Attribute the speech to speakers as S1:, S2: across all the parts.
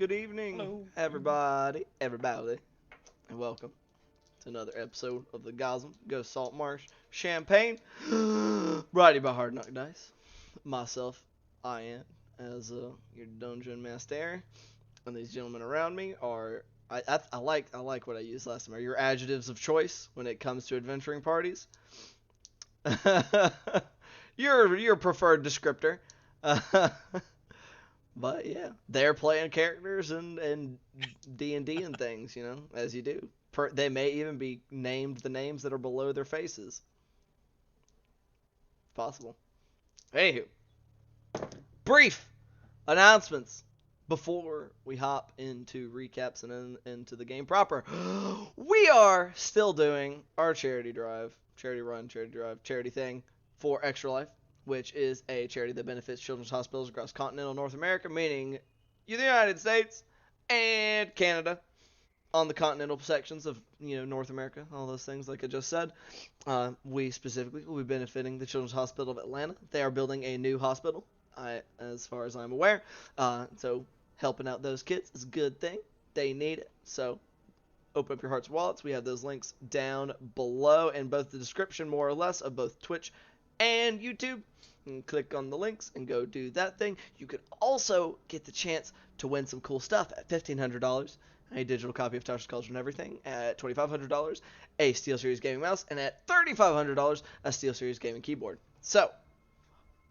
S1: Good evening,
S2: Hello.
S1: everybody, and welcome to another episode of the Gosm Go Saltmarsh Champagne, brought to you by Hard Knock Dice. Myself, I am, as your dungeon master, and these gentlemen around me are. I like what I used last time. Are your adjectives of choice when it comes to adventuring parties? your preferred descriptor. But yeah, they're playing characters and D&D and things, as you do. They may even be named the names that are below their faces. Possible. Anywho, brief announcements before we hop into recaps and then into the game proper. We are still doing our charity drive, charity thing for Extra Life, which is a charity that benefits children's hospitals across continental North America, meaning the United States and Canada on the continental sections of North America, all those things like I just said. We specifically will be benefiting the Children's Hospital of Atlanta. They are building a new hospital, as far as I'm aware. So helping out those kids is a good thing. They need it. So open up your hearts and wallets. We have those links down below in both the description, more or less, of both Twitch and YouTube. And click on the links and go do that thing. You could also get the chance to win some cool stuff at $1,500. A digital copy of Tasha's Culture and Everything at $2,500, a SteelSeries gaming mouse, and at $3,500, a SteelSeries gaming keyboard. So,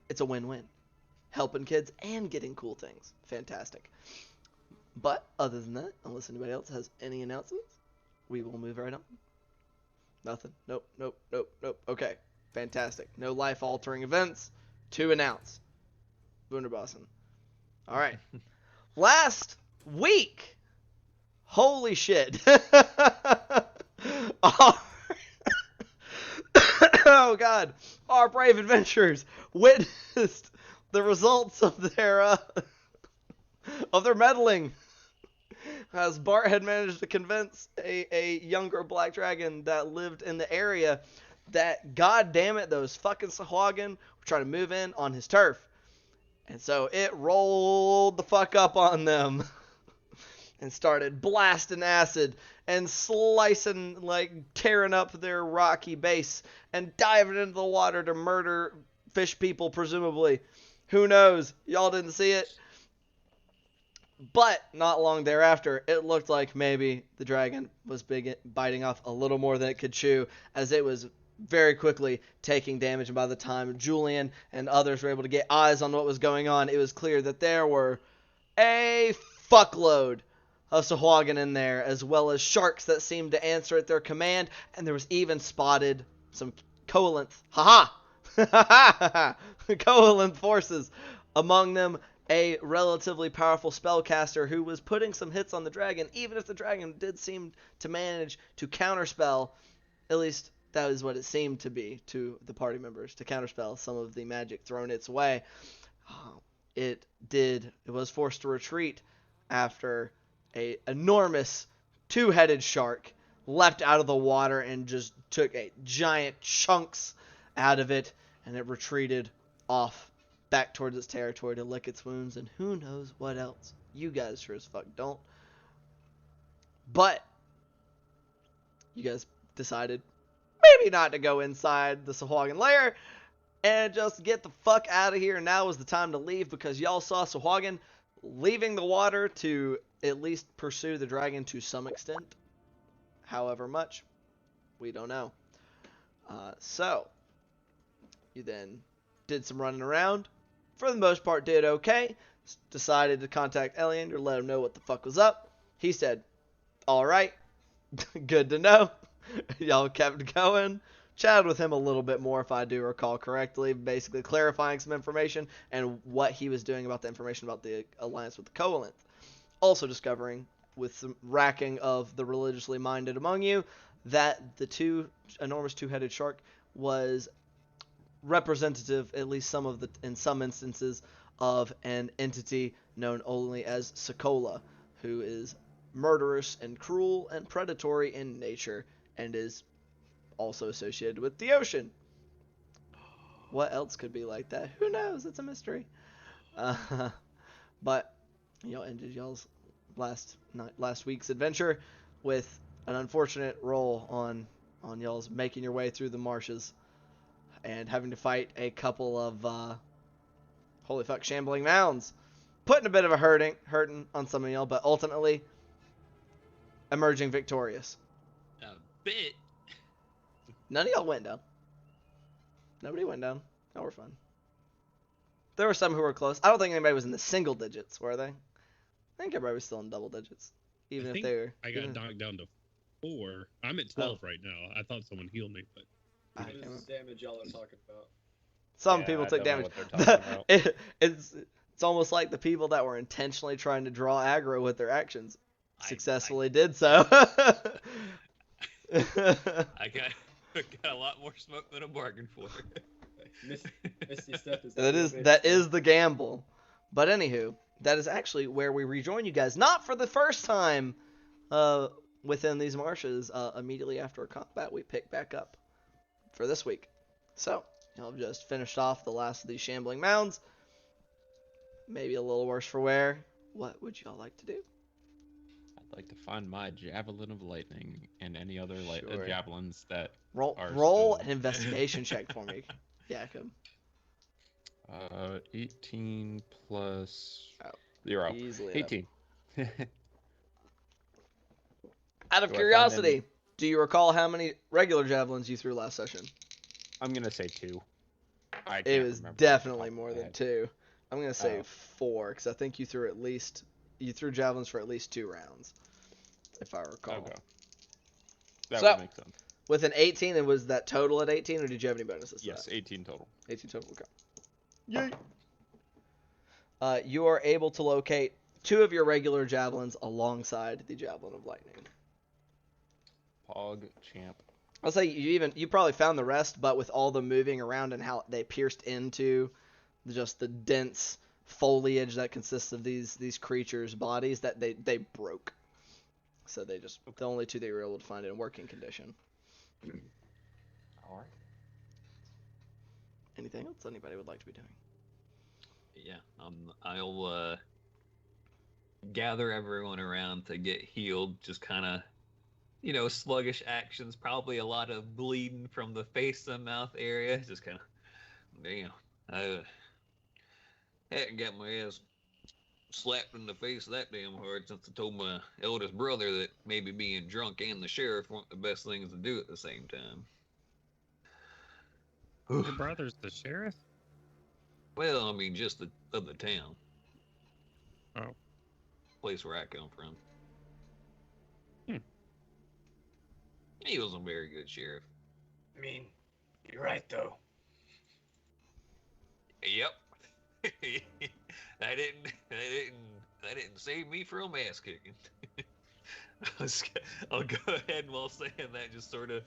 S1: it's a win-win. Helping kids and getting cool things. Fantastic. But, other than that, unless anybody else has any announcements, we will move right on. Nothing. Nope. Okay. Fantastic. No life-altering events to announce. Wunderbassen. Alright. Last week... Holy shit. Oh god. Our brave adventurers witnessed the results of their meddling. As Bart had managed to convince a younger black dragon that lived in the area that, god damn it, those fucking Sahuagin were trying to move in on his turf. And so it rolled the fuck up on them. And started blasting acid and slicing, tearing up their rocky base and diving into the water to murder fish people, presumably. Who knows? Y'all didn't see it. But not long thereafter, it looked like maybe the dragon was biting off a little more than it could chew, as it was very quickly taking damage. And by the time Julian and others were able to get eyes on what was going on, it was clear that there were a fuckload of Sahuagin in there, as well as sharks that seemed to answer at their command, and there was even spotted some coalinth, coalinth forces, among them a relatively powerful spellcaster who was putting some hits on the dragon, even if the dragon did seem to manage to counterspell, at least that is what it seemed to be to the party members, to counterspell some of the magic thrown its way. It was forced to retreat after a enormous two-headed shark leapt out of the water and just took a giant chunks out of it, and it retreated off back towards its territory to lick its wounds, and who knows what else. You guys sure as fuck don't. But you guys decided maybe not to go inside the Sahuagin lair and just get the fuck out of here. Now is the time to leave, because y'all saw Sahuagin leaving the water to at least pursue the dragon to some extent. However much, we don't know. So, you then did some running around. For the most part, did okay. Decided to contact Eliander, let him know what the fuck was up. He said, alright, good to know. Y'all kept going. Chatted with him a little bit more, if I do recall correctly, basically clarifying some information and what he was doing about the information about the alliance with the Coalinth. Also discovering, with some racking of the religiously minded among you, that the enormous two-headed shark was representative, at least in some instances, of an entity known only as Sokola, who is murderous and cruel and predatory in nature, and is also associated with the ocean. What else could be like that? Who knows? It's a mystery. But ended y'all's last week's adventure, with an unfortunate roll on y'all's making your way through the marshes and having to fight a couple of holy fuck shambling mounds, putting a bit of a hurting on some of y'all, but ultimately emerging victorious.
S2: A bit.
S1: None of y'all went down. Nobody went down. Y'all were fine. There were some who were close. I don't think anybody was in the single digits, were they? I think everybody was still in double digits, even if they were.
S3: I got knocked down to 4. I'm at 12 right now. I thought someone healed me, but
S4: What is this damage y'all are talking about?
S1: Some people took damage. It's almost like the people that were intentionally trying to draw aggro with their actions successfully did so.
S2: I got a lot more smoke than I bargained for.
S4: Misty Step is
S1: that is the gamble. But anywho, that is actually where we rejoin you guys, not for the first time within these marshes. Immediately after a combat, we pick back up for this week. So, y'all have just finished off the last of these shambling mounds. Maybe a little worse for wear. What would y'all like to do?
S5: I'd like to find my Javelin of Lightning and any other
S1: Sure.
S5: javelins that
S1: Roll
S5: still...
S1: an investigation check for me, Jacob.
S5: 18 plus
S1: Oh,
S5: 0.
S1: easily
S5: 18.
S1: Out of curiosity, do you recall how many regular javelins you threw last session?
S5: I'm gonna say 2.
S1: It was definitely more than 2. I'm gonna say 4 because I think you threw javelins for at least 2 rounds, if I recall.
S5: Okay. That
S1: So,
S5: would make sense.
S1: With an 18, and was that total at 18, or did you have any bonuses?
S5: Yes, 18 total.
S1: 18 total. Okay. Yay! You are able to locate 2 of your regular javelins alongside the Javelin of Lightning.
S5: Pog champ.
S1: I'll say you probably found the rest, but with all the moving around and how they pierced into just the dense foliage that consists of these creatures' bodies, that they broke. So the only 2 they were able to find in working condition.
S5: All right.
S1: Anything else anybody would like to be doing?
S2: Yeah, I'll gather everyone around to get healed. Just kind of, sluggish actions. Probably a lot of bleeding from the face and mouth area. Just kind of, damn. I hadn't got my ass slapped in the face that damn hard since I told my eldest brother that maybe being drunk and the sheriff weren't the best things to do at the same time.
S3: Your brother's the sheriff?
S2: Well, I mean, just of the town.
S3: Oh.
S2: Place where I come from. He was a very good sheriff.
S4: I mean, you're right though.
S2: Yep. That didn't save me from ass kicking. I'll go ahead and while saying that, just sort of,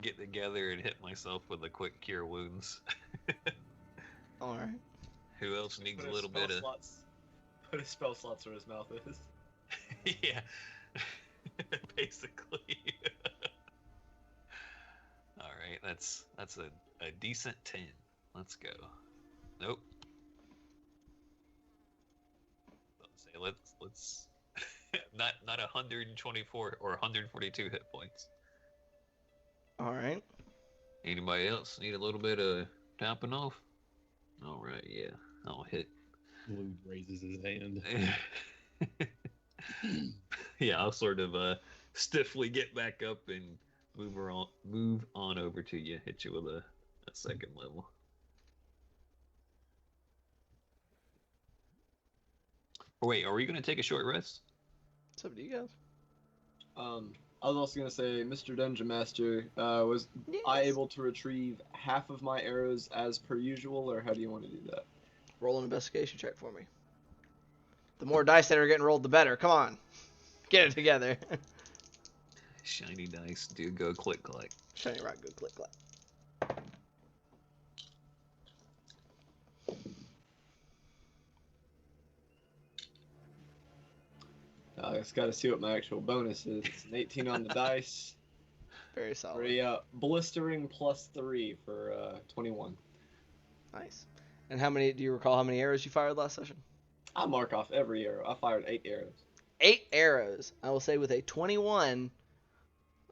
S2: get together and hit myself with a quick cure wounds.
S1: All right.
S2: Who else needs a little bit of?
S4: Put a spell slots where his mouth is.
S2: Yeah. Basically. All right, that's a decent 10. Let's go. Nope. Let's not 124 or 142 hit points.
S1: All right.
S2: Anybody else need a little bit of topping off? All right, yeah, I'll hit.
S3: Blue raises his hand.
S2: Yeah, I'll sort of stiffly get back up and move on over to you. Hit you with a second level. Oh, wait, are we going to take a short rest?
S1: What's up to you guys?
S4: I was also gonna say, Mr. Dungeon Master, was I able to retrieve half of my arrows as per usual, or how do you want to do that?
S1: Roll an investigation check for me. The more dice that are getting rolled, the better. Come on. Get it together.
S2: Shiny dice do go click clack.
S1: Shiny rock, good click clack.
S4: I just gotta see what my actual bonus is. It's an 18 on the dice.
S1: Very solid.
S4: For a blistering +3 for 21.
S1: Nice. And do you recall how many arrows you fired last session?
S4: I mark off every arrow. I fired 8 arrows.
S1: 8 arrows. I will say with a 21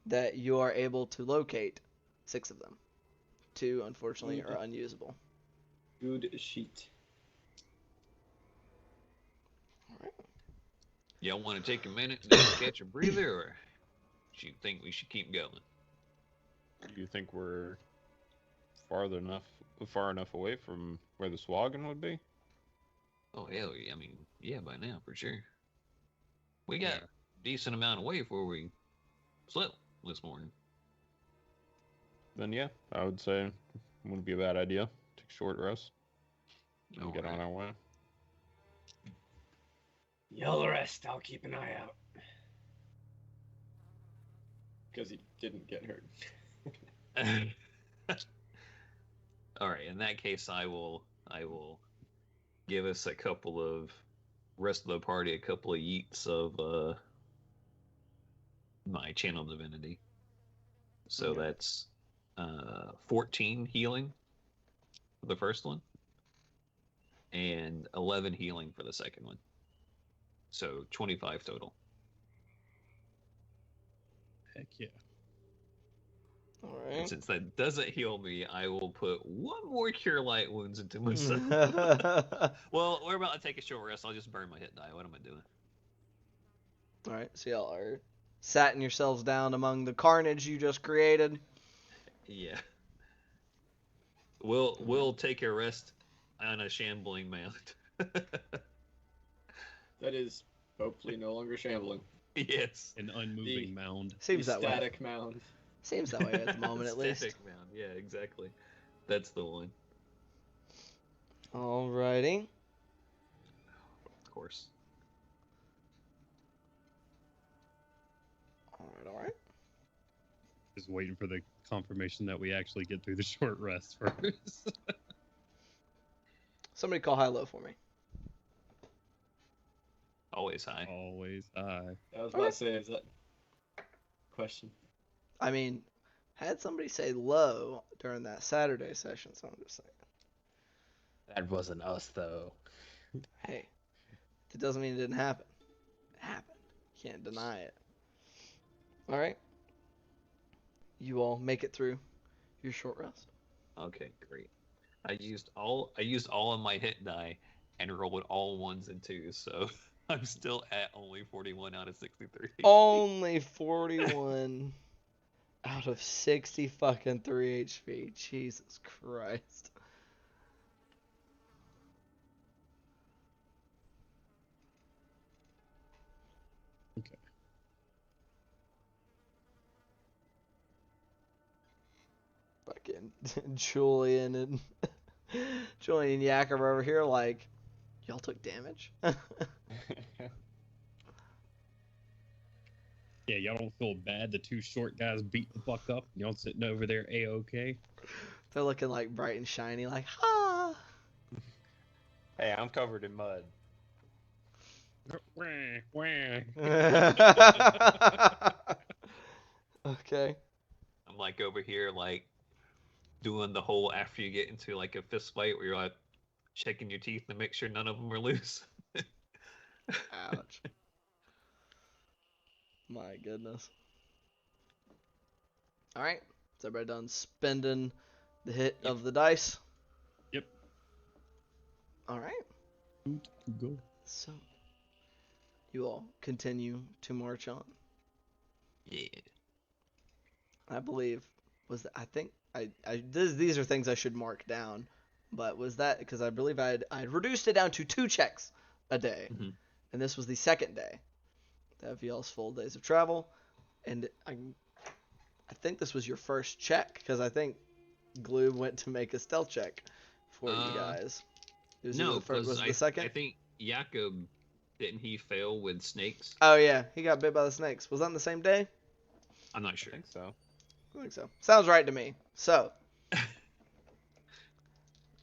S1: that you are able to locate 6 of them. 2, unfortunately, are unusable.
S4: Good sheet.
S2: Y'all want to take a minute to catch a breather, or do you think we should keep going?
S5: Do you think we're far enough away from where the Swaggin would be?
S2: Oh hell yeah! I mean, yeah, by now for sure. We got
S5: Yeah.
S2: a decent amount away before we slept this morning.
S5: Then yeah, I would say wouldn't be a bad idea. Take a short rest and get on our way.
S4: Y'all rest. I'll keep an eye out. Because he didn't get hurt.
S2: All right. In that case, I will give us a couple of rest of the party a couple of yeets of my channel divinity. So
S1: Okay.
S2: that's 14 healing for the first one, and 11 healing for the second one. So 25 total.
S3: Heck yeah.
S1: All
S2: And
S1: right.
S2: since that doesn't heal me, I will put one more cure light wounds into myself. Well, we're about to take a short rest. I'll just burn my hit die. What am I doing?
S1: All right, so y'all are satting yourselves down among the carnage you just created.
S2: Yeah. We'll take a rest on a shambling mount.
S4: That is hopefully no longer shambling.
S2: Yes.
S3: An unmoving mound.
S1: Seems
S4: The
S1: that way.
S4: static mound.
S1: Seems that way at the moment, at least.
S2: Static mound. Yeah, exactly. That's the one.
S1: Alrighty.
S2: Of course.
S1: Alright.
S3: Just waiting for the confirmation that we actually get through the short rest first.
S1: Somebody call high-low for me.
S2: Always high.
S3: Always I.
S4: I was about to say, is that question?
S1: I mean, had somebody say low during that Saturday session, so I'm just saying.
S5: That wasn't us though.
S1: Hey, it doesn't mean it didn't happen. It happened. Can't deny it. Alright. You all make it through your short rest.
S2: Okay, great. I used all of my hit die and rolled all 1s and 2s, so I'm still at only 41 out of 63.
S1: Only 41 out of 60 fucking 3 HP. Jesus Christ.
S3: Okay.
S1: Fucking Julian and Yak are over here like, y'all took damage?
S3: Yeah, y'all don't feel bad. The 2 short guys beat the fuck up. Y'all sitting over there A-okay.
S1: They're looking like bright and shiny, like, ha!
S5: Hey, I'm covered in mud.
S3: Wah, wah.
S1: Okay.
S2: I'm like over here like doing the whole after you get into like a fist fight where you're like checking your teeth to make sure none of them are loose.
S1: Ouch. My goodness. Alright. Is everybody done spending the hit
S2: Yep.
S1: of the dice?
S3: Yep.
S1: Alright.
S3: Go.
S1: So, you all continue to march on.
S2: Yeah.
S1: I believe, I think, these are things I should mark down, but was that, because I believe I had reduced it down to 2 checks a day,
S2: Mhm.
S1: and this was the second day of y'all's full days of travel, and I think this was your first check, because I think Gloob went to make a stealth check for you guys. It was
S2: No,
S1: the first, was
S2: because
S1: it the second?
S2: I think Jakob, didn't he fail with snakes?
S1: Oh yeah, he got bit by the snakes. Was that on the same day?
S2: I'm not
S5: I
S2: sure.
S5: think so.
S1: I think so. Sounds right to me. So,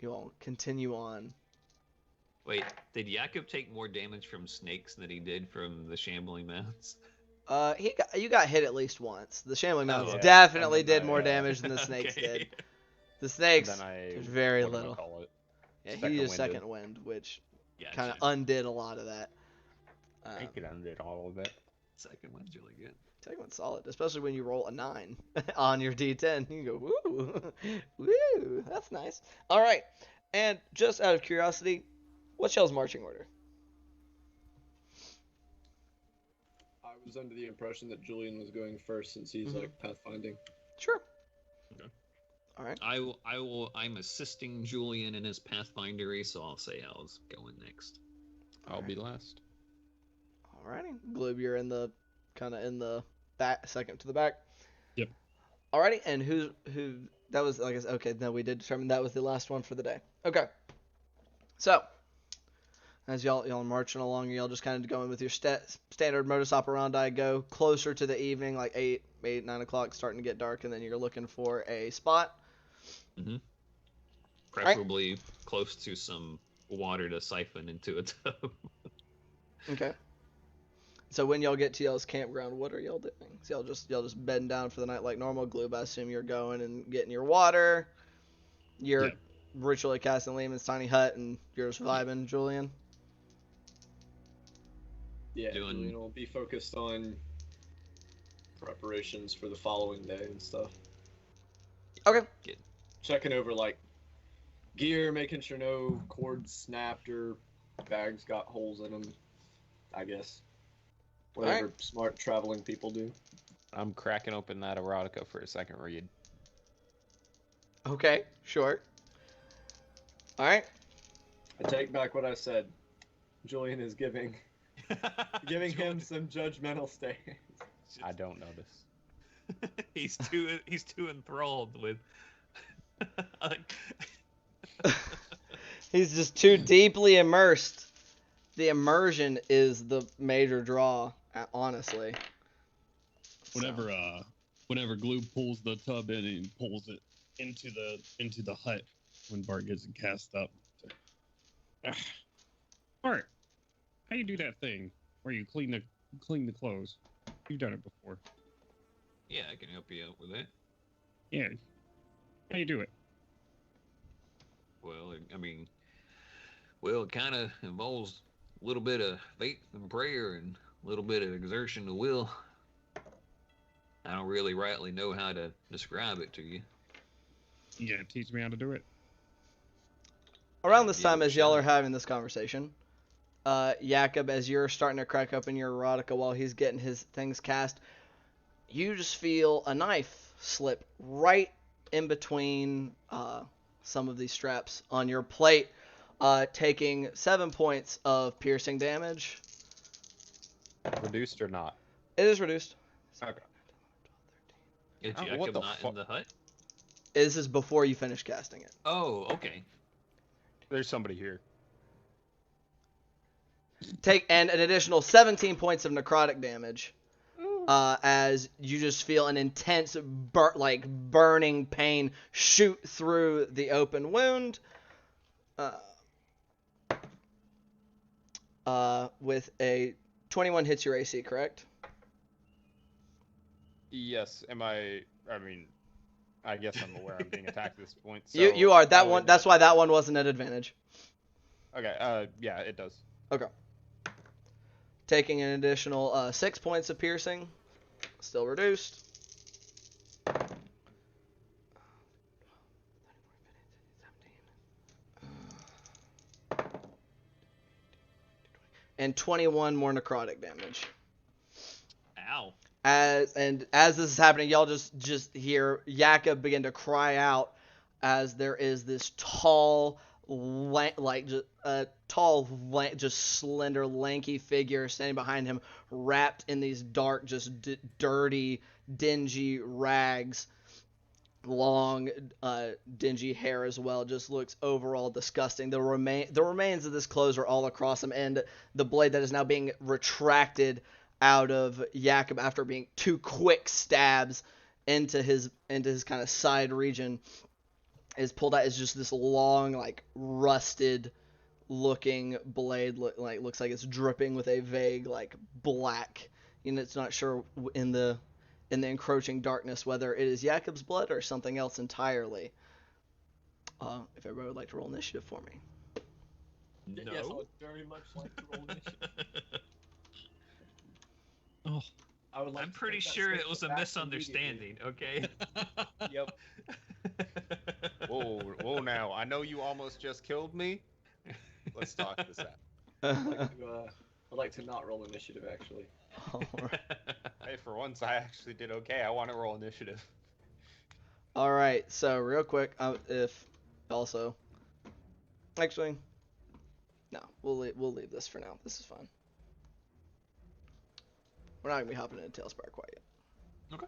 S1: you all continue on.
S2: Wait, did Jakob take more damage from snakes than he did from the shambling mounts?
S1: You got hit at least once. The shambling mounts
S2: yeah.
S1: definitely
S5: And then
S1: did more
S5: I,
S1: damage than the snakes
S2: Okay.
S1: did. The snakes,
S5: And then I
S1: there's very
S5: what do I
S1: little.
S5: call it?
S1: Yeah, he
S5: second
S1: used
S5: winded.
S1: second wind, which
S2: Gotcha.
S1: kind of undid a lot of that.
S5: I could undid all of it.
S2: Second one's really good.
S1: Second one's solid, especially when you roll a 9 on your D10. You go, woo, woo, that's nice. All right, and just out of curiosity, what's y'all's marching order?
S4: I was under the impression that Julian was going first since he's like pathfinding.
S1: Sure.
S2: Okay.
S1: All right.
S2: I'm assisting Julian in his pathfindery, so I'll say I was going next.
S5: I'll be last.
S1: Alrighty. Gloob, you're in the back, second to the back.
S3: Yep.
S1: Alrighty, and who that was, like I said, okay, no, we did determine that was the last one for the day. Okay. So, as y'all are marching along, y'all just kind of going with your standard modus operandi, go closer to the evening, like 8, 9 o'clock, starting to get dark, and then you're looking for a spot.
S2: Mm-hmm. Preferably close to some water to siphon into a tub.
S1: Okay. So when y'all get to y'all's campground, what are y'all doing? So y'all just bedding down for the night like normal. Gloob, I assume you're going and getting your water. You're ritually casting Lehman's tiny hut, and you're just vibing, Julian.
S4: Yeah, Julian will be focused on preparations for the following day and stuff.
S1: Okay.
S4: Checking over like gear, making sure no cords snapped or bags got holes in them. I guess. Whatever smart traveling people do.
S5: I'm cracking open that erotica for a second read.
S1: Okay, sure. All right.
S4: I take back what I said. Julian is giving him some judgmental stare.
S5: I don't notice.
S2: He's too enthralled with.
S1: He's just too deeply immersed. The immersion is the major draw, honestly.
S3: Whenever Gloob pulls the tub in and pulls it into the hut when Bart gets it cast up. Bart, how you do that thing where you clean the clothes? You've done it before.
S2: Yeah, I can help you out with that.
S3: Yeah. How you do it?
S2: Well, it kind of involves a little bit of faith and prayer and a little bit of exertion of will. I don't really rightly know how to describe it to you.
S3: You gonna teach me how to do it?
S1: Around this time, as y'all are having this conversation, Jakob, as you're starting to crack open your erotica while he's getting his things cast, you just feel a knife slip right in between some of these straps on your plate, taking 7 points of piercing damage.
S5: Reduced or not?
S1: It is reduced.
S5: Okay.
S2: Is
S5: Oh,
S2: Jacob
S5: what the
S2: not
S5: fu-
S2: in the hut?
S1: This is before you finish casting it.
S2: Oh, okay.
S5: There's somebody here.
S1: Take an additional 17 points of necrotic damage, as you just feel an intense burning pain shoot through the open wound. With a 21 hits your AC, correct?
S5: Yes. I guess I'm aware I'm being attacked at this point. So
S1: you are that one. That's why that one wasn't at advantage.
S5: Okay. Yeah, it does.
S1: Okay. Taking an additional 6 points of piercing, still reduced. And 21 more necrotic damage.
S2: Ow.
S1: As this is happening, y'all just hear Jakob begin to cry out as there is this tall, just slender, lanky figure standing behind him, wrapped in these dark, just dirty, dingy rags. Long, dingy hair as well. Just looks overall disgusting. The remains of this clothes are all across him, and the blade that is now being retracted out of Jakob after being 2 quick stabs into his kind of side region is pulled out. Is just this long, rusted looking blade. Looks like it's dripping with a vague black. It's not sure in the encroaching darkness whether it is Jakob's blood or something else entirely. If everybody would like to roll initiative for me.
S4: Yes, I
S2: No.
S4: would very much like to roll initiative.
S3: Oh,
S4: I would like
S2: I'm
S4: to
S2: pretty
S4: take that
S2: sure it
S4: statement
S2: was a
S4: back
S2: misunderstanding, okay?
S4: immediately. Yep.
S5: Whoa, now. I know you almost just killed me. Let's talk this out.
S4: I'd like to not roll initiative, actually.
S1: Alright.
S5: Hey, for once, I actually did okay. I want to roll initiative.
S1: All right, so real quick, if also, actually, no, we'll leave this for now. This is fine. We're not gonna be hopping into Tailspire quite yet.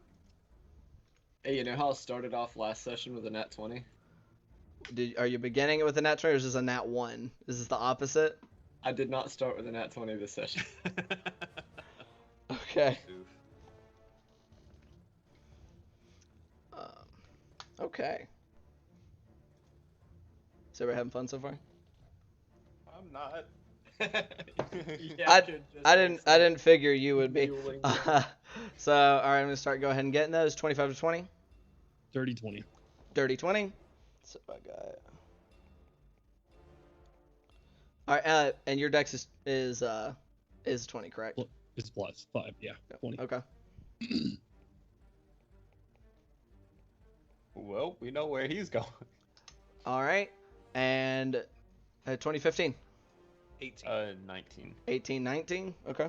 S4: Hey, you know how I started off last session with a nat 20?
S1: Are you beginning it with a nat 20 or is this a nat 1? Is this the opposite?
S4: I did not start with a nat 20 this session.
S1: Okay. Okay. So we're having fun so far?
S5: I'm not.
S1: I didn't figure you would be.
S4: Mewling.
S1: So all right, I'm gonna start. Go ahead and getting those 25 to 20.
S3: 30-20.
S1: Dirty 20. So I got. All right, and your dex is 20, correct?
S3: Well, it's plus 5, yeah. 20.
S1: Okay.
S5: Well, we know where he's going.
S1: All right, and 2015.
S2: 18.
S5: 19.
S1: 18, 19. Okay.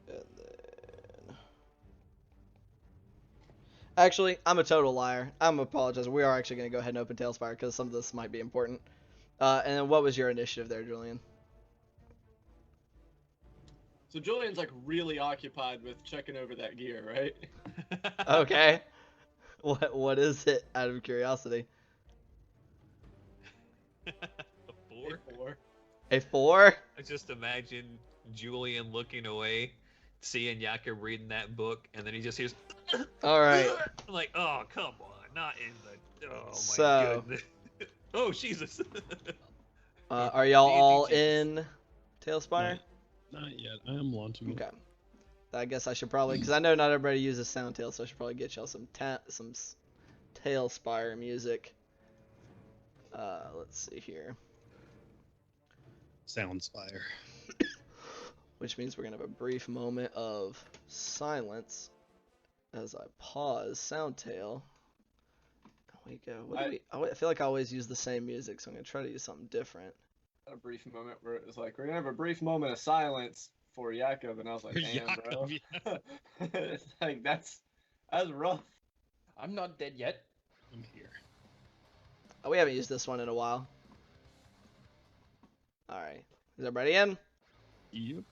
S1: And then... Actually, I'm a total liar. I'm apologizing. We are actually going to go ahead and open Tailspire because some of this might be important. And then what was your initiative there, Julian?
S4: So Julian's like really occupied with checking over that gear, right?
S1: Okay. What is it, out of curiosity?
S2: A 4?
S4: A 4.
S1: A 4?
S2: I just imagine Julian looking away, seeing Jakob reading that book, and then he just hears.
S1: All right.
S2: I'm like, oh, come on, not in the. Oh my
S1: So-
S2: goodness. Oh Jesus.
S1: Are y'all all
S2: Jesus.
S1: in Tailspire?
S3: Not yet. I am launching it.
S1: Okay. I guess I should probably, because I know not everybody uses Soundtail, so I should probably get y'all some Tailspire music. Let's see here.
S3: Soundspire.
S1: Which means we're gonna have a brief moment of silence as I pause Soundtail. We go. I feel like I always use the same music, so I'm gonna try to use something different.
S4: A brief moment where it was like, we're gonna have a brief moment of silence for Jakob, and I was like, damn, bro.
S3: Jakob, yeah.
S4: It's like that's rough.
S5: I'm not dead yet.
S3: I'm here.
S1: Oh, we haven't used this one in a while. All right. Is everybody in?
S3: Yep.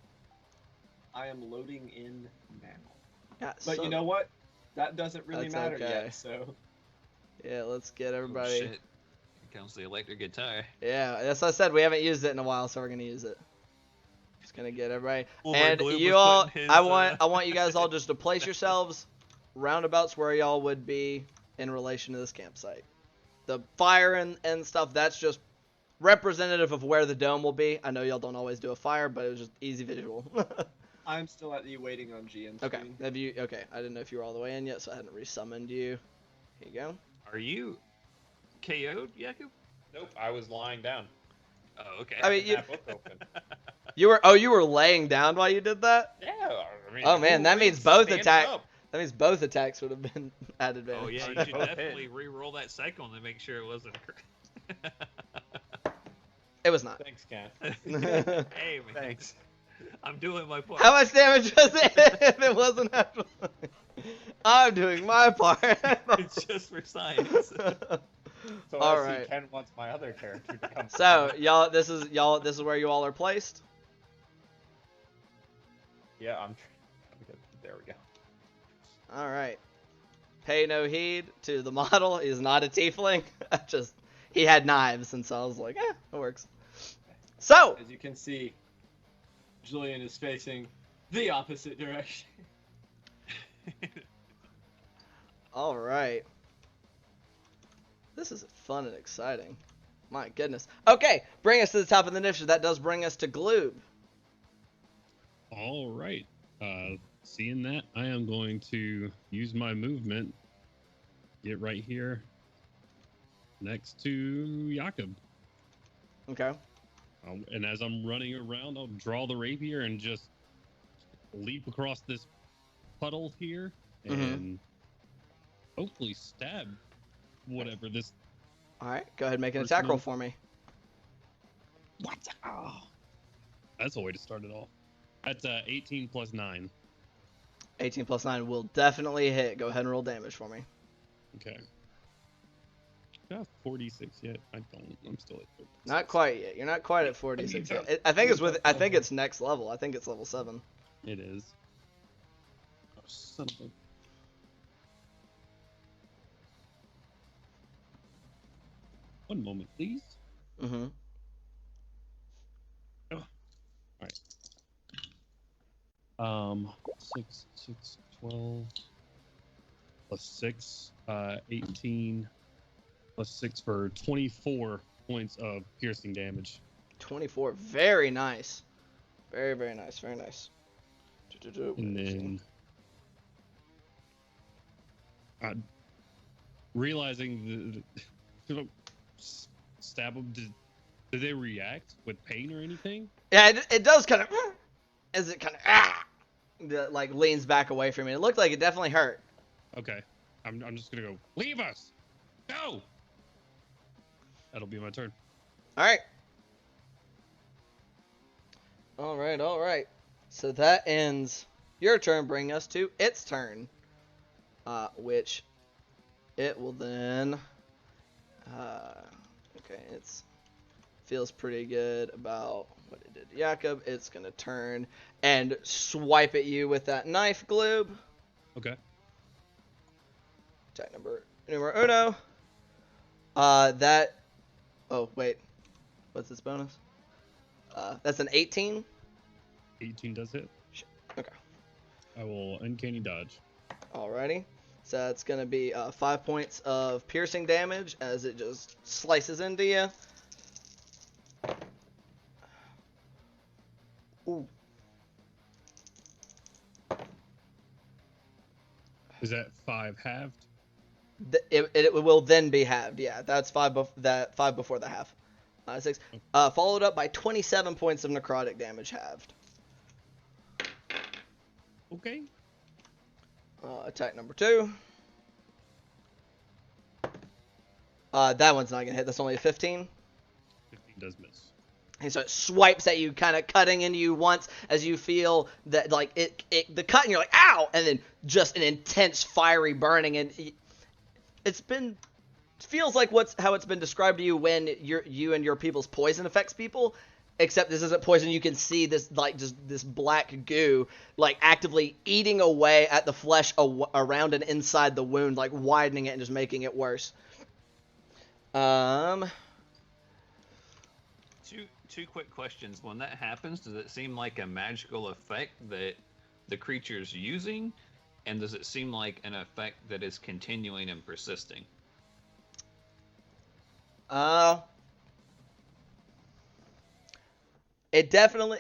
S4: I am loading in now.
S1: Yeah.
S4: But you know what? That doesn't really
S1: That's
S4: matter
S1: okay.
S4: yet. So
S1: Yeah. Let's get
S2: Oh,
S1: everybody.
S2: shit. Here comes the electric guitar.
S1: Yeah, as I said, we haven't used it in a while, so we're gonna use it. Just gonna get everybody.
S2: Well,
S1: And
S2: Gloob
S1: you
S2: was
S1: all,
S2: putting his,
S1: I want you guys all just to place yourselves roundabouts where y'all would be in relation to this campsite. The fire and stuff, that's just representative of where the dome will be. I know y'all don't always do a fire, but it was just easy visual.
S4: I'm still at the waiting on GM
S1: Okay.
S4: screen.
S1: Have you? Okay. I didn't know if you were all the way in yet, so I hadn't resummoned you. Here you go.
S2: Are you KO'd, Jakob?
S5: Nope, I was lying down.
S2: Oh, okay.
S1: I mean,
S5: That book open.
S1: you were laying down while you did that.
S5: Yeah, I mean,
S1: Oh man,
S5: who
S1: that means
S5: reads
S1: both
S5: standing
S1: attack.
S5: up?
S1: That means both attacks would have been at advantage.
S2: Oh yeah, you
S5: Both
S2: should
S5: hit.
S2: definitely re-roll that second one to make sure it wasn't.
S1: It was not.
S5: Thanks, Ken.
S2: Hey man,
S5: Thanks.
S2: I'm doing my part.
S1: How much damage was it if it wasn't natural? I'm doing my part.
S2: It's just for science.
S5: So
S1: All
S5: I
S1: right.
S5: see Ken wants my other character to come.
S1: So this is where you all are placed.
S5: Yeah, there we go.
S1: All right. Pay no heed to the model. He's not a tiefling. He had knives, and so I was like, it works. So
S4: As you can see, Julian is facing the opposite direction.
S1: all right. This is fun and exciting. My goodness. Okay, bring us to the top of the initiative. That does bring us to Gloob.
S3: All right. Seeing that, I am going to use my movement get right here next to Jakob.
S1: Okay.
S3: And as I'm running around, I'll draw the rapier and just leap across this puddle here and hopefully stab whatever this.
S1: All right. Go ahead and make an attack roll for me.
S3: What? Oh, that's a way to start it off. That's 18 plus 9.
S1: 18 plus 9 will definitely hit. Go ahead and roll damage for me.
S3: Okay. Got 46 yet? I don't. I'm still at 36.
S1: Not quite yet. You're not quite at 46 yet. I think it's next level. I think it's level 7.
S3: It is. Oh, son of a... One moment, please.
S1: Mm-hmm.
S3: Oh. All right. 6, 12, plus 6, 18, plus 6 for 24 points of piercing damage.
S1: 24. Very nice. Very, very nice. Very nice.
S3: And then, realizing stab them, did they react with pain or anything?
S1: Yeah, it does kind of, as it kind of, like leans back away from me. It looked like it definitely hurt.
S3: Okay. I'm just gonna go, leave us! Go! That'll be my turn.
S1: Alright. Alright. So that ends your turn, bringing us to its turn. Which it will then... okay, it's feels pretty good about what it did to Jakob. It's going to turn and swipe at you with that knife, Gloob.
S3: Okay.
S1: Attack numero uno. Oh, wait. What's this bonus? That's an 18.
S3: 18 does hit.
S1: Okay.
S3: I will uncanny dodge.
S1: Alrighty. So that's going to be 5 points of piercing damage as it just slices into you. Ooh.
S3: Is that 5 halved?
S1: It will then be halved. Yeah, that's 5 before the half. 6. Followed up by 27 points of necrotic damage halved.
S3: Okay.
S1: Attack number 2. That one's not going to hit. That's only a 15.
S3: 15 does miss.
S1: And so it swipes at you, kind of cutting into you once as you feel that, like, the cut, and you're like, ow! And then just an intense fiery burning. And feels like how it's been described to you when you and your people's poison affects people. Except this isn't poison. You can see this, like, just this black goo, like, actively eating away at the flesh around and inside the wound, like, widening it and just making it worse.
S2: Two quick questions. When that happens, does it seem like a magical effect that the creature's using? And does it seem like an effect that is continuing and persisting?
S1: It definitely...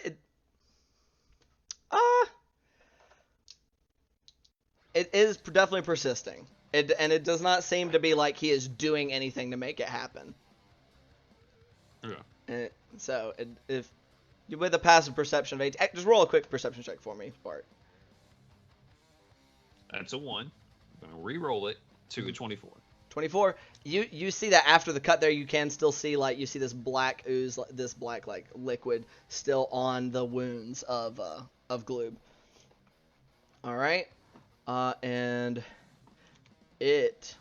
S1: It is definitely persisting. And it does not seem to be like he is doing anything to make it happen.
S2: Yeah.
S1: So, if with a passive perception of 8, just roll a quick perception check for me, Bart.
S2: That's a 1. I'm gonna re-roll it to a 24.
S1: 24. You see that after the cut there, you can still see, like, you see this black ooze, this black, like, liquid still on the wounds of Gloob. All right, and it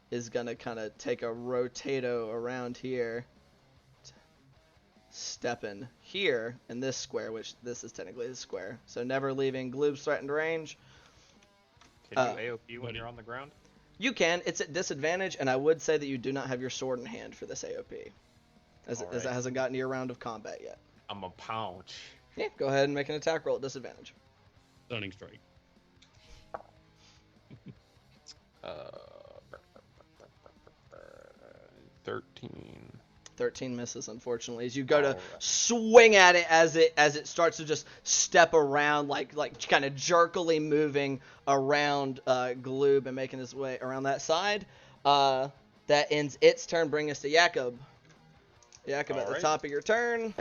S1: is gonna kind of take a rotato around here. Stepping here in this square, which this is technically the square, so never leaving Gloob's threatened range.
S5: Can you AOP when you're on the ground?
S1: You can. It's at disadvantage, and I would say that you do not have your sword in hand for this AOP, as it hasn't gotten to your round of combat yet.
S5: I'm a pouch.
S1: Yeah, go ahead and make an attack roll at disadvantage.
S3: Stunning strike.
S5: 13.
S1: 13 misses, unfortunately. As you go to
S5: Alright.
S1: swing at it as it starts to just step around, like kind of jerkily moving around Gloob and making his way around that side. That ends its turn. Bring us to Jakob. Jakob, at the
S5: Alright.
S1: top of your turn.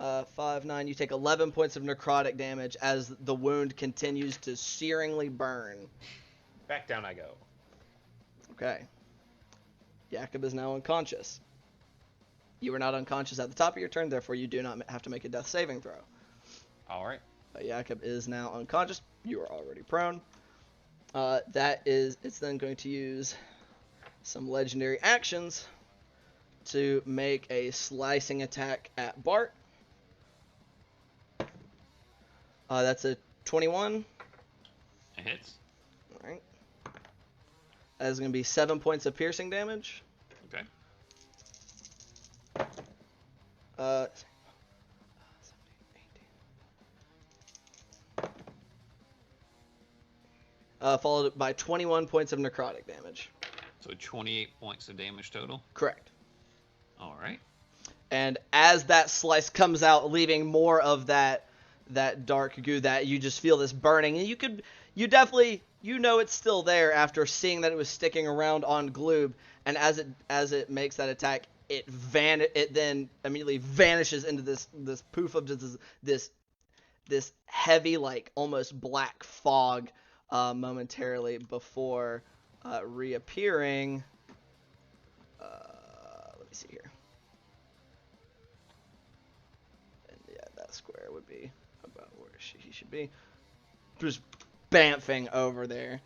S1: 5-9. You take 11 points of necrotic damage as the wound continues to searingly burn.
S5: Back down I go.
S1: Okay. Jakob is now unconscious. You are not unconscious at the top of your turn, therefore you do not have to make a death saving throw.
S5: Alright.
S1: Jakob is now unconscious. You are already prone. It's then going to use some legendary actions to make a slicing attack at Bart. That's a 21.
S2: It hits.
S1: Alright. That is going to be 7 points of piercing damage.
S2: Okay.
S1: 17, 18. Followed by 21 points of necrotic damage.
S2: So 28 points of damage total.
S1: Correct.
S2: All right.
S1: And as that slice comes out, leaving more of that dark goo, that you just feel this burning, and you definitely it's still there after seeing that it was sticking around on Gloob, and as it makes that attack, it then immediately vanishes into this poof of just this heavy, like almost black fog momentarily before reappearing. Let me see here. And yeah, that square would be about where he should be. Just bamfing over there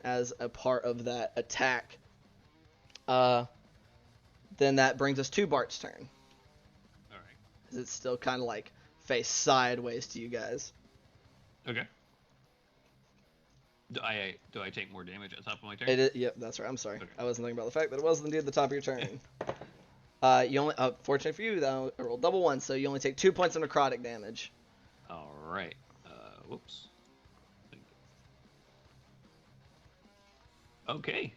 S1: as a part of that attack. Then that brings us to Bart's turn.
S2: All right.
S1: Is it still kind of like face sideways to you guys?
S2: Okay. Do I take more damage at the top of my turn?
S1: It is, yep, that's right. I'm sorry.
S2: Okay.
S1: I wasn't thinking about the fact that it was indeed the top of your turn. You only, fortunately for you, though, I rolled double one, so you only take 2 points of necrotic damage.
S2: All right. Whoops. Okay.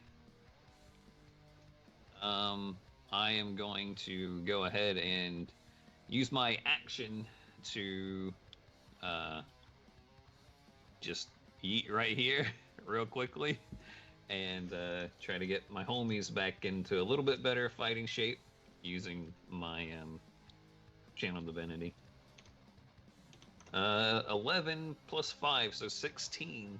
S2: I am going to go ahead and use my action to just eat right here real quickly and try to get my homies back into a little bit better fighting shape using my channel divinity. 11 plus 5, so 16.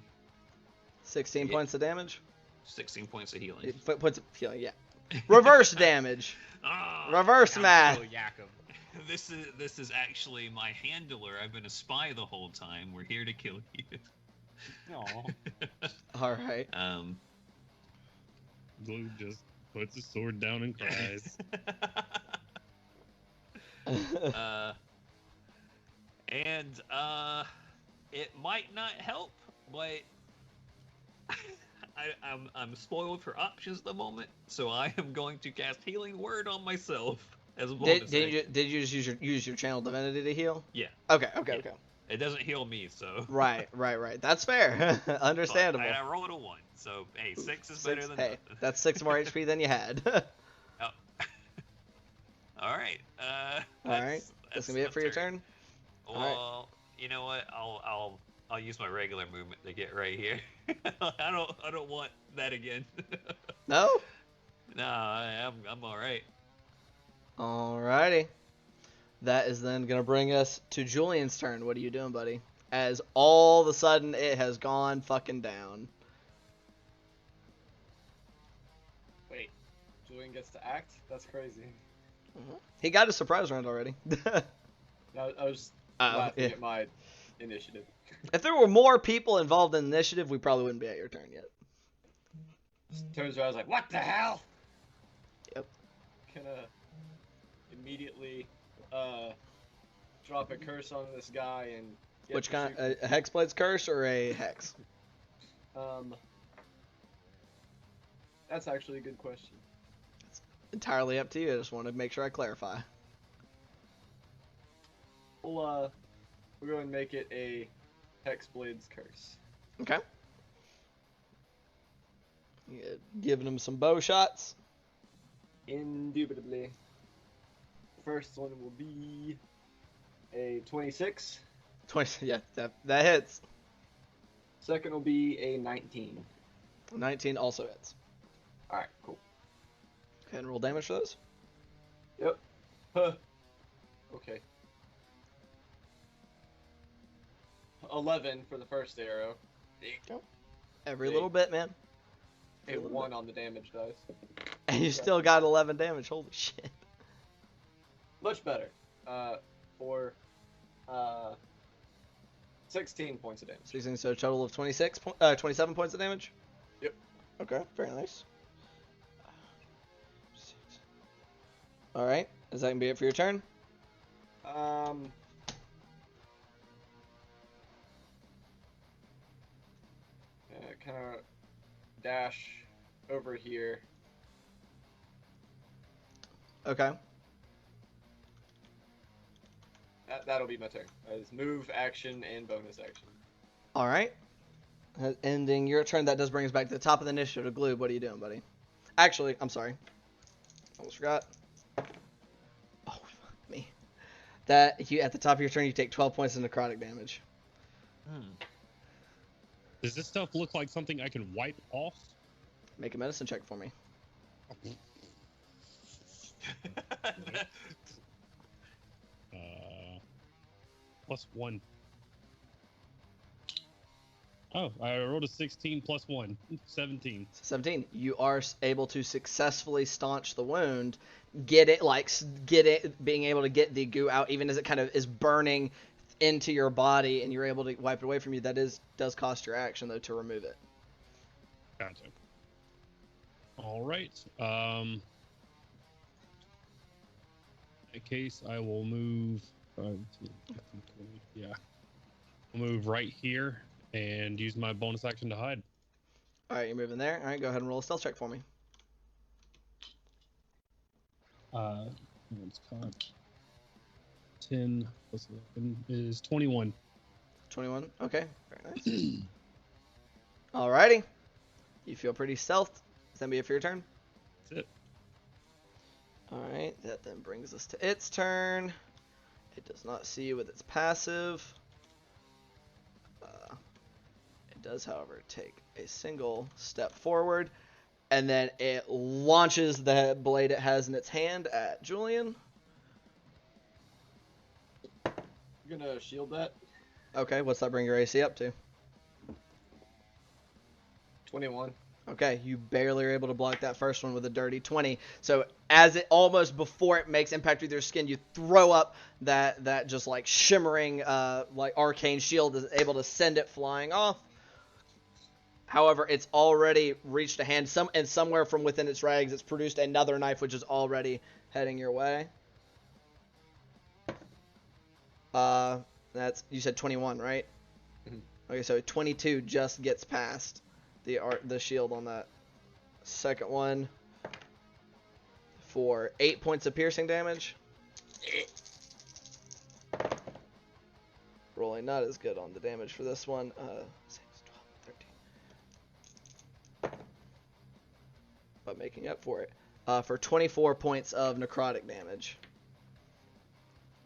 S1: 16
S2: Yeah.
S1: points of damage?
S2: 16 points of healing.
S1: Points of healing, yeah. Reverse damage.
S2: Ah,
S1: Reverse
S2: I'm
S1: math.
S2: so Jakob. This is actually my handler. I've been a spy the whole time. We're here to kill you.
S5: Aw.
S1: All right.
S3: Glue just puts his sword down and cries.
S2: And it might not help, but I'm spoiled for options at the moment, so I am going to cast Healing Word on myself as a bonus.
S1: Did you just use your channel divinity to heal?
S2: Yeah.
S1: Okay.
S2: Yeah. It doesn't heal me, so.
S1: Right. That's fair. Understandable.
S2: And I rolled a 1, so hey, 6 is better than
S1: Hey,
S2: nothing.
S1: that's 6 more HP than you had.
S2: Oh. All right.
S1: That's gonna be it for your turn.
S2: Well,
S1: Alright.
S2: you know what? I'll use my regular movement to get right here. I don't want that again.
S1: No.
S2: No, I'm all right.
S1: Alrighty. That is then gonna bring us to Julian's turn. What are you doing, buddy? As all of a sudden it has gone fucking down.
S4: Wait, Julian gets to act? That's crazy.
S1: He got a surprise round already.
S4: I was
S1: Oh,
S4: laughing
S1: yeah.
S4: at my initiative.
S1: If there were more people involved in the initiative, we probably wouldn't be at your turn yet.
S4: Turns around, I was like, what the hell?
S1: Yep.
S4: Gonna immediately drop a curse on this guy and get
S1: Which
S4: to
S1: kind?
S4: shoot-
S1: A Hexblade's Curse or a Hex?
S4: That's actually a good question.
S1: Entirely up to you. I just want to make sure I clarify.
S4: We'll go and make it a Hexblade's Curse.
S1: Okay. Yeah, giving him some bow shots.
S4: Indubitably. First one will be a 26.
S1: 20. Yeah, that hits.
S4: Second will be a 19.
S1: 19 also hits.
S4: Alright, cool.
S1: Go ahead and roll damage for those.
S4: Yep. Huh. Okay. 11 for the first arrow.
S1: Every
S4: Hey.
S1: little bit, man.
S4: A 1 on the damage dice.
S1: And you still got 11 damage. Holy shit.
S4: Much better. For 16 points of damage.
S1: 16, so a total of 27 points of damage?
S4: Yep.
S1: Okay, very nice. Alright, is that going to be it for your turn?
S4: Kind of dash over here.
S1: Okay.
S4: That'll be my turn. It's move, action, and bonus action.
S1: Alright. Ending your turn, that does bring us back to the top of the initiative to Gloob. What are you doing, buddy? Actually, I'm sorry. Almost forgot. Oh, fuck me. That, at the top of your turn, you take 12 points of necrotic damage.
S3: Does this stuff look like something I can wipe off?
S1: Make a medicine check for me.
S3: +1. Oh, I rolled a 16 +1. 17.
S1: 17. You are able to successfully staunch the wound, being able to get the goo out, even as it kind of is burning into your body, and you're able to wipe it away from you. That does cost your action, though, to remove it.
S3: Gotcha. All right. In that case, I will move 5, 10, 15, 20. Yeah. I'll move right here and use my bonus action to hide.
S1: All right, you're moving there. All right, go ahead and roll a stealth check for me.
S3: It's called 10 plus 11 is 21.
S1: 21. Okay, very nice. Alrighty. You feel pretty stealthed. Is that be it for your turn?
S3: That's it.
S1: Alright, that then brings us to its turn. It does not see you with its passive. It does, however, take a single step forward, and then it launches the blade it has in its hand at Julian.
S4: You're gonna shield that.
S1: Okay, what's that bring your AC up to?
S4: 21.
S1: Okay, you barely are able to block that first one with a dirty 20. So as it almost before it makes impact with your skin, you throw up that just like shimmering like arcane shield is able to send it flying off. However, it's already reached a hand. Somewhere from within its rags, it's produced another knife, which is already heading your way. You said 21, right?
S4: Mhm.
S1: Okay, so 22 just gets past the shield on that second one for 8 points of piercing damage. Rolling not as good on the damage for this one. 6, 12, 13. But making up for it. For 24 points of necrotic damage.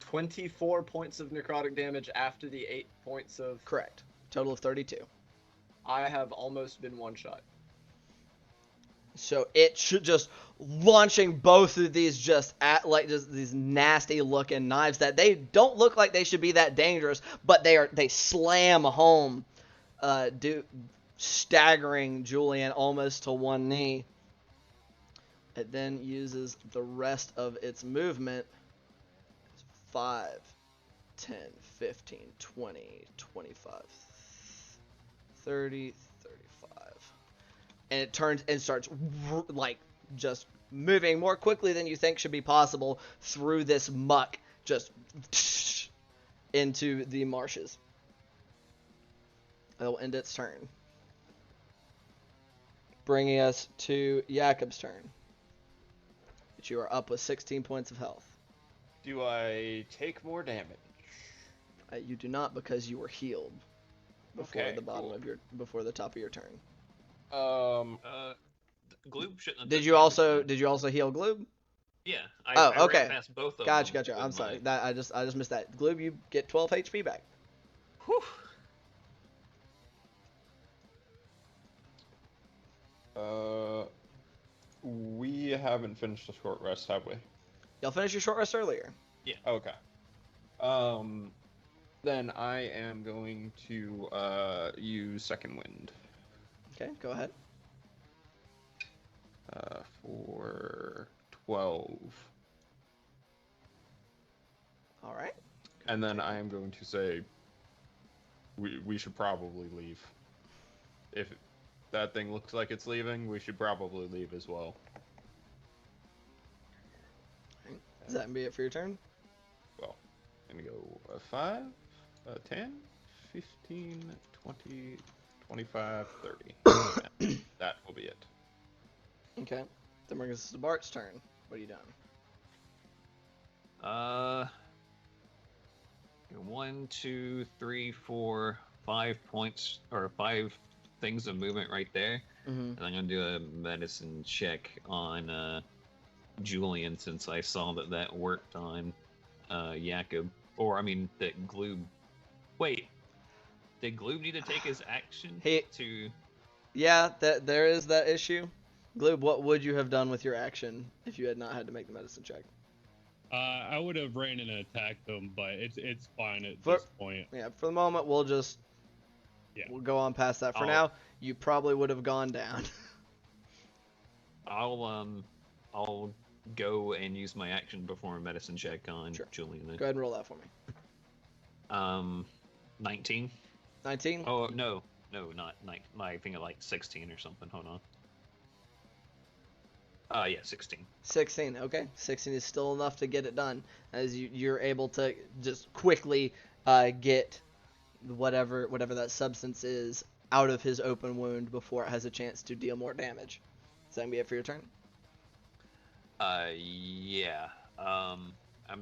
S4: 24 points of necrotic damage after the 8 points of...
S1: Correct. Total of 32.
S4: I have almost been one shot.
S1: So it should just launching both of these just these nasty looking knives that they don't look like they should be that dangerous, but they slam home, staggering Julian almost to one knee. It then uses the rest of its movement. 5, 10, 15, 20, 25, 30, 35. And it turns and starts like just moving more quickly than you think should be possible through this muck, just into the marshes. It'll end its turn. Bringing us to Jakob's turn. But you are up with 16 points of health.
S5: Do I take more damage?
S1: You do not, because you were healed before
S5: Okay,
S1: the bottom
S5: cool.
S1: of before the top of your turn.
S2: Gloob shouldn't have.
S1: Did
S2: took
S1: you
S2: damage
S1: also
S2: then.
S1: Did you also heal Gloob?
S2: Yeah.
S1: Oh,
S2: I
S1: okay.
S2: ran past both of
S1: Gotcha,
S2: them.
S1: gotcha.
S2: with
S1: I'm sorry.
S2: my-
S1: That I just missed that. Gloob, you get 12 HP back.
S2: Whew.
S5: We haven't finished the short rest, have we?
S1: Y'all finished your short rest earlier.
S5: Okay. Then I am going to use Second Wind.
S1: Okay, go ahead.
S5: For 12.
S1: All right.
S5: And then I am going to say we should probably leave. If that thing looks like it's leaving, we should probably leave as well.
S1: Does that be it for your turn?
S5: Well, I'm going to go 5, 10, 15, 20, 25, 30. That will be it.
S1: Okay. Then brings us to Bart's turn. What are you doing?
S2: 1, 2, 3, 4, 5 points or 5 things of movement right there.
S1: Mm-hmm.
S2: And I'm gonna do a medicine check on Julian since I saw that worked on Jakob. Or I mean that Gloob. Wait, did Gloob need to take his action to?
S1: Yeah, there is that issue. Gloob, what would you have done with your action if you had not had to make the medicine check?
S3: I would have ran in and attacked them, but it's fine at this point.
S1: Yeah, for the moment, we'll go on past that. For now, you probably would have gone down.
S2: I'll go and use my action before a medicine check on Julian. Then.
S1: Go ahead and roll that for me.
S2: 19.
S1: 19?
S2: Oh no, not 19. I think like 16 or something. Hold on. Yeah, 16.
S1: 16, okay. 16 is still enough to get it done, as you're able to just quickly get whatever that substance is out of his open wound before it has a chance to deal more damage. Is that going to be it for your turn?
S2: Yeah. I'm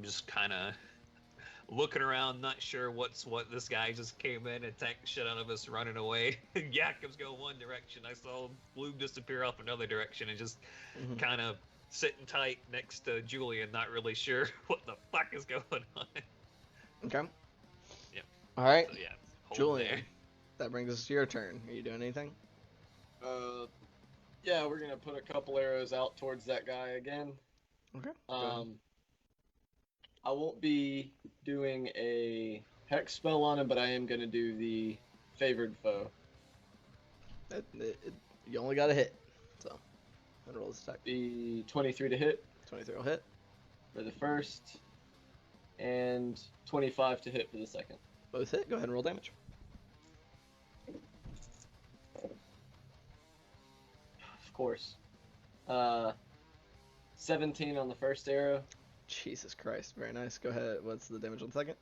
S2: just kind of looking around, not sure what. This guy just came in and attacked the shit out of us, running away. Jakob's going one direction. I saw Bloom disappear off another direction, and just kind of sitting tight next to Julian, not really sure what the fuck is going on.
S1: Okay.
S2: Yep.
S1: All right.
S2: So, yeah,
S1: Julian,
S2: there.
S1: that brings us to your turn. Are you doing anything?
S4: Yeah, we're gonna put a couple arrows out towards that guy again.
S1: Okay.
S4: I won't be doing a hex spell on him, but I am gonna do the favored foe.
S1: You only got a hit, so I'm gonna roll this attack.
S4: The 23 to hit
S1: 23 will hit.
S4: for the first, and 25 to hit for the second.
S1: Both hit. Go ahead and roll damage.
S4: Of course. 17 on the first arrow.
S1: Jesus Christ. Very nice. Go ahead. What's the damage on the second?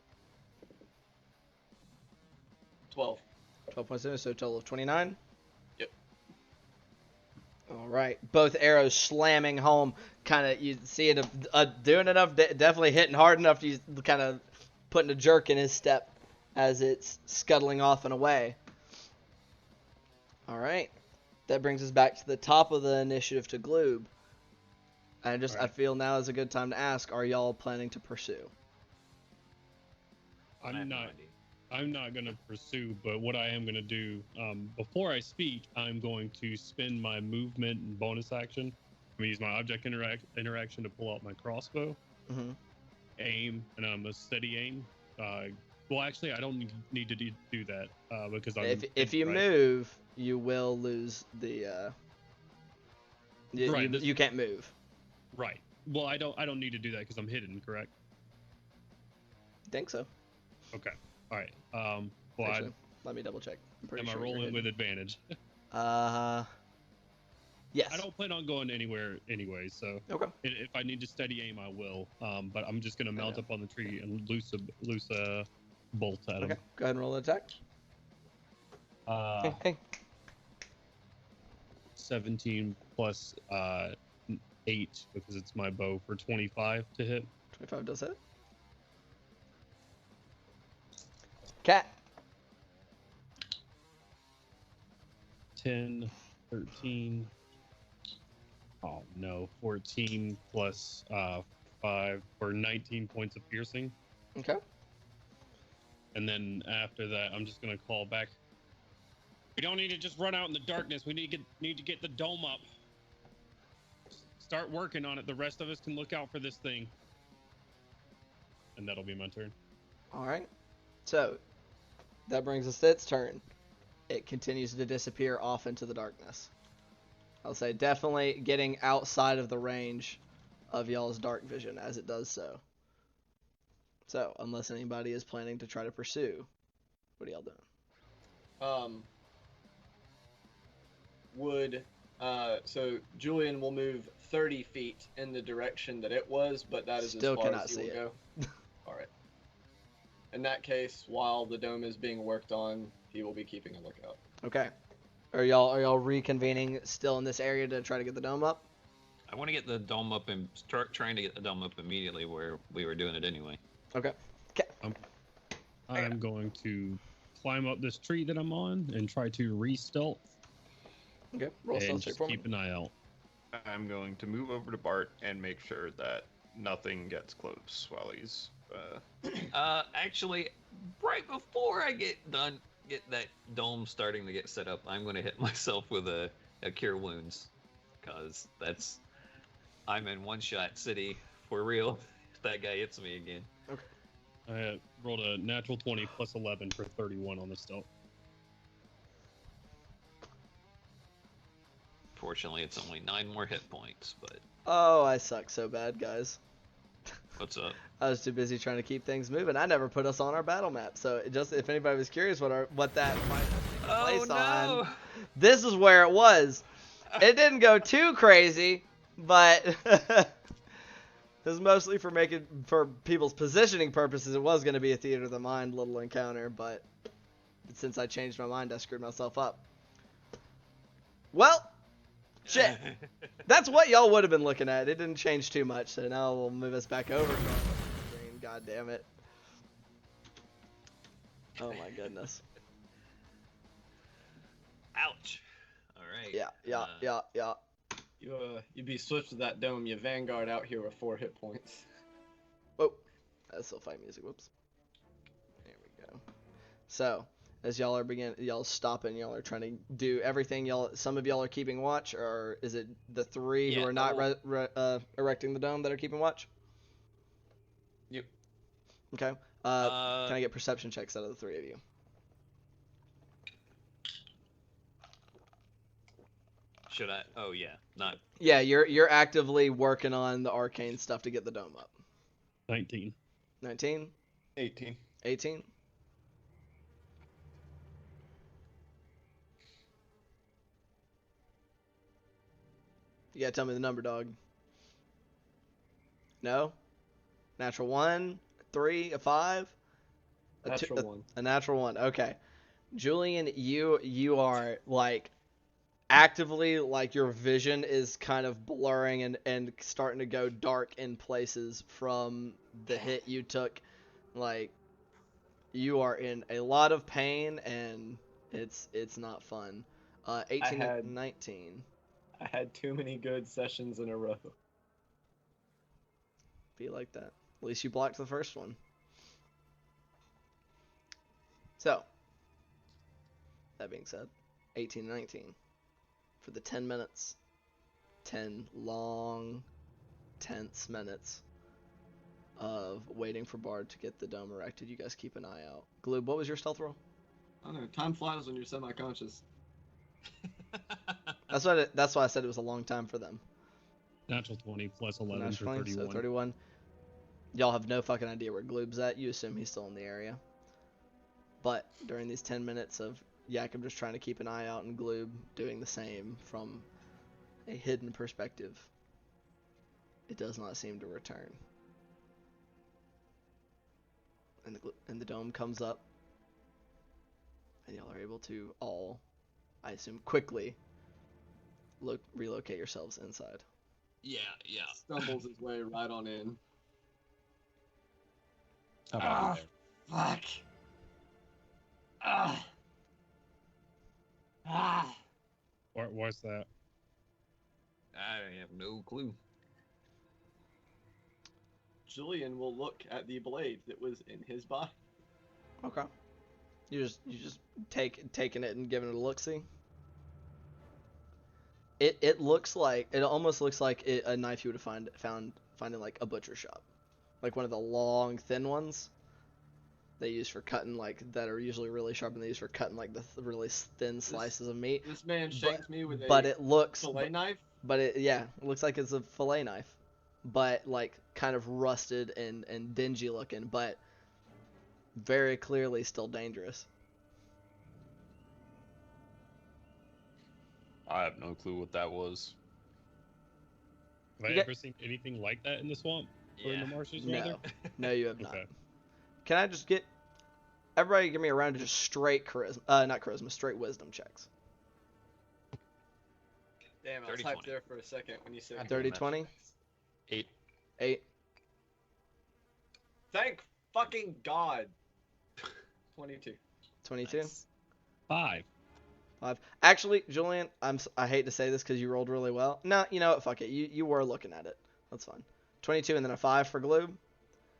S4: 12.
S1: 12 points damage, so a total of 29.
S4: Yep.
S1: All right. Both arrows slamming home. Kind of, you see it doing enough, definitely hitting hard enough to kind of putting a jerk in his step as it's scuttling off and away. All right. That brings us back to the top of the initiative to Gloob. And I feel now is a good time to ask, are y'all planning to pursue?
S3: I'm not going to pursue, but what I am going to do, before I speak, I'm going to spend my movement and bonus action. I'm going to use my object interaction to pull out my crossbow, aim, and I'm a steady aim. Well, actually, I don't need to do that because
S1: if you move, you will lose the. You can't move.
S3: Right. Well, I don't need to do that because I'm hidden, correct?
S1: Think so.
S3: Okay. All right. Well,
S1: actually, let me double check.
S3: Am I rolling with advantage?
S1: Yes.
S3: I don't plan on going anywhere anyway, so if I need to steady aim, I will. But I'm just gonna mount up on the tree and loose a bolt at him.
S1: Okay. Go ahead and roll an attack. Hey.
S3: 17 plus 8 because it's my bow for 25 to hit.
S1: 25 does hit. Cat.
S3: 10, 13, Oh no, 14 plus 5 for 19 points of piercing.
S1: Okay.
S3: And then after that, I'm just gonna call back. We don't need to just run out in the darkness. We need to get the dome up. Start working on it. The rest of us can look out for this thing. And that'll be my turn.
S1: All right. So that brings us to its turn. It continues to disappear off into the darkness. I'll say definitely getting outside of the range of y'all's dark vision as it does so. So, unless anybody is planning to try to pursue, what are y'all doing?
S4: So Julian will move 30 feet in the direction that it was, but that is
S1: Still
S4: as far
S1: cannot
S4: as he
S1: see
S4: will
S1: it.
S4: go. All right. In that case, while the dome is being worked on, he will be keeping a lookout.
S1: Okay. Are y'all reconvening still in this area to try to get the dome up?
S2: I want to get the dome up and start trying to get the dome up immediately where we were doing it anyway.
S1: Okay.
S3: I'm going to climb up this tree that I'm on and try to re-stealth.
S1: Okay. Roll stealth
S3: And
S1: check
S3: just
S1: for me.
S3: keep an eye out.
S5: I'm going to move over to Bart and make sure that nothing gets close while he's.
S2: Actually, right before I get that dome starting to get set up, I'm going to hit myself with a cure wounds, because I'm in one-shot city for real. If that guy hits me again.
S1: Okay.
S3: I rolled a natural 20 plus 11 for 31 on the stealth.
S2: Fortunately, it's only 9 more hit points, but
S1: Oh, I suck so bad, guys.
S2: what's up?
S1: I was too busy trying to keep things moving. I never put us on our battle map. So just if anybody was curious what that might have taken place on, this is where it was. It didn't go too crazy, but it was mostly for people's positioning purposes. It was going to be a theater of the mind little encounter, but since I changed my mind, I screwed myself up. Well, shit. That's what y'all would have been looking at. It didn't change too much, so now we'll move us back over. God damn it. Oh my goodness.
S2: Ouch. All right.
S1: Yeah.
S4: You be swift to that dome. You vanguard out here with 4 hit points.
S1: Whoa. That's still fight music. Whoops. There we go. So, as y'all stopping, y'all are trying to do everything. Some of y'all are keeping watch, or is it the 3 who are not erecting the dome that are keeping watch?
S5: Yep.
S1: Okay. Can I get perception checks out of the 3 of you?
S2: Should I? Oh yeah, not.
S1: Yeah, you're actively working on the arcane stuff to get the dome up.
S3: 19.
S1: 19?
S5: 18.
S1: 18? You gotta tell me the number, dog. No? Natural 1? 3? A 5?
S4: Natural 1.
S1: A natural 1. Okay. Julian, you are like actively, like, your vision is kind of blurring and starting to go dark in places from the hit you took. Like, you are in a lot of pain and it's not fun. 18 and 19.
S4: I had too many good sessions in a row.
S1: Be like that. At least you blocked the first one. So, that being said, 18 and 19. For the 10 minutes. 10 long, tense minutes of waiting for Bart to get the dome erected. You guys keep an eye out. Gloob, what was your stealth roll?
S4: I don't know. Time flies when you're semi-conscious.
S1: That's why I said it was a long time for them.
S3: Natural 20 plus 11
S1: Natural
S3: for
S1: 20,
S3: 31.
S1: so 31. Y'all have no fucking idea where Gloob's at. You assume he's still in the area. But during these 10 minutes of Yakum just trying to keep an eye out and Gloob doing the same from a hidden perspective, it does not seem to return. And the dome comes up, and y'all are able to all, I assume, quickly relocate yourselves inside.
S2: Yeah.
S4: Stumbles his way right on in.
S3: How about you there?
S4: Fuck.
S3: What's that?
S2: I have no clue.
S4: Julian will look at the blade that was in his body.
S1: Okay. You just taking it and giving it a look. See. It almost looks like a knife you would have found in like a butcher shop, like one of the long thin ones they use for cutting, like that are usually really sharp, and they use for cutting like the really thin slices of meat.
S4: This man shanked me with
S1: But
S4: a
S1: it looks
S4: fillet knife.
S1: But it looks like it's a fillet knife, but like kind of rusted and dingy looking, but very clearly still dangerous.
S5: I have no clue what that was.
S3: Have I ever seen anything like that in the swamp or in the marshes? Rather?
S1: No, you have not.
S3: Okay.
S1: Can I just get everybody give me a round of just straight charisma, not charisma, straight wisdom checks.
S4: Damn, I was
S2: 30,
S4: hyped
S2: 20.
S4: there for a second when you said
S1: 30-20?
S5: 8.
S1: 8.
S4: Thank fucking God. 22.
S1: 22.
S4: Nice.
S3: 5.
S1: 5. Actually, Julian, I hate to say this because you rolled really well. No, you know what? Fuck it. You were looking at it. That's fine. 22 and then a 5 for Gloob.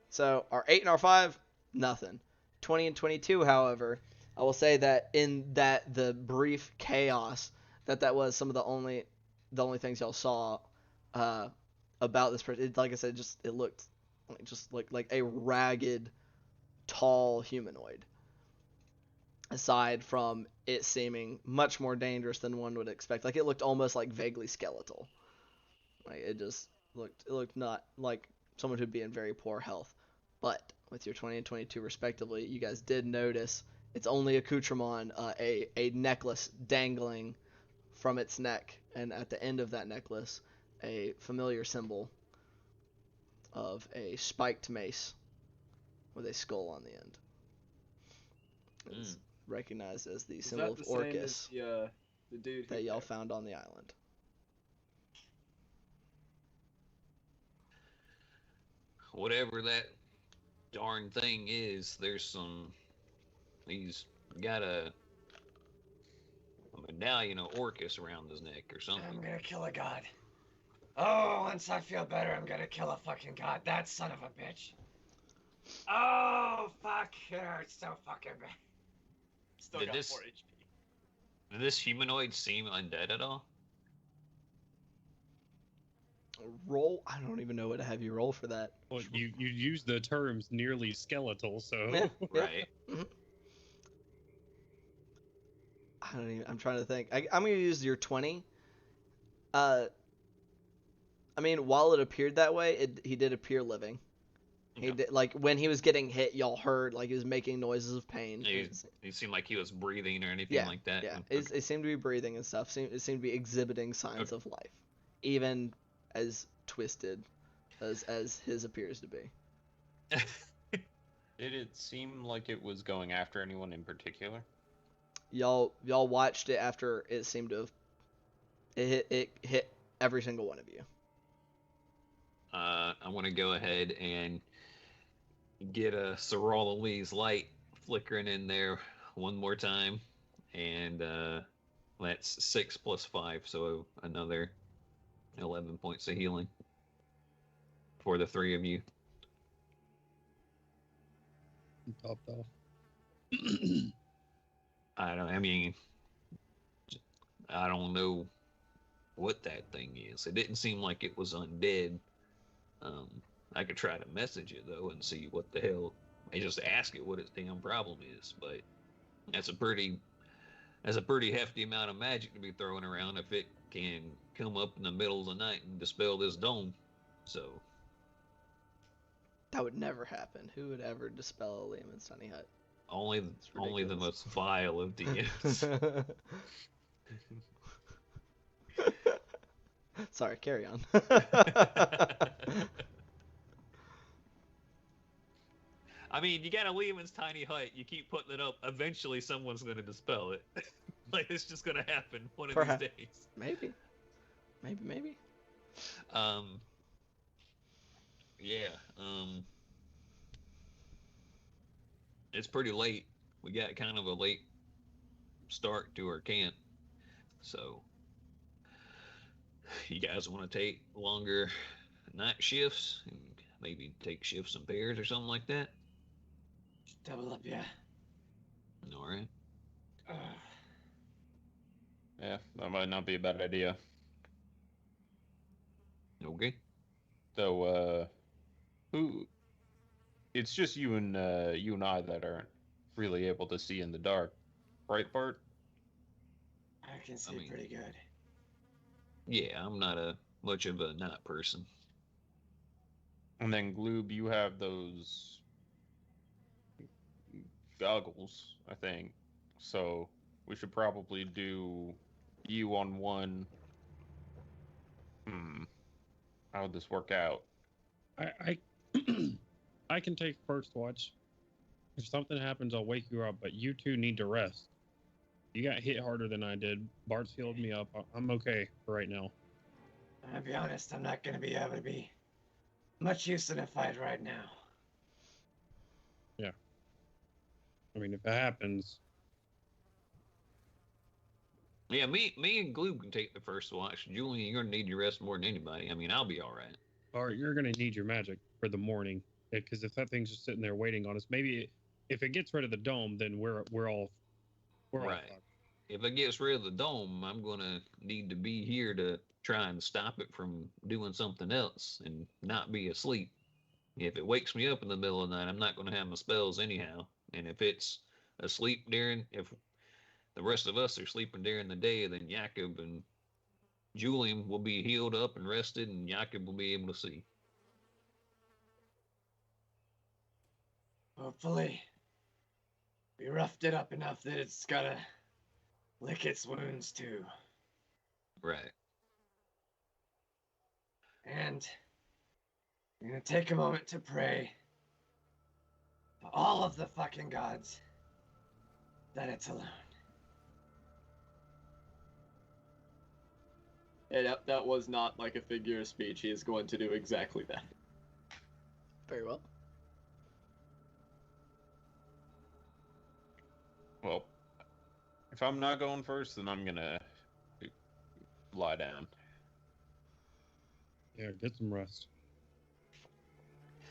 S1: So our 8 and our 5, nothing. 20 and 22, however, I will say that in the brief chaos that was some of the only things y'all saw about this person. Like I said, it looked like a ragged, tall humanoid. Aside from it seeming much more dangerous than one would expect, like it looked almost like vaguely skeletal. Like it looked not like someone who'd be in very poor health. But with your 20 and 22 respectively, you guys did notice its only accoutrement, a necklace dangling from its neck, and at the end of that necklace, a familiar symbol of a spiked mace with a skull on the end. It's recognized as the symbol of Orcus
S4: The dude
S1: that y'all found on the island.
S2: Whatever that darn thing is, he's got a medallion of Orcus around his neck or something.
S4: I'm gonna kill a god. Oh, once I feel better, I'm gonna kill a fucking god. That son of a bitch. Oh, fuck. It hurts so fucking bad. Still got 4 HP.
S2: Did this humanoid seem undead at all?
S1: Roll? I don't even know what to have you roll for that.
S3: Well, you use the terms nearly skeletal, so
S1: Yeah.
S2: Right.
S1: Mm-hmm. I'm trying to think. I'm gonna use your 20. I mean, while it appeared that way, he did appear living. He did, like when he was getting hit, y'all heard like he was making noises of pain.
S2: He seemed like he was breathing or anything like that.
S1: Yeah, it seemed to be breathing and stuff. It seemed to be exhibiting signs of life, even as twisted as his appears to be.
S5: Did it seem like it was going after anyone in particular?
S1: Y'all watched it after it seemed to have it hit every single one of you.
S2: I want to go ahead and get a Sorala Lee's light flickering in there one more time, and that's 6 plus 5, so another 11 points of healing for the 3 of you.
S3: Topped off.
S2: I don't know what that thing is. It didn't seem like it was undead. I could try to message it though and see what the hell. I just ask it what its damn problem is. But that's a pretty hefty amount of magic to be throwing around if it can come up in the middle of the night and dispel this dome. So
S1: that would never happen. Who would ever dispel a Lehman's tiny hut?
S2: only the most vile of DMs.
S1: Sorry, carry on.
S2: I mean, you got a Lehman's tiny hut. You keep putting it up. Eventually, someone's going to dispel it. Like, it's just going to happen one of these days.
S1: Maybe.
S2: Yeah. It's pretty late. We got kind of a late start to our camp. So, You guys want to take longer night shifts? And maybe take shifts in pairs or something like that?
S4: Just double up, yeah.
S2: All right.
S5: Yeah, that might not be a bad idea.
S2: Okay.
S5: So, who? It's just you and I that aren't really able to see in the dark, right, Bart?
S4: I can see pretty good.
S2: Yeah, I'm not much of a night person.
S5: And then Gloob, you have those goggles, I think. So we should probably do you on one. How would this work out?
S3: I I can take first watch. If something happens, I'll wake you up. But you two need to rest. You got hit harder than I did. Bart's healed me up. I'm okay for right now.
S4: I'll be honest, I'm not gonna be able to be much use in a fight right now.
S3: Yeah. I mean, if it happens.
S2: Yeah, me and Gloob can take the first watch. Julian, you're gonna need your rest more than anybody. I mean, I'll be all right.
S3: Bart, you're gonna need your magic for the morning, because if that thing's just sitting there waiting on us, maybe if it gets rid of the dome, then we're all
S2: right. If it gets rid of the dome, I'm gonna need to be here to try and stop it from doing something else and not be asleep. If it wakes me up in the middle of the night, I'm not gonna have my spells anyhow. And if it's asleep if the rest of us are sleeping during the day, then Jakob and Julian will be healed up and rested, and Jakob will be able to see.
S4: Hopefully, we roughed it up enough that it's gotta lick its wounds too.
S2: Right.
S4: And I'm gonna take a moment to pray to all of the fucking gods that it's alone.
S6: Yeah, that was not like a figure of speech. He is going to do exactly that.
S1: Very well.
S5: Well, if I'm not going first, then I'm gonna lie down.
S3: Yeah, get some rest.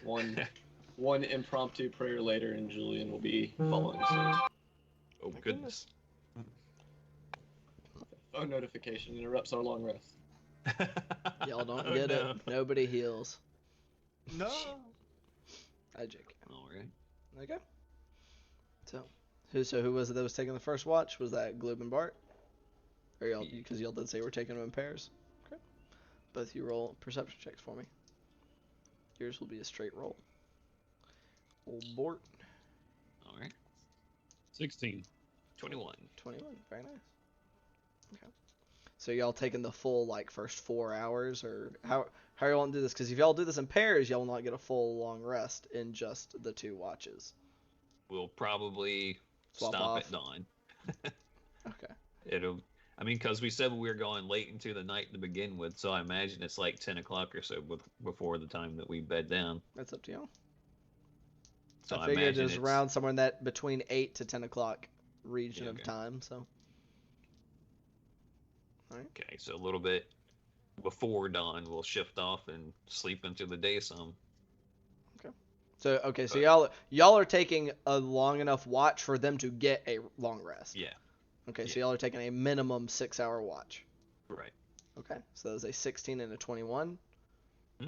S6: One impromptu prayer later, and Julian will be following suit.
S2: Oh, goodness.
S6: Phone notification interrupts our long rest.
S1: Y'all don't get it. Nobody heals.
S5: No.
S1: Magic.
S2: All right.
S1: Okay. So who was it that was taking the first watch? Was that Gloob and Bart? Or y'all, because y'all did say we're taking them in pairs. Okay. Both you roll perception checks for me. Yours will be a straight roll. Old Bart.
S2: All right.
S3: 16.
S2: 21.
S1: 21. Very nice. Okay. So y'all taking the full first 4 hours, or how y'all want to do this? Because if y'all do this in pairs, y'all will not get a full long rest in just the 2 watches.
S2: We'll probably
S1: Swap
S2: stop
S1: off.
S2: at dawn.
S1: Okay.
S2: Because we said we were going late into the night to begin with, so I imagine it's like 10 o'clock or so before the time that we bed down.
S1: That's up to y'all.
S2: So
S1: I figured it's around somewhere in that between 8 to 10 o'clock region of time, so. All right.
S2: Okay, so a little bit before dawn, we'll shift off and sleep into the day some.
S1: So y'all are taking a long enough watch for them to get a long rest.
S2: Yeah.
S1: Okay, so y'all are taking a minimum 6-hour watch.
S2: Right.
S1: Okay, so that was a 16 and a 21.
S2: Hmm.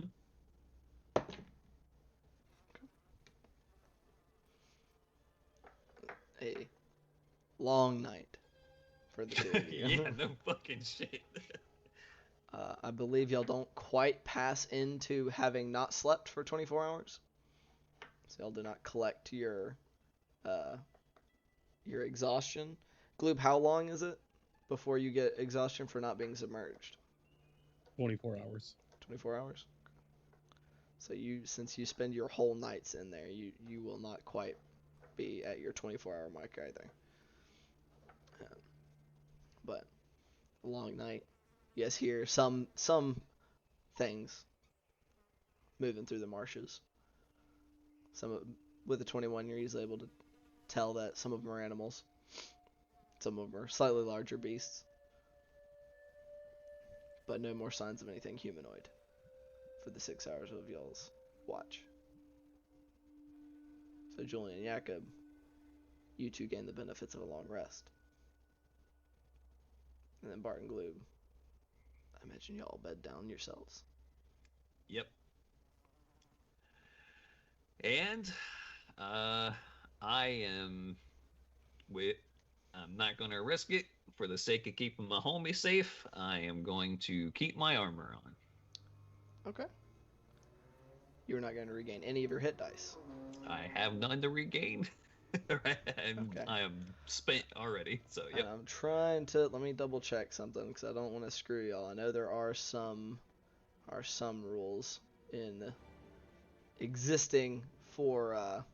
S1: A long night for the two of you.
S2: Yeah, no fucking shit.
S1: I believe y'all don't quite pass into having not slept for 24 hours. So y'all do not collect your exhaustion. Gloob, how long is it before you get exhaustion for not being submerged?
S3: 24 hours.
S1: 24 hours? So since you spend your whole nights in there, you will not quite be at your 24-hour mark either. But a long night. You guys hear some things moving through the marshes. With a 21, you're easily able to tell that some of them are animals. Some of them are slightly larger beasts. but no more signs of anything humanoid for the 6 hours of y'all's watch. So Julian and Jakob, you two gain the benefits of a long rest. And then Bart and Gloob, I imagine y'all bed down yourselves.
S2: Yep. And I'm not going to risk it for the sake of keeping my homie safe. I am going to keep my armor on.
S1: Okay. You're not going to regain any of your hit dice.
S2: I have none to regain. And
S1: Okay.
S2: I am spent already. So yep.
S1: And I'm trying to let me double check something because I don't want to screw y'all. I know there are some rules in existing for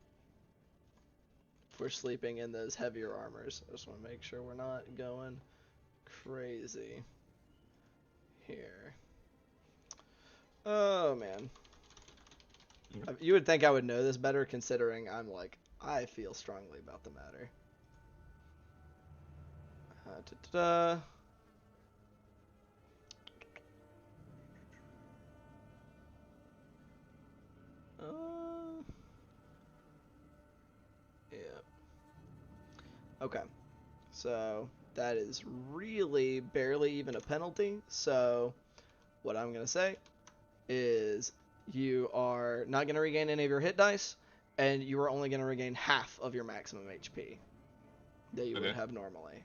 S1: sleeping in those heavier armors. I just want to make sure we're not going crazy here. Oh man. You would think I would know this better considering I feel strongly about the matter. Yeah. Okay. So that is really barely even a penalty. So what I'm going to say is you are not going to regain any of your hit dice, and you are only going to regain half of your maximum HP that you would have normally.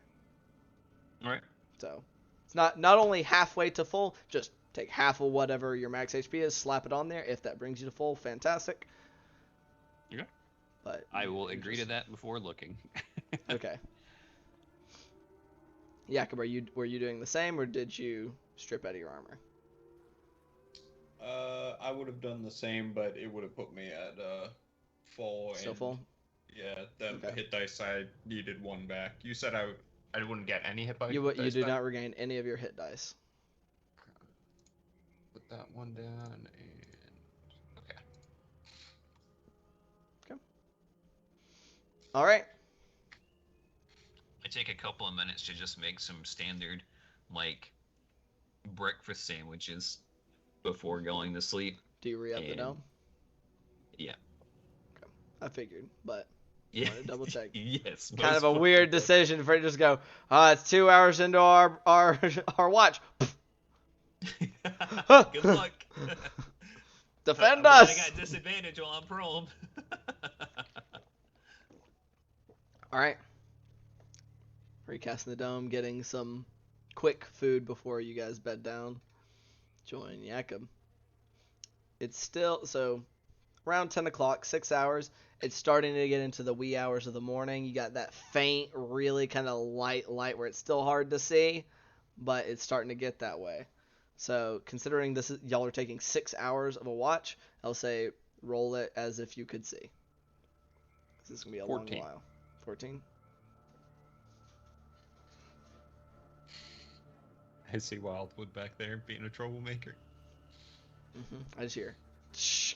S2: All right.
S1: So it's not only halfway to full, just take half of whatever your max HP is, slap it on there. If that brings you to full, fantastic.
S2: Okay.
S1: But
S2: I will agree to that before looking.
S1: Okay. Jakob, were you doing the same, or did you strip out of your armor?
S5: I would have done the same, but it would have put me at full.
S1: Still full?
S5: Yeah, the
S1: Okay.
S5: hit dice I needed one back. You said I wouldn't get any hit dice.
S1: You do not regain any of your hit dice.
S5: Put that one down and okay.
S1: All right.
S2: I take a couple of minutes to just make some standard, breakfast sandwiches before going to sleep.
S1: Do you re-up the dome?
S2: Yeah.
S1: Okay. I figured, but
S2: Yeah.
S1: I want to double check.
S2: Yes.
S1: Kind of a weird decision for it to just go, it's 2 hours into our watch.
S2: Good luck.
S1: Defend
S2: But
S1: us.
S2: I got disadvantage while I'm prone.
S1: All right. Recasting the dome, getting some quick food before you guys bed down. Join Jakob. It's still, so around 10 o'clock, 6 hours. It's starting to get into the wee hours of the morning. You got that faint, really kind of light where it's still hard to see, but it's starting to get that way. So considering y'all are taking 6 hours of a watch, I'll say roll it as if you could see. This is going to be a
S5: 14.
S1: long while. 14?
S5: I see Wildwood back there being a troublemaker.
S1: I just hear tsh,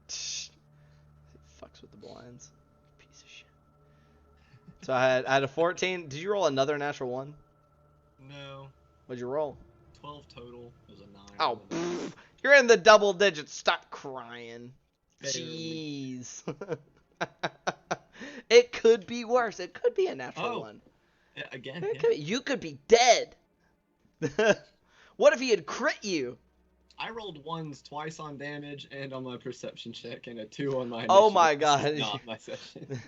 S1: tsh. It fucks with the blinds. Piece of shit. So I had a 14. Did you roll another natural one?
S6: No.
S1: What'd you roll?
S6: 12 total. It was a 9.
S1: Oh, you're in the double digits. Stop crying.
S6: Barely.
S1: Jeez. It could be worse. It could be a natural one.
S6: Yeah, again.
S1: It
S6: Yeah.
S1: could be, you could be dead. What if he had crit you?
S6: I rolled 1s twice on damage and on my perception check, and a 2 on my
S1: Oh
S6: initiative.
S1: my
S6: This
S1: god.
S6: is not my session.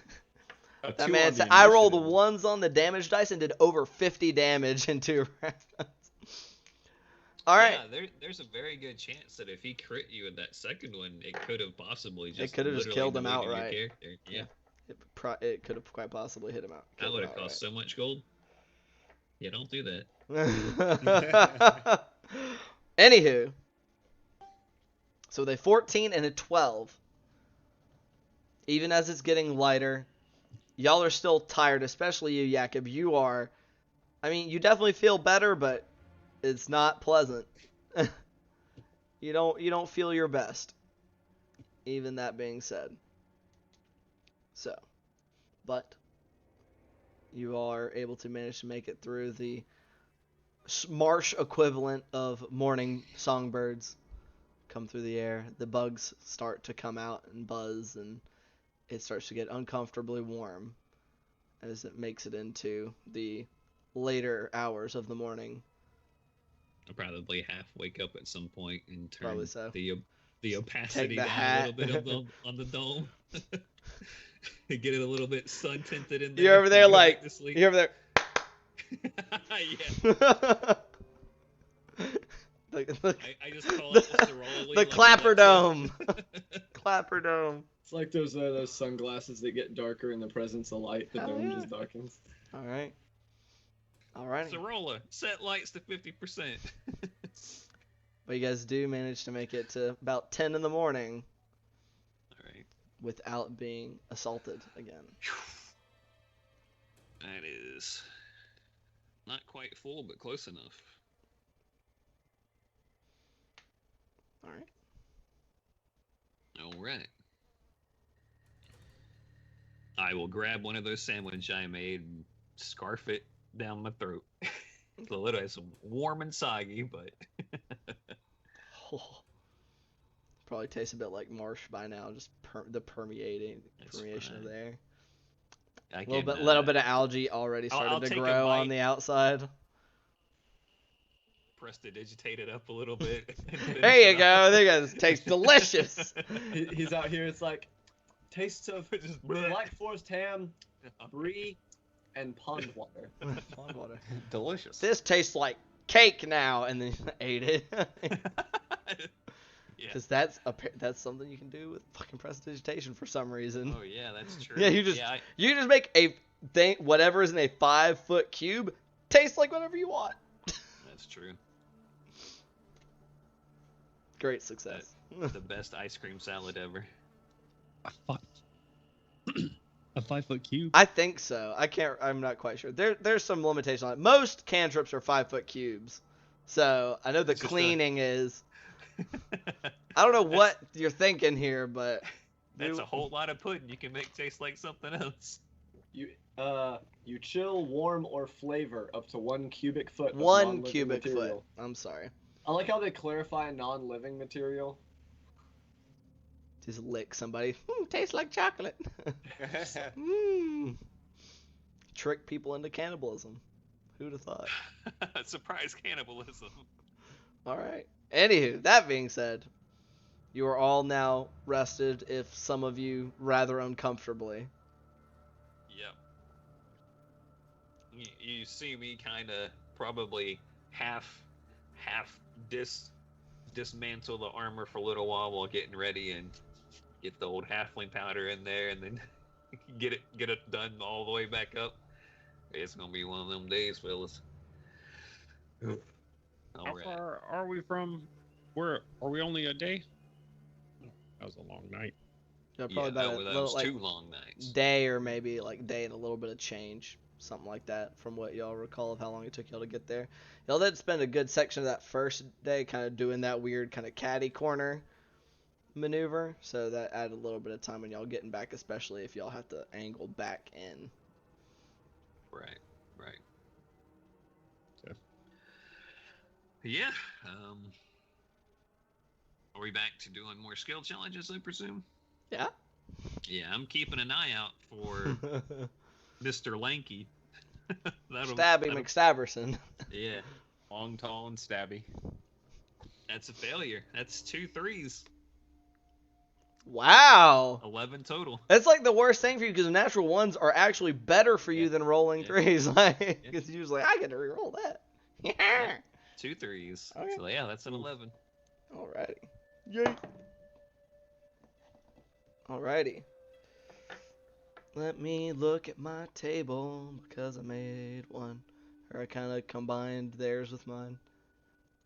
S1: That man said, I rolled 1s on the damage dice and did over 50 damage in 2 rounds. All right.
S2: Yeah, there's a very good chance that if he crit you in that second one, it could have possibly just
S1: killed him
S2: deleted your
S1: outright.
S2: character. Yeah.
S1: It could have quite possibly hit him out.
S2: That would have cost so much gold. Yeah, don't do that.
S1: Anywho, so with a 14 and a 12, even as it's getting lighter, y'all are still tired, especially you, Jakob. You are, you definitely feel better, but it's not pleasant. You don't feel your best. Even that being said. So, but you are able to manage to make it through the marsh equivalent of morning songbirds come through the air. The bugs start to come out and buzz, and it starts to get uncomfortably warm as it makes it into the later hours of the morning.
S2: I'll probably half wake up at some point and turn
S1: Probably so.
S2: the opacity
S1: the
S2: down
S1: hat.
S2: a little bit on the dome. Get it a little bit sun tinted in there.
S1: You're over there
S2: and go
S1: like,
S2: back to sleep.
S1: you're over there.
S2: Yeah. I just call it Mr. Rolly,
S1: the
S2: like
S1: clapper
S2: Alexa.
S1: dome. Clapper dome.
S6: It's like those sunglasses that get darker in the presence of light. The
S1: Hell
S6: dome
S1: yeah.
S6: just darkens.
S1: All right. All right.
S2: Sorolla, set lights to 50%.
S1: But you guys do manage to make it to about 10 in the morning
S2: All right.
S1: without being assaulted again.
S2: That is not quite full, but close enough.
S1: All right.
S2: All right. I will grab one of those sandwiches I made and scarf it down my throat. It's a little, it's warm and soggy, but
S1: Probably tastes a bit like marsh by now, just the permeation
S2: fine.
S1: of the air.
S2: I
S1: A
S2: can,
S1: little bit of algae already
S2: I'll
S1: started to
S2: take a
S1: grow on
S2: bite.
S1: the outside.
S2: prestidigitate it up a little bit.
S1: There you go. There you go. It tastes delicious.
S6: He's out here. It's like tastes of
S2: Just
S6: black forest ham, brie, and pond water.
S1: Pond water.
S5: Delicious.
S1: This tastes like cake now, and then ate it.
S2: Yeah.
S1: Because that's something you can do with fucking prestidigitation for some reason.
S2: Oh yeah, that's true.
S1: Yeah, you just
S2: Yeah,
S1: you just make a thing, whatever is in a 5-foot cube, taste like whatever you want.
S2: that's true.
S1: Great success.
S2: The best ice cream salad ever.
S3: A 5-foot cube.
S1: I think so. I'm not quite sure. There's some limitation on it. Most cantrips are 5-foot cubes, so I know the
S2: It's just
S1: cleaning is. I don't know what you're thinking here, but
S2: That's a whole lot of pudding you can make taste like something else.
S6: You chill, warm, or flavor up to 1 cubic foot. Of
S1: 1
S6: non-living
S1: cubic
S6: material.
S1: foot. I'm sorry.
S6: I like how they clarify non-living material.
S1: Just lick somebody. Tastes like chocolate. Trick people into cannibalism. Who'd have thought?
S2: Surprise cannibalism.
S1: All right. Anywho, that being said, you are all now rested, if some of you rather uncomfortably.
S2: Yep. You see me kind of probably half dismantle the armor for a little while getting ready and get the old halfling powder in there and then get it done all the way back up. It's gonna be one of them days, fellas.
S3: How
S2: All right.
S3: far are we from? Where are we? Only a day? That was a long night.
S1: Yeah,
S2: Yeah,
S1: probably about a
S2: that
S1: little,
S2: was
S1: like,
S2: 2 long nights.
S1: day, or maybe like day and a little bit of change, something like that, from what y'all recall of how long it took y'all to get there. Y'all did spend a good section of that first day kind of doing that weird kind of caddy corner maneuver, so that added a little bit of time when y'all getting back, especially if y'all have to angle back in.
S2: Right.
S3: Okay.
S2: Yeah. Are we back to doing more skill challenges, I presume?
S1: Yeah.
S2: Yeah, I'm keeping an eye out for Mr. Lanky.
S1: Stabby McStabberson.
S2: Yeah,
S5: Long, tall, and stabby.
S2: that's a failure. That's 2 3s.
S1: Wow.
S2: 11 total.
S1: That's like the worst thing for you, because natural ones are actually better for you
S2: Yeah.
S1: than rolling
S2: Yeah.
S1: threes. Like,
S2: Yeah.
S1: because usually I get to reroll that.
S2: Yeah. 2 3s.
S1: Okay.
S2: So yeah, that's an 11.
S1: Alrighty. Yay. Alrighty. Let me look at my table, because I made one. Or I kind of combined theirs with mine,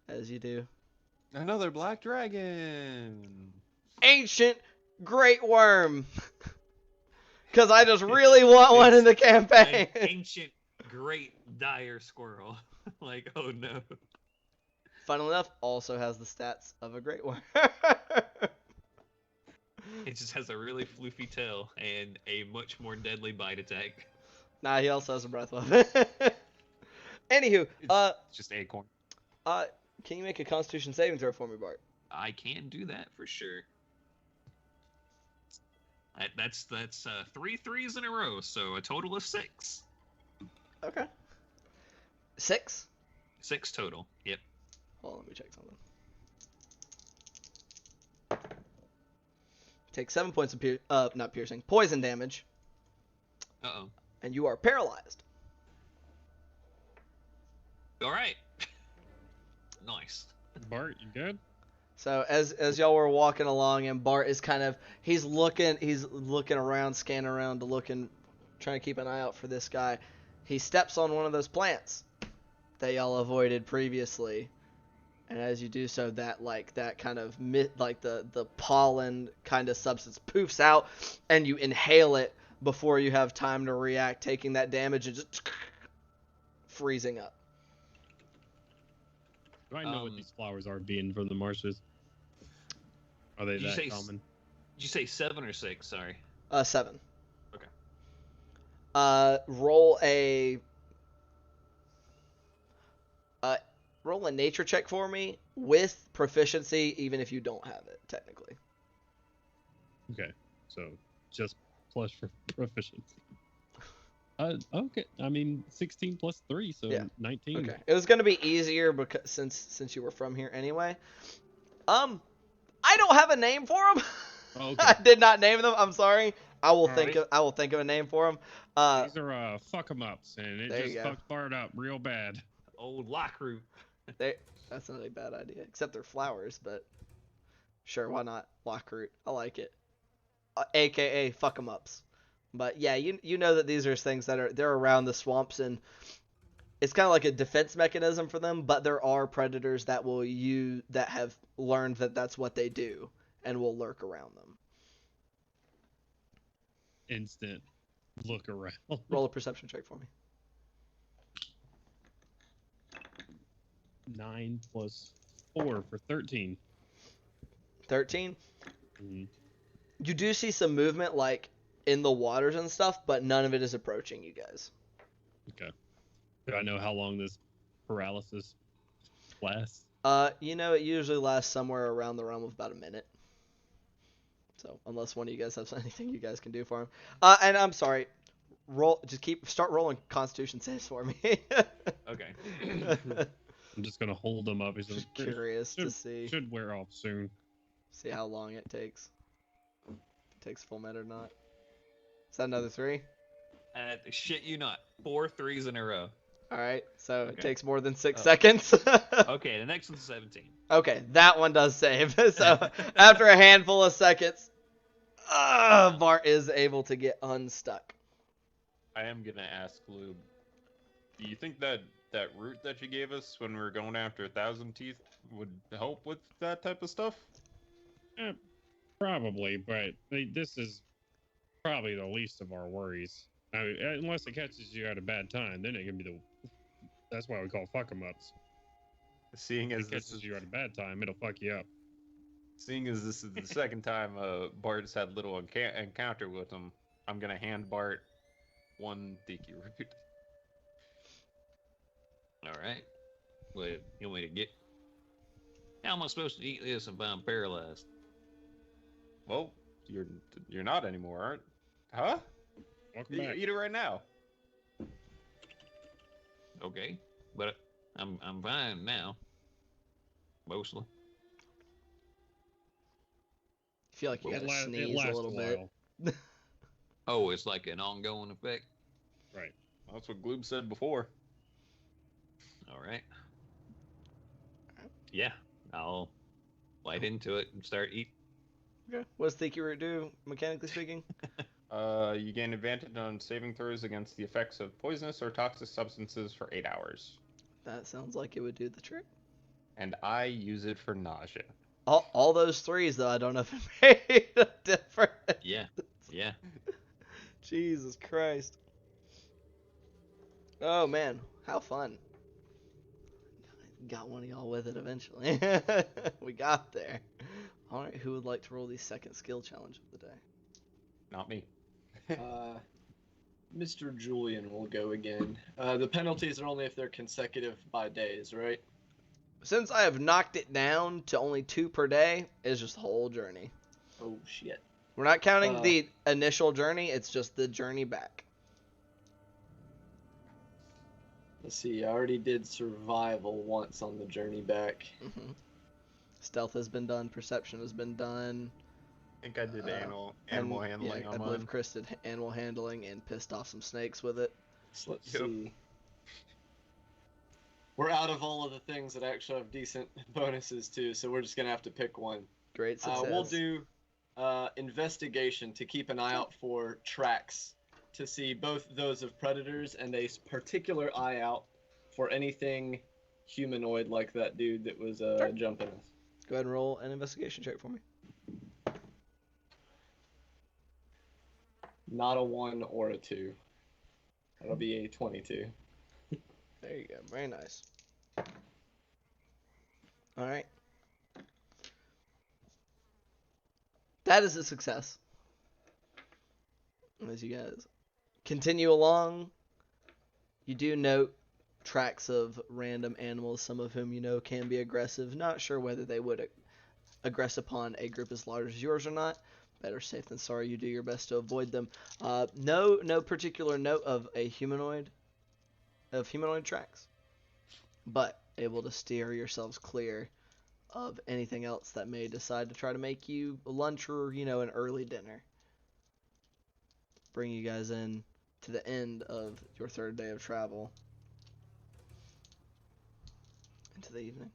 S1: as you do.
S5: Another black dragon.
S1: Ancient Great Worm. Because I just really want one in the campaign.
S2: An ancient, great, dire squirrel. Like, oh no.
S1: Funnily enough, also has the stats of a Great Worm.
S2: It just has a really floofy tail and a much more deadly bite attack.
S1: Nah, he also has a breath weapon. Anywho,
S5: It's just acorn.
S1: can you make a Constitution saving throw for me, Bart?
S2: I can do that for sure. That's 3 threes in a row, so a total of 6.
S1: Okay. 6?
S2: 6 total. Yep.
S1: Hold on, let me check something. Take 7 points of not piercing, poison damage,
S2: Uh-oh.
S1: and you are paralyzed.
S2: All right. Nice.
S3: Bart, you good?
S1: So as y'all were walking along, and Bart is he's looking around, scanning around trying to keep an eye out for this guy. He steps on one of those plants that y'all avoided previously, and as you do so, that kind of the pollen kind of substance poofs out, and you inhale it before you have time to react, taking that damage and just freezing up.
S3: Do I know what these flowers are being from the marshes? Are they that common?
S2: Did you say 7 or 6? Sorry.
S1: 7.
S2: Okay.
S1: Roll a nature check for me with proficiency, even if you don't have it technically.
S3: Okay, so just plus for proficiency. Okay. I mean, 16 plus 3, so
S1: Yeah.
S3: 19.
S1: Okay. It was gonna be easier because since you were from here anyway. I don't have a name for them.
S3: Okay.
S1: I did not name them. I'm sorry. I will
S3: All
S1: think
S3: right.
S1: of a name for them.
S3: These are fuck 'em ups, and it
S1: There
S3: just
S1: you go.
S3: fucked Bart up real bad.
S2: Old lock root.
S1: That's not a bad idea, except they're flowers. But sure, why not? Lockroot. I like it. AKA fuck 'em ups. But yeah, you know that these are things they're around the swamps, and it's kind of like a defense mechanism for them. But there are predators that have learned that that's what they do and will lurk around them.
S3: Instant look around.
S1: Roll a perception check for me.
S3: 9 plus 4 for 13.
S1: 13.
S3: Mm-hmm.
S1: You do see some movement in the waters and stuff, but none of it is approaching you guys.
S3: Okay. Do I know how long this paralysis lasts?
S1: It usually lasts somewhere around the realm of about a minute. So, unless one of you guys has anything you guys can do for him. And I'm sorry. Start rolling Constitution saves for me.
S2: Okay.
S3: I'm just gonna hold them up.
S1: Just curious to see.
S3: Should wear off soon.
S1: See how long it takes. If it takes a full minute or not. Is that another 3?
S2: Shit you not. 4 threes in a row.
S1: Alright, so it
S2: Okay.
S1: takes more than 6 seconds.
S2: Okay, the next one's 17.
S1: Okay, that one does save. So after a handful of seconds, Bart is able to get unstuck.
S5: I am gonna ask Lube. Do you think that root that you gave us when we were going after 1,000 Teeth would help with that type of stuff?
S3: Probably, but this is probably the least of our worries. I mean, unless it catches you at a bad time, then it can be that's why we call fuck 'em ups.
S5: Seeing
S3: If
S5: as
S3: it
S5: this
S3: catches
S5: is
S3: you at a bad time, it'll fuck you up.
S5: Seeing as this is the second time Bart's had little encounter with him, I'm gonna hand Bart 1 Tiki root.
S2: Alright. Wait, you want me to get... How am I supposed to eat this if I'm paralyzed?
S5: Well, you're not anymore, aren't? Huh?
S3: Welcome back.
S5: Eat it right now.
S2: Okay. But I'm fine now. Mostly.
S1: I feel like you gotta
S3: It
S1: sneeze a
S3: lasts
S1: little bit.
S3: while.
S2: Oh, it's like an ongoing effect?
S3: Right.
S5: That's what Gloob said before.
S2: Alright. Yeah, I'll bite into it and start eating.
S1: Okay. What does Tiki Root do, mechanically speaking?
S5: You gain advantage on saving throws against the effects of poisonous or toxic substances for 8 hours.
S1: That sounds like it would do the trick.
S5: And I use it for nausea.
S1: All those 3s, though, I don't know if it made a difference.
S2: Yeah.
S1: Jesus Christ. Oh, man. How fun. Got one of y'all with it eventually. We got there. All right, who would like to roll the second skill challenge of the day?
S5: Not me.
S6: Mr. Julian will go again. The penalties are only if they're consecutive by days, right?
S1: Since I have knocked it down to only 2 per day, it's just the whole journey.
S6: Oh, shit.
S1: We're not counting the initial journey, it's just the journey back.
S6: Let's see, I already did survival once on the journey back.
S1: Mm-hmm. Stealth has been done, perception has been done.
S5: I think I did animal handling on
S1: I
S5: mine.
S1: believe Chris did animal handling and pissed off some snakes with it.
S6: So let's see. We're out of all of the things that actually have decent bonuses too, so we're just gonna have to pick one.
S1: Great success.
S6: We'll do investigation to keep an eye out for tracks, to see both those of predators and a particular eye out for anything humanoid like that dude that was jumping us.
S1: Go ahead and roll an investigation check for me.
S6: Not a 1 or a 2. That'll be a 22.
S1: There you go. Very nice. All right. That is a success. As you guys continue along, you do note tracks of random animals, some of whom you know can be aggressive. Not sure whether they would aggress upon a group as large as yours or not. Better safe than sorry. You do your best to avoid them. No particular note of humanoid tracks, but able to steer yourselves clear of anything else that may decide to try to make you lunch or an early dinner. Bring you guys in to the end of your 3rd day of travel into the evening.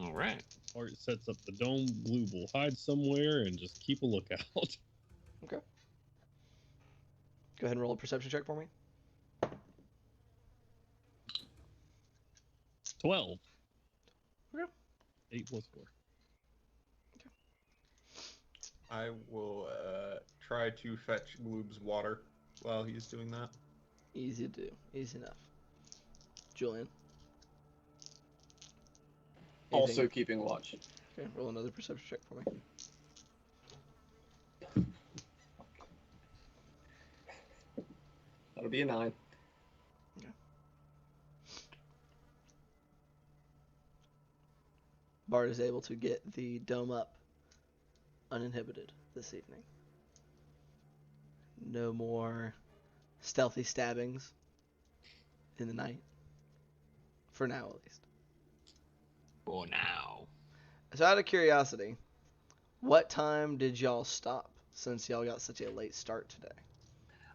S2: All right.
S3: Bart sets up the dome. Glue will hide somewhere and just keep a lookout.
S1: Okay. Go ahead and roll a perception check for me.
S3: 12.
S1: Okay.
S3: 8 plus 4.
S5: I will try to fetch Gloob's water while he's doing that.
S1: Easy to do. Easy enough. Julian.
S6: Also keeping watch.
S1: Okay, roll another perception check for me.
S6: That'll be a 9.
S1: Okay. Bart is able to get the dome up uninhibited this evening. No more stealthy stabbings in the night. For now, at least.
S2: For now.
S1: So out of curiosity, what time did y'all stop since y'all got such a late start today?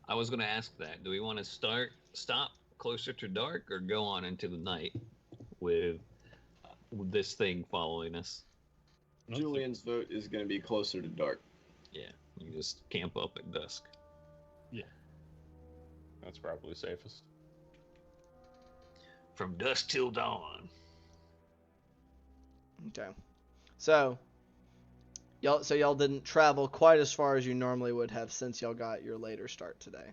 S2: I was going to ask that. Do we want to stop closer to dark or go on into the night with this thing following us?
S6: Julian's vote is going to be closer to dark.
S2: Yeah, you just camp up at dusk.
S3: Yeah.
S5: That's probably safest.
S2: From dusk till dawn.
S1: Okay. So y'all didn't travel quite as far as you normally would have since y'all got your later start today.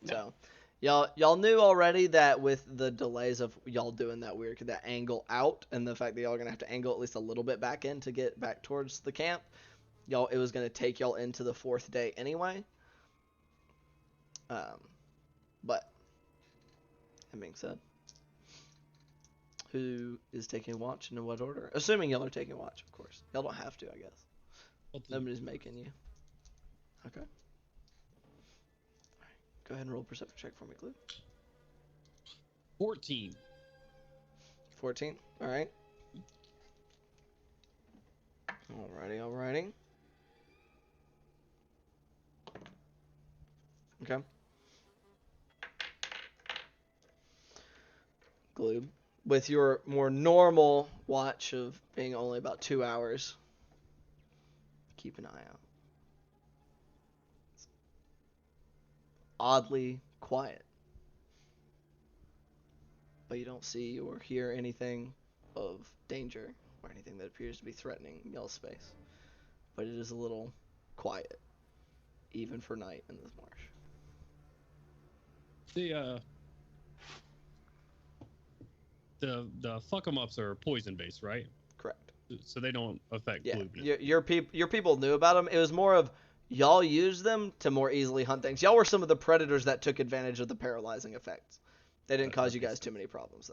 S6: No.
S1: So y'all knew already that with the delays of y'all doing that angle out and the fact that y'all are gonna have to angle at least a little bit back in to get back towards the camp, it was gonna take y'all into the 4th day anyway. But that being said, who is taking watch and in what order? Assuming y'all are taking watch, of course. Y'all don't have to, I guess. Nobody's making you. Okay. Alright. Go ahead and roll a perception check for me, Glue.
S3: 14.
S1: 14. Alright. Alrighty. Okay. Glue. With your more normal watch of being only about 2 hours, keep an eye out. It's oddly quiet. But you don't see or hear anything of danger or anything that appears to be threatening y'all's space. But it is a little quiet, even for night in this marsh.
S3: The fuck 'em ups are poison based, right?
S1: Correct.
S3: So they don't affect
S1: Yeah,
S3: Gloob.
S1: your people knew about them. It was more of y'all used them to more easily hunt things. Y'all were some of the predators that took advantage of the paralyzing effects. They didn't cause you guys too many problems,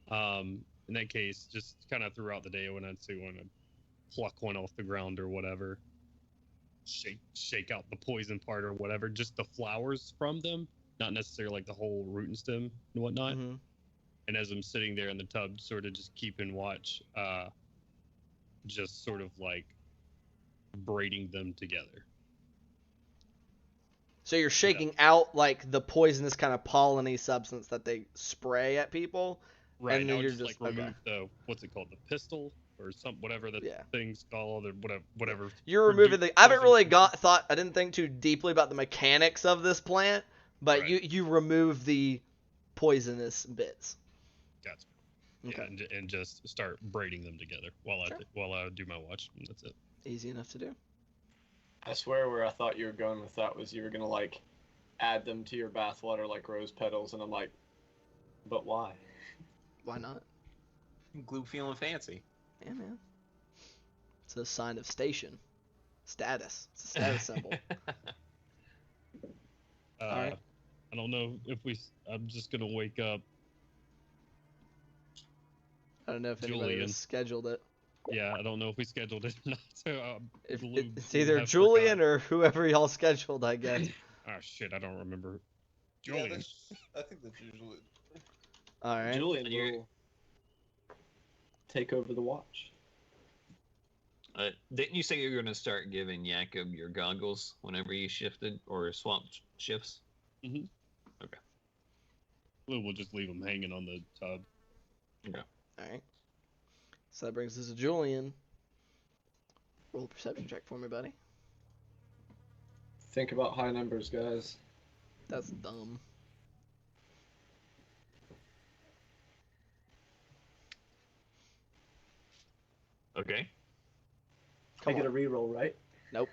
S1: though.
S3: In that case, just kind of throughout the day when I'd say want to pluck one off the ground or whatever, shake out the poison part or whatever, just the flowers from them, not necessarily like the whole root and stem and whatnot.
S1: Mm-hmm.
S3: And as I'm sitting there in the tub, sort of just keeping watch, just sort of like braiding them together.
S1: So you're shaking out like the poisonous kind of pollen-y substance that they spray at people.
S3: Right,
S1: and then
S3: I would
S1: you're
S3: just like
S1: okay.
S3: remove the, what's it called, the pistol or whatever the
S1: Yeah.
S3: thing's called, or whatever.
S1: You're removing the. I haven't really I didn't think too deeply about the mechanics of this plant, but
S3: Right.
S1: you remove the poisonous bits.
S3: Gotcha.
S1: Okay.
S3: Yeah, and just start braiding them together while I do my watch. And that's it.
S1: Easy enough to do.
S6: I swear where I thought you were going with that was you were gonna like add them to your bathwater like rose petals, and I'm like, but why?
S1: Why not?
S5: Glue feeling fancy.
S1: Yeah, man. It's a sign of status. It's a status symbol. All right.
S3: I don't know if I'm just gonna wake up.
S1: I don't know if anybody
S3: Julian.
S1: has scheduled it.
S3: Yeah, I don't know if we scheduled it or not. So,
S1: It's either Julian or whoever y'all scheduled, I guess.
S3: Oh shit, I don't remember.
S7: Yeah,
S3: Julian.
S7: I think that's usually.
S1: All right.
S6: Julian will take over the watch.
S2: Didn't you say you were going to start giving Jakob your goggles whenever you shifted or swapped shifts?
S3: Mm-hmm.
S2: Okay.
S3: We'll just leave them hanging on the tub.
S2: Okay.
S1: All right. So that brings us to Julian. Roll a perception check for me, buddy.
S6: Think about high numbers, guys.
S1: That's dumb.
S2: Okay.
S6: I get a reroll, right?
S1: Nope.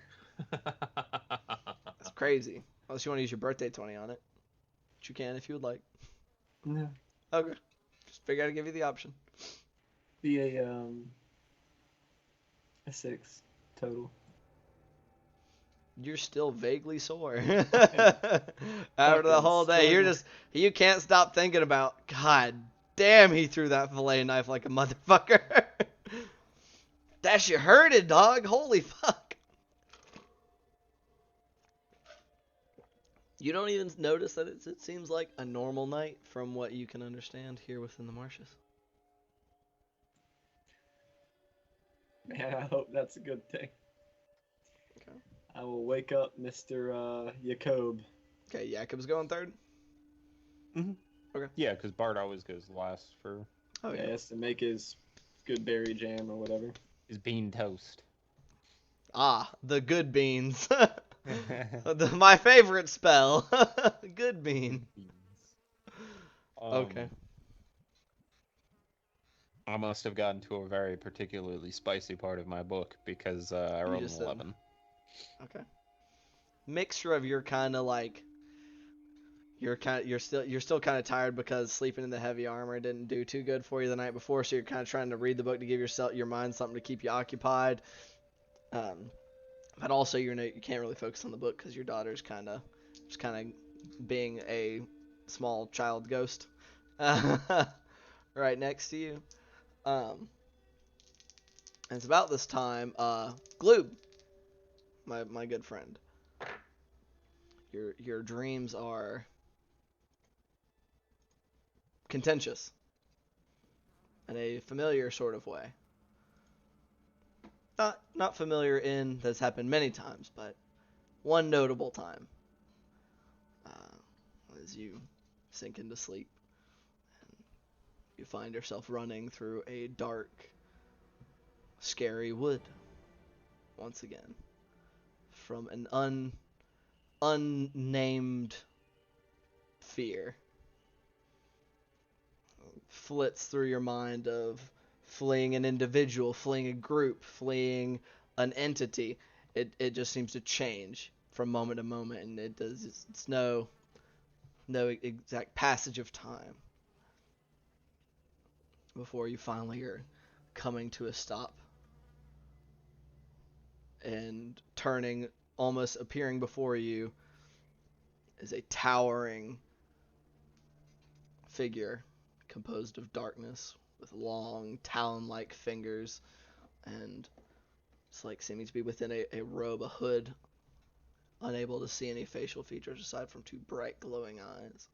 S1: That's crazy. Unless you want to use your birthday 20 on it. Which you can if you would like.
S6: No.
S1: Okay. Just figure out to give you the option.
S6: Be a 6 total.
S1: You're still vaguely sore. After the whole day, you can't stop thinking about, God damn, he threw that fillet knife like a motherfucker. That shit hurted, dog. Holy fuck. You don't even notice that it seems like a normal night from what you can understand here within the marshes.
S6: Man, I hope that's a good thing.
S1: Okay.
S6: I will wake up Mr. Jakob.
S1: Okay, Jakob's going third.
S5: Yeah, because Bart always goes last for
S1: Oh,
S6: He
S1: yeah.
S6: has to make his good berry jam or whatever.
S5: his bean toast.
S1: Ah, the good beans. My favorite spell. Good bean. Okay.
S5: I must have gotten to a very particularly spicy part of my book because I rolled
S1: just
S5: an
S1: said-
S5: 11.
S1: Okay. Mixture of you're kind of like you're still kind of tired because sleeping in the heavy armor didn't do too good for you the night before, so you're kind of trying to read the book to give your mind something to keep you occupied. But also you can't really focus on the book because your daughter's kind of being a small child ghost right next to you. And it's about this time, Gloob, my good friend. Your dreams are contentious in a familiar sort of way. Not familiar in that's happened many times, but one notable time. As you sink into sleep, and you find yourself running through a dark, scary wood once again from an unnamed fear. Flits through your mind of fleeing an individual, fleeing a group, fleeing an entity. It just seems to change from moment to moment, and it's no exact passage of time before you finally are coming to a stop and turning almost appearing before you is a towering figure composed of darkness with long talon-like fingers, and it's like seeming to be within a robe, a hood, unable to see any facial features aside from two bright glowing eyes.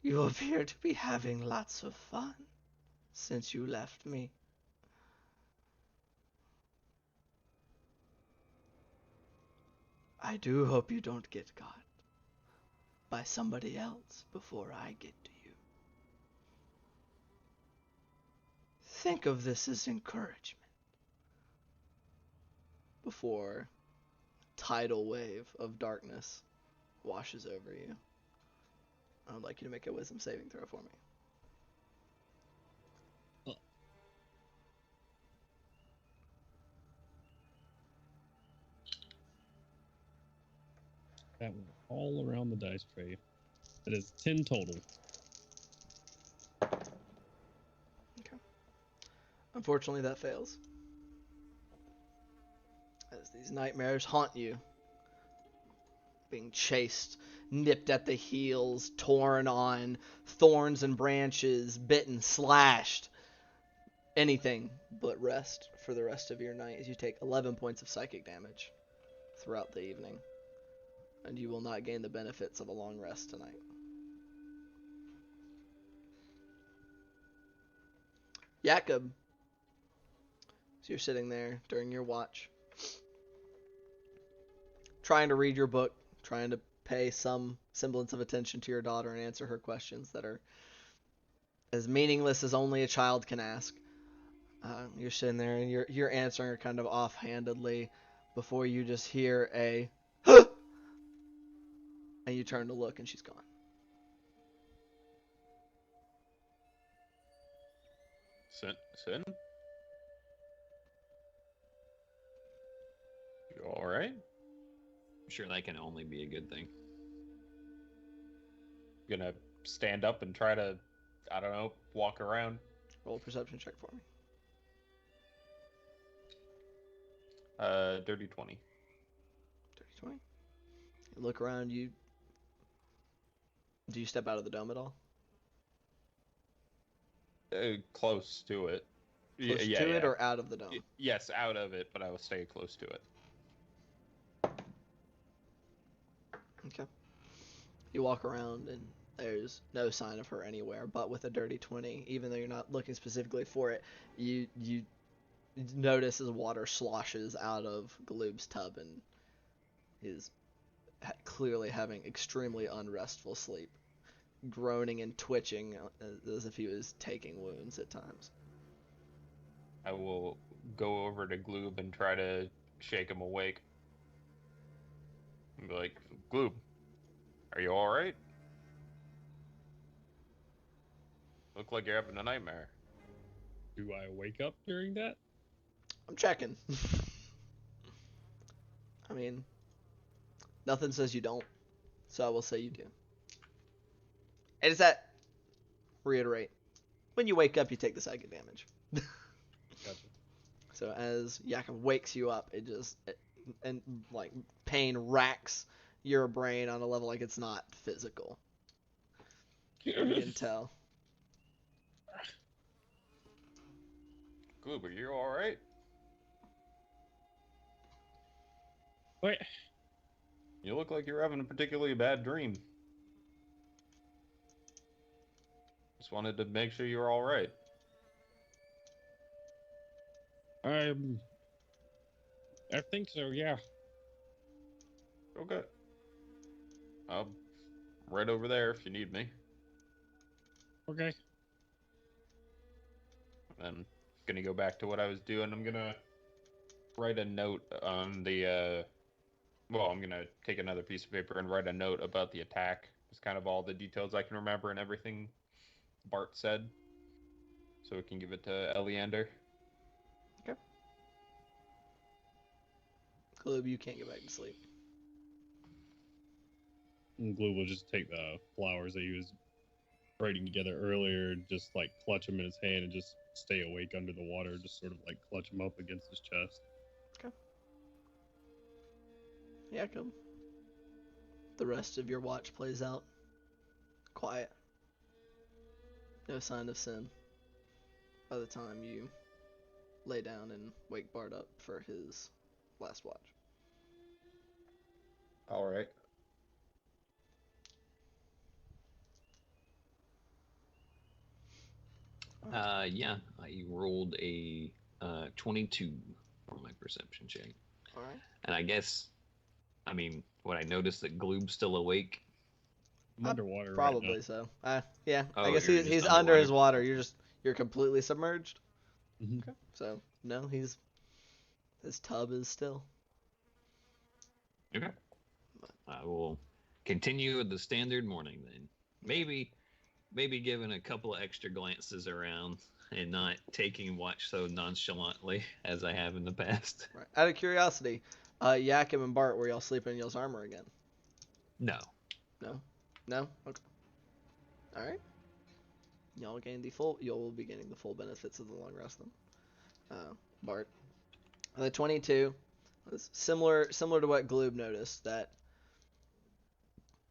S1: You appear to be having lots of fun since you left me. I do hope you don't get caught by somebody else before I get to you. Think of this as encouragement before a tidal wave of darkness washes over you. I would like you to make a wisdom saving throw for me.
S3: That went all around the dice tray. That is 10 total.
S1: Okay. Unfortunately, that fails. As these nightmares haunt you, being chased, nipped at the heels, torn on, thorns and branches, bitten, slashed. Anything but rest for the rest of your night, as you take 11 points of psychic damage throughout the evening. And you will not gain the benefits of a long rest tonight. Jakob, so you're sitting there during your watch, trying to read your book, trying to pay some semblance of attention to your daughter and answer her questions that are as meaningless as only a child can ask. You're sitting there and you're answering her kind of offhandedly before you just hear a and you turn to look and she's gone.
S5: Sin? You alright?
S2: I'm sure that can only be a good thing.
S5: Gonna stand up and try to, I don't know, walk around.
S1: Roll a perception check for me.
S5: Dirty 20.
S1: Dirty 20. You look around, do you step out of the dome at all?
S5: Close to it.
S1: Close to it or out of the dome?
S5: Yes, out of it, but I will stay close to it.
S1: Okay. You walk around and there's no sign of her anywhere, but with a dirty 20, even though you're not looking specifically for it, you notice as water sloshes out of Gloob's tub and is clearly having extremely unrestful sleep, groaning and twitching as if he was taking wounds at times.
S5: I will go over to Gloob and try to shake him awake. And be like, Gloob, are you alright? Look like you're having a nightmare.
S3: Do I wake up during that?
S1: I'm checking. I mean, nothing says you don't, so I will say you do. And is that, reiterate, when you wake up, you take the psychic damage.
S3: Gotcha.
S1: So as Jakob wakes you up, and like pain racks your brain on a level like it's not physical. You can tell.
S5: Gloob, are you alright?
S3: Wait.
S5: You look like you're having a particularly bad dream. Just wanted to make sure you're alright.
S3: I think so, yeah.
S5: Okay. I'm right over there if you need me.
S3: Okay.
S5: Then gonna go back to what I was doing. I'm gonna write a note on the I'm gonna take another piece of paper and write a note about the attack. Just kind of all the details I can remember and everything Bart said. So we can give it to Eleander.
S1: Okay. Gloob, you can't get back to sleep.
S3: And Glue will just take the flowers that he was fighting together earlier, just like clutch him in his hand and just stay awake under the water, just sort of like clutch him up against his chest.
S1: Okay. Yeah, come. The rest of your watch plays out. Quiet. No sign of sin. By the time you lay down and wake Bart up for his last watch.
S5: All right.
S2: Yeah, I rolled a 22 for my perception check.
S1: All right.
S2: And I guess, I mean, would I notice that Gloob's still awake?
S3: I'm underwater
S1: Probably
S3: right now.
S1: so. Yeah.
S2: Oh,
S1: I guess
S2: you're
S1: he's
S2: just
S1: under his
S2: underwater.
S1: water. You're completely submerged.
S3: Mhm.
S1: Okay. So no, his tub is still.
S2: Okay. I will continue with the standard morning then. Maybe giving a couple of extra glances around and not taking watch so nonchalantly as I have in the past.
S1: Right. Out of curiosity, Yakim and Bart, were y'all sleeping in y'all's armor again?
S2: No.
S1: No. Okay. All right. You'll be getting the full benefits of the long rest then. Bart. The 22 was similar to what Gloob noticed, that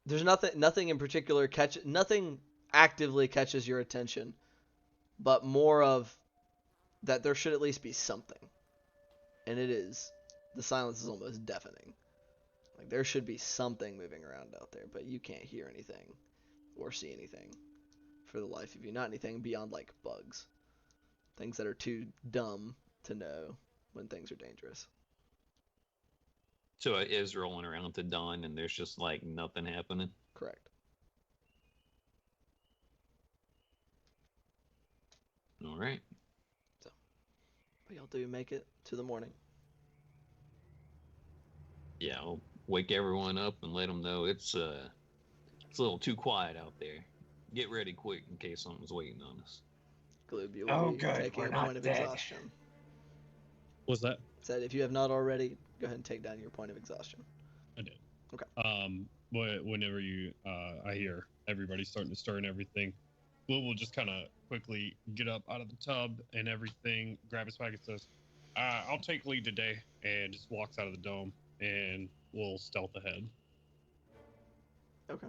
S1: there's nothing in particular nothing actively catches your attention, but more of that there should at least be something. And it is. The silence is almost deafening. Like there should be something moving around out there, but you can't hear anything or see anything for the life of you. Not anything beyond like bugs. Things that are too dumb to know when things are dangerous.
S2: So it is rolling around to dawn and there's just like nothing happening.
S1: Correct.
S2: All right.
S1: So, but y'all do make it to the morning.
S2: Yeah, I'll wake everyone up and let them know it's a little too quiet out there. Get ready quick in case something's waiting on us.
S1: Gloob, you will be taking a point of exhaustion.
S3: Was that?
S1: Said if you have not already, go ahead and take down your point of exhaustion.
S3: I did.
S1: Okay.
S3: Whenever you, I hear everybody starting to stir and everything, we'll just kind of quickly get up out of the tub and everything, grab his pack and says, I'll take lead today, and just walks out of the dome, and we'll stealth ahead.
S1: Okay.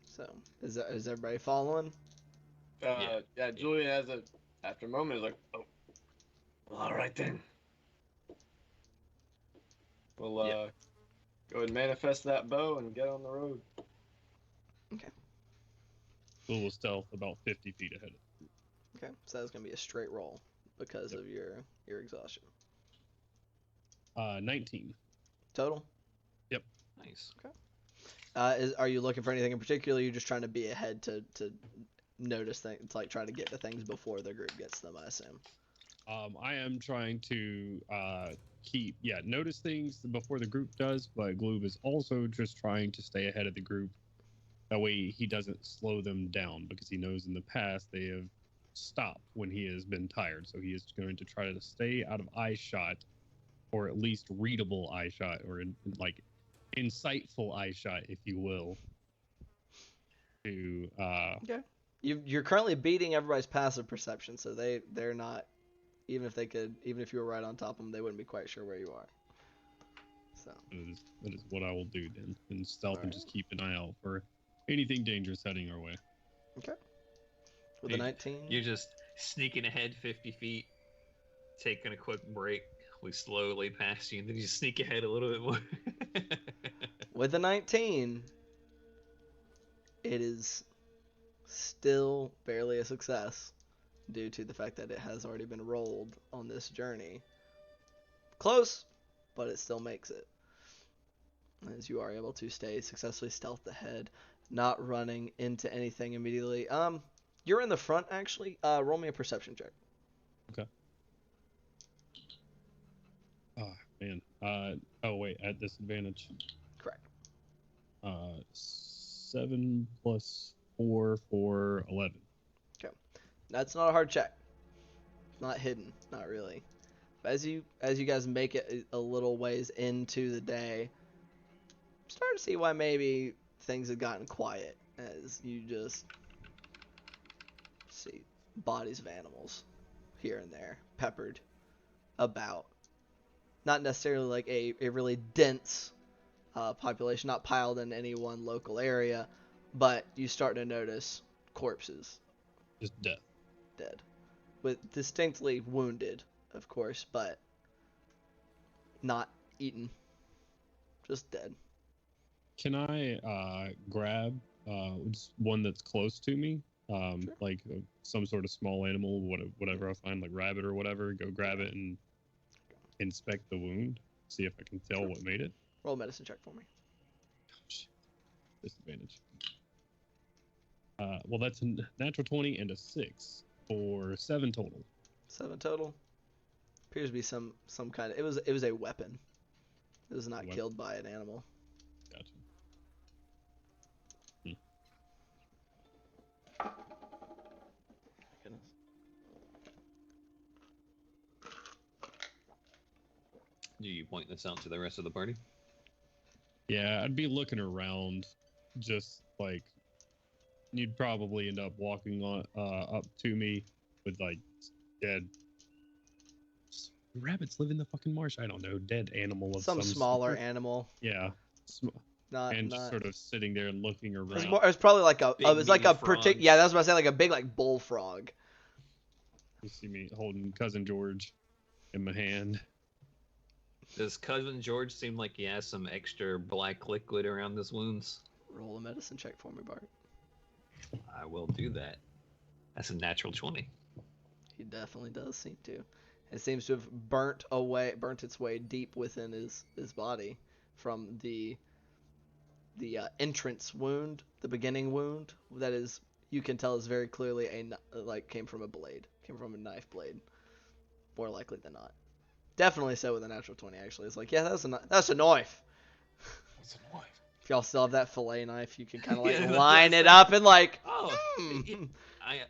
S1: So, is everybody following?
S6: Yeah, Julian after a moment is like, oh, well, all right then. We'll go ahead and manifest that bow and get on the road.
S1: Okay.
S3: We'll stealth about 50 feet ahead.
S1: Okay. So that's gonna be a straight roll because of your exhaustion.
S3: 19.
S1: Total.
S3: Yep.
S2: Nice.
S1: Okay. Are you looking for anything in particular? You're just trying to be ahead to notice things, like try to get to things before the group gets to them, I assume.
S3: I am trying to notice things before the group does, but Gloob is also just trying to stay ahead of the group. That way he doesn't slow them down, because he knows in the past they have stopped when he has been tired. So he is going to try to stay out of eye shot, or at least readable eye shot, or insightful eye shot, if you will.
S1: Okay. You're currently beating everybody's passive perception, so they're not, even if you were right on top of them, they wouldn't be quite sure where you are. So
S3: that is what I will do then, and stealth, and
S1: Alright.
S3: just keep an eye out for anything dangerous heading our way.
S1: Okay. With a 19.
S2: You're just sneaking ahead 50 feet, taking a quick break. We slowly pass you, and then you sneak ahead a little bit more.
S1: With a 19, it is still barely a success due to the fact that it has already been rolled on this journey. Close, but it still makes it. As you are able to stay successfully stealth ahead, not running into anything immediately. You're in the front, actually. Roll me a perception check.
S3: Okay. Oh, man. Wait, at disadvantage.
S1: Correct.
S3: 7 plus 4 for 11.
S1: That's not a hard check. Not hidden, not really. But as you guys make it a little ways into the day, start to see why maybe things had gotten quiet as you just see bodies of animals here and there peppered about. Not necessarily like a really dense population, not piled in any one local area, but you start to notice corpses.
S3: Just death.
S1: Dead. With distinctly wounded, of course, but not eaten. Just dead.
S3: Can I grab one that's close to me?
S1: Sure.
S3: Like some sort of small animal, whatever I find, like rabbit or whatever, go grab it and inspect the wound, see if I can tell what made it.
S1: Roll a medicine check for me.
S3: Disadvantage. Well, that's a natural 20 and a 6 for 7 total.
S1: 7 total. Appears to be some kind of. It was a weapon. It was not killed by an animal.
S3: Gotcha.
S1: Goodness.
S2: Do you point this out to the rest of the party?
S3: Yeah, I'd be looking around, just like you'd probably end up walking on up to me with like dead rabbits live in the fucking marsh. I don't know, dead animal of
S1: Some smaller
S3: sort.
S1: And
S3: just sort of sitting there and looking around.
S1: it was probably like a.
S2: Big
S1: It was like
S2: meaty
S1: a particular.
S2: frogs.
S1: Yeah, that's what I was saying. Like a big like bullfrog.
S3: You see me holding cousin George in my hand.
S2: Does cousin George seem like he has some extra black liquid around his wounds?
S1: Roll a medicine check for me, Bart.
S2: I will do that. That's a natural 20.
S1: He definitely does seem to. It seems to have burnt its way deep within his body from the entrance wound, the beginning wound. That is, you can tell is very clearly came from a blade, came from a knife blade, more likely than not. Definitely so with a natural 20. Actually, it's like, yeah, that's a knife.
S5: That's a knife.
S1: If y'all still have that fillet knife, you can kind of like
S2: Yeah,
S1: line
S2: that's
S1: it up and like,
S2: Oh,
S1: hmm,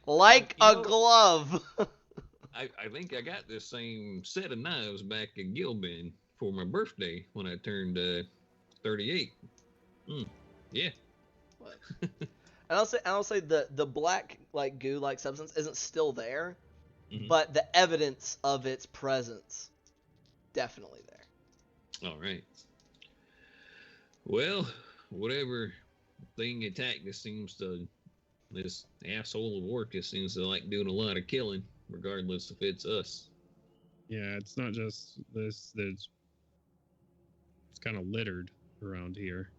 S2: like
S1: a glove.
S2: I think I got this same set of knives back at Gilbin for my birthday when I turned 38. Yeah.
S1: What? And I'll say the black like goo like substance isn't still there,
S2: Mhm.
S1: but the evidence of its presence definitely there.
S2: All right. Well, whatever thing attacked us this asshole of Orcus seems to like doing a lot of killing, regardless if it's us.
S3: Yeah, it's not just this. It's kind of littered around here.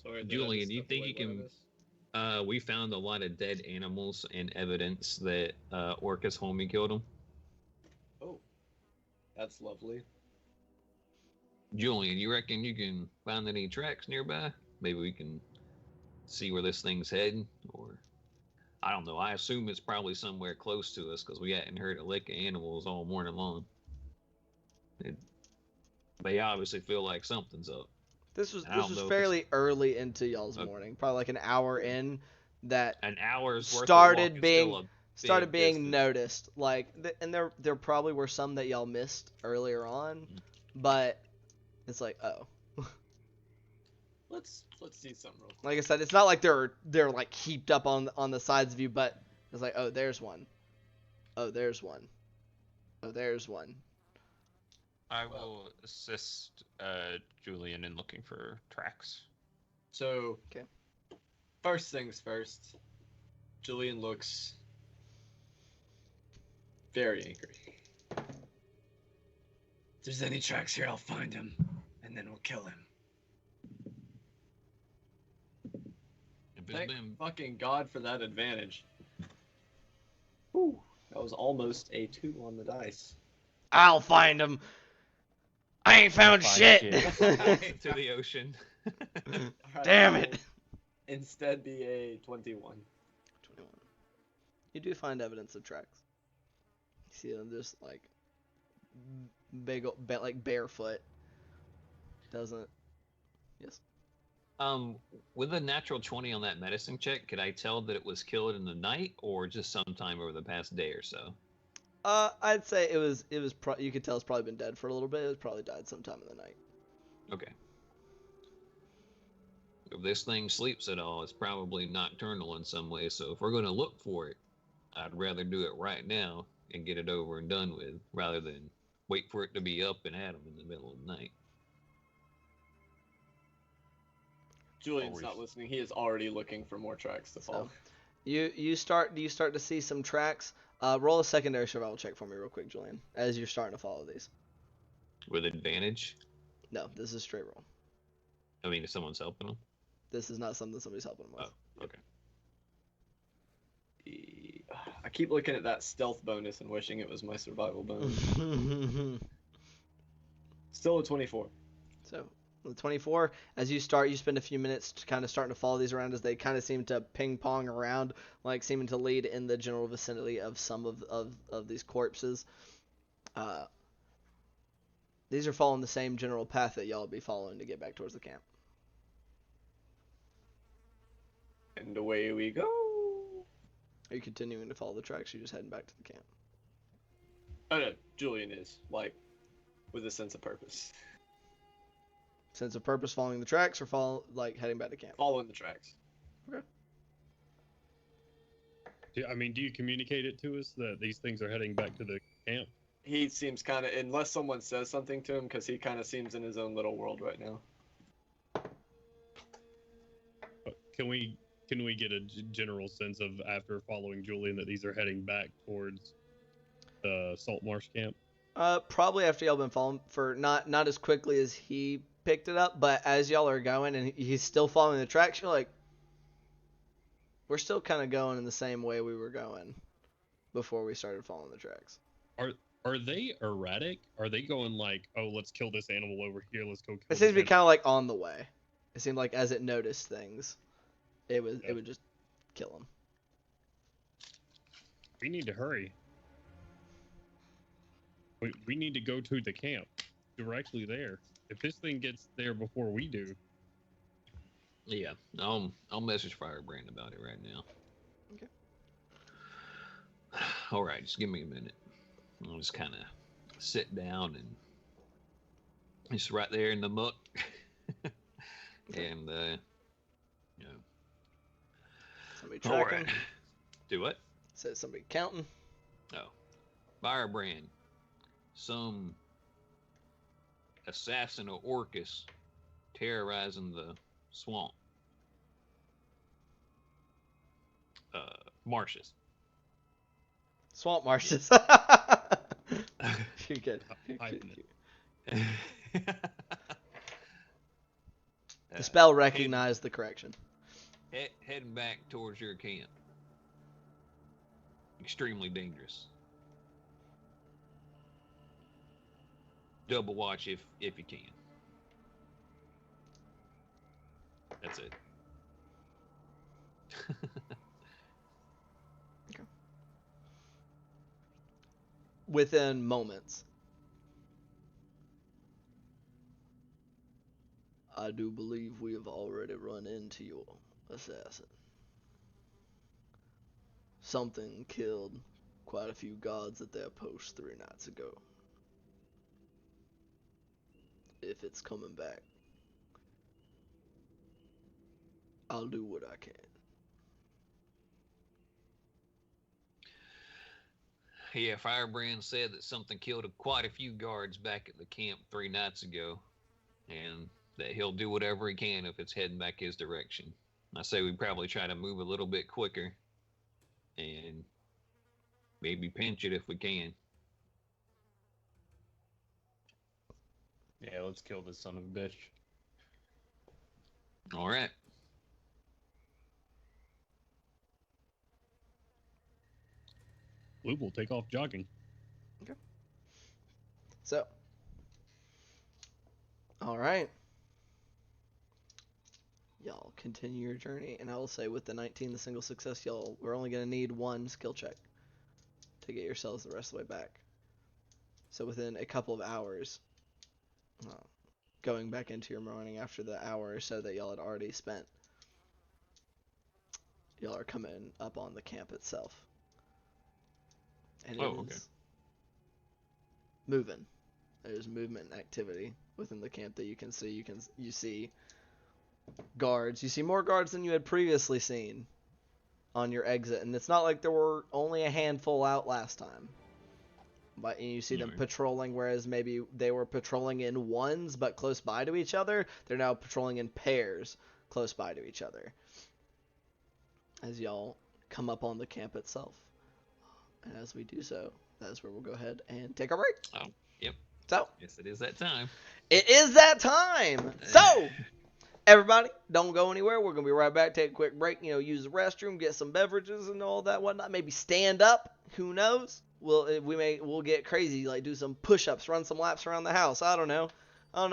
S6: Sorry, did I
S2: Julian,
S6: just
S2: do you
S6: step
S2: think
S6: away
S2: you
S6: when I
S2: can-
S6: missed?
S2: We found a lot of dead animals and evidence that Orcus homie killed them.
S6: Oh, that's lovely.
S2: Julian, you reckon you can find any tracks nearby? Maybe we can see where this thing's heading, or I don't know. I assume it's probably somewhere close to us because we hadn't heard a lick of animals all morning long. They obviously feel like something's up.
S1: This was
S2: I don't know if it's-
S1: fairly early into y'all's
S2: Okay.
S1: morning, probably like an hour in that
S2: An hour's worth
S1: started
S2: of walk
S1: being-
S2: is still a
S1: started
S2: big
S1: being
S2: distance.
S1: noticed. Like, and there probably were some that y'all missed earlier on, but it's like, oh.
S6: Let's see something real quick.
S1: Like I said, it's not like they're like heaped up on the sides of you, but it's like, oh, there's one. Oh, there's one. Oh, there's one.
S5: I will assist Julian in looking for tracks.
S6: So,
S1: Okay.
S6: First things first, Julian looks very angry. If there's any tracks here, I'll find him, and then we'll kill him.
S2: If it's
S6: Thank
S2: them,
S6: fucking God for that advantage. Whew, that was almost a 2 on the dice.
S1: I'll find him. I ain't found
S5: Find
S1: shit.
S2: to the ocean.
S6: Alright,
S1: Damn
S6: so
S1: it.
S6: Instead be a 21.
S1: 21. You do find evidence of tracks. You see them just like like barefoot. Doesn't. Yes.
S2: With a natural 20 on that medicine check, could I tell that it was killed in the night or just sometime over the past day or so?
S1: I'd say it was you could tell it's probably been dead for a little bit. It probably died sometime in the night.
S2: Okay. If this thing sleeps at all, it's probably nocturnal in some way. So if we're going to look for it, I'd rather do it right now and get it over and done with, rather than wait for it to be up and at 'em in the middle of the night.
S6: Julian's not listening. He is already looking for more tracks to follow.
S1: You start to see some tracks. Roll a secondary survival check for me real quick, Julian, as you're starting to follow these.
S2: With advantage?
S1: No, this is a straight roll.
S2: I mean, if someone's helping them.
S1: This is not something somebody's helping them with.
S2: Oh, okay.
S6: I keep looking at that stealth bonus and wishing it was my survival bonus. Still a 24.
S1: So, the 24, as you spend a few minutes kind of starting to follow these around as they kind of seem to ping pong around, like seeming to lead in the general vicinity of some of these corpses. These are following the same general path that y'all would be following to get back towards the camp.
S6: And away we go.
S1: Are you continuing to follow the tracks? Or are you just heading back to the camp?
S6: Oh no, Julian is, like, with a sense of purpose.
S1: Sense of purpose following the tracks or heading back to camp?
S6: Following the tracks.
S1: Okay.
S3: Do you communicate it to us that these things are heading back to the camp?
S6: He seems kind of, unless someone says something to him, because he kind of seems in his own little world right now.
S3: Can we get a general sense of, after following Julian, that these are heading back towards the Saltmarsh camp?
S1: Probably after y'all been following for not as quickly as he picked it up, but as y'all are going and he's still following the tracks, you're like, we're still kind of going in the same way we were going before we started following the tracks.
S3: Are they erratic? Are they going like, oh, let's kill this animal over here, let's go kill
S1: It seems to be kind of like on the way. It seemed like as it noticed things, it would just kill them.
S3: We need to hurry. We need to go to the camp, directly there. If this thing gets there before we do.
S2: Yeah, I'll message Firebrand about it right now.
S1: Okay.
S2: All right, just give me a minute. I'll just kind of sit down and just right there in the muck, and
S1: Somebody
S2: all
S1: tracking.
S2: right. Do what?
S1: Says somebody counting.
S2: Oh, Firebrand. Some assassin or Orcus terrorizing the swamp. Marshes.
S1: Swamp marshes. You're good. The spell recognized the correction.
S2: Heading back towards your camp. Extremely dangerous. Double watch if you can. That's it.
S1: Okay. Within moments. I do believe we have already run into your assassin. Something killed quite a few guards at their post 3 nights ago. If it's coming back, I'll do what I can.
S2: Yeah, Firebrand said that something killed quite a few guards back at the camp 3 nights ago, and that he'll do whatever he can if it's heading back his direction. I say we probably try to move a little bit quicker, and maybe pinch it if we can.
S5: Yeah, let's kill this son of a bitch.
S2: All right.
S3: Luke will take off jogging.
S1: Okay. So. All right. Y'all continue your journey, and I will say with the 19, the single success, we're only going to need 1 skill check to get yourselves the rest of the way back. So within a couple of hours, going back into your morning after the hour or so that y'all had already spent, y'all are coming up on the camp itself. And it is moving. There's movement and activity within the camp that you can see. You see guards. You see more guards than you had previously seen on your exit, and it's not like there were only a handful out last time. But you see them patrolling, whereas maybe they were patrolling in ones but close by to each other. They're now patrolling in pairs close by to each other. As y'all come up on the camp itself. And as we do so, that's where we'll go ahead and take our break.
S2: Oh, yep.
S1: So,
S2: Yes, it is that time.
S1: it is that time. So, everybody, don't go anywhere. We're going to be right back. Take a quick break. Use the restroom, get some beverages and all that whatnot. Maybe stand up. Who knows? We'll get crazy, like do some push-ups, run some laps around the house. I don't know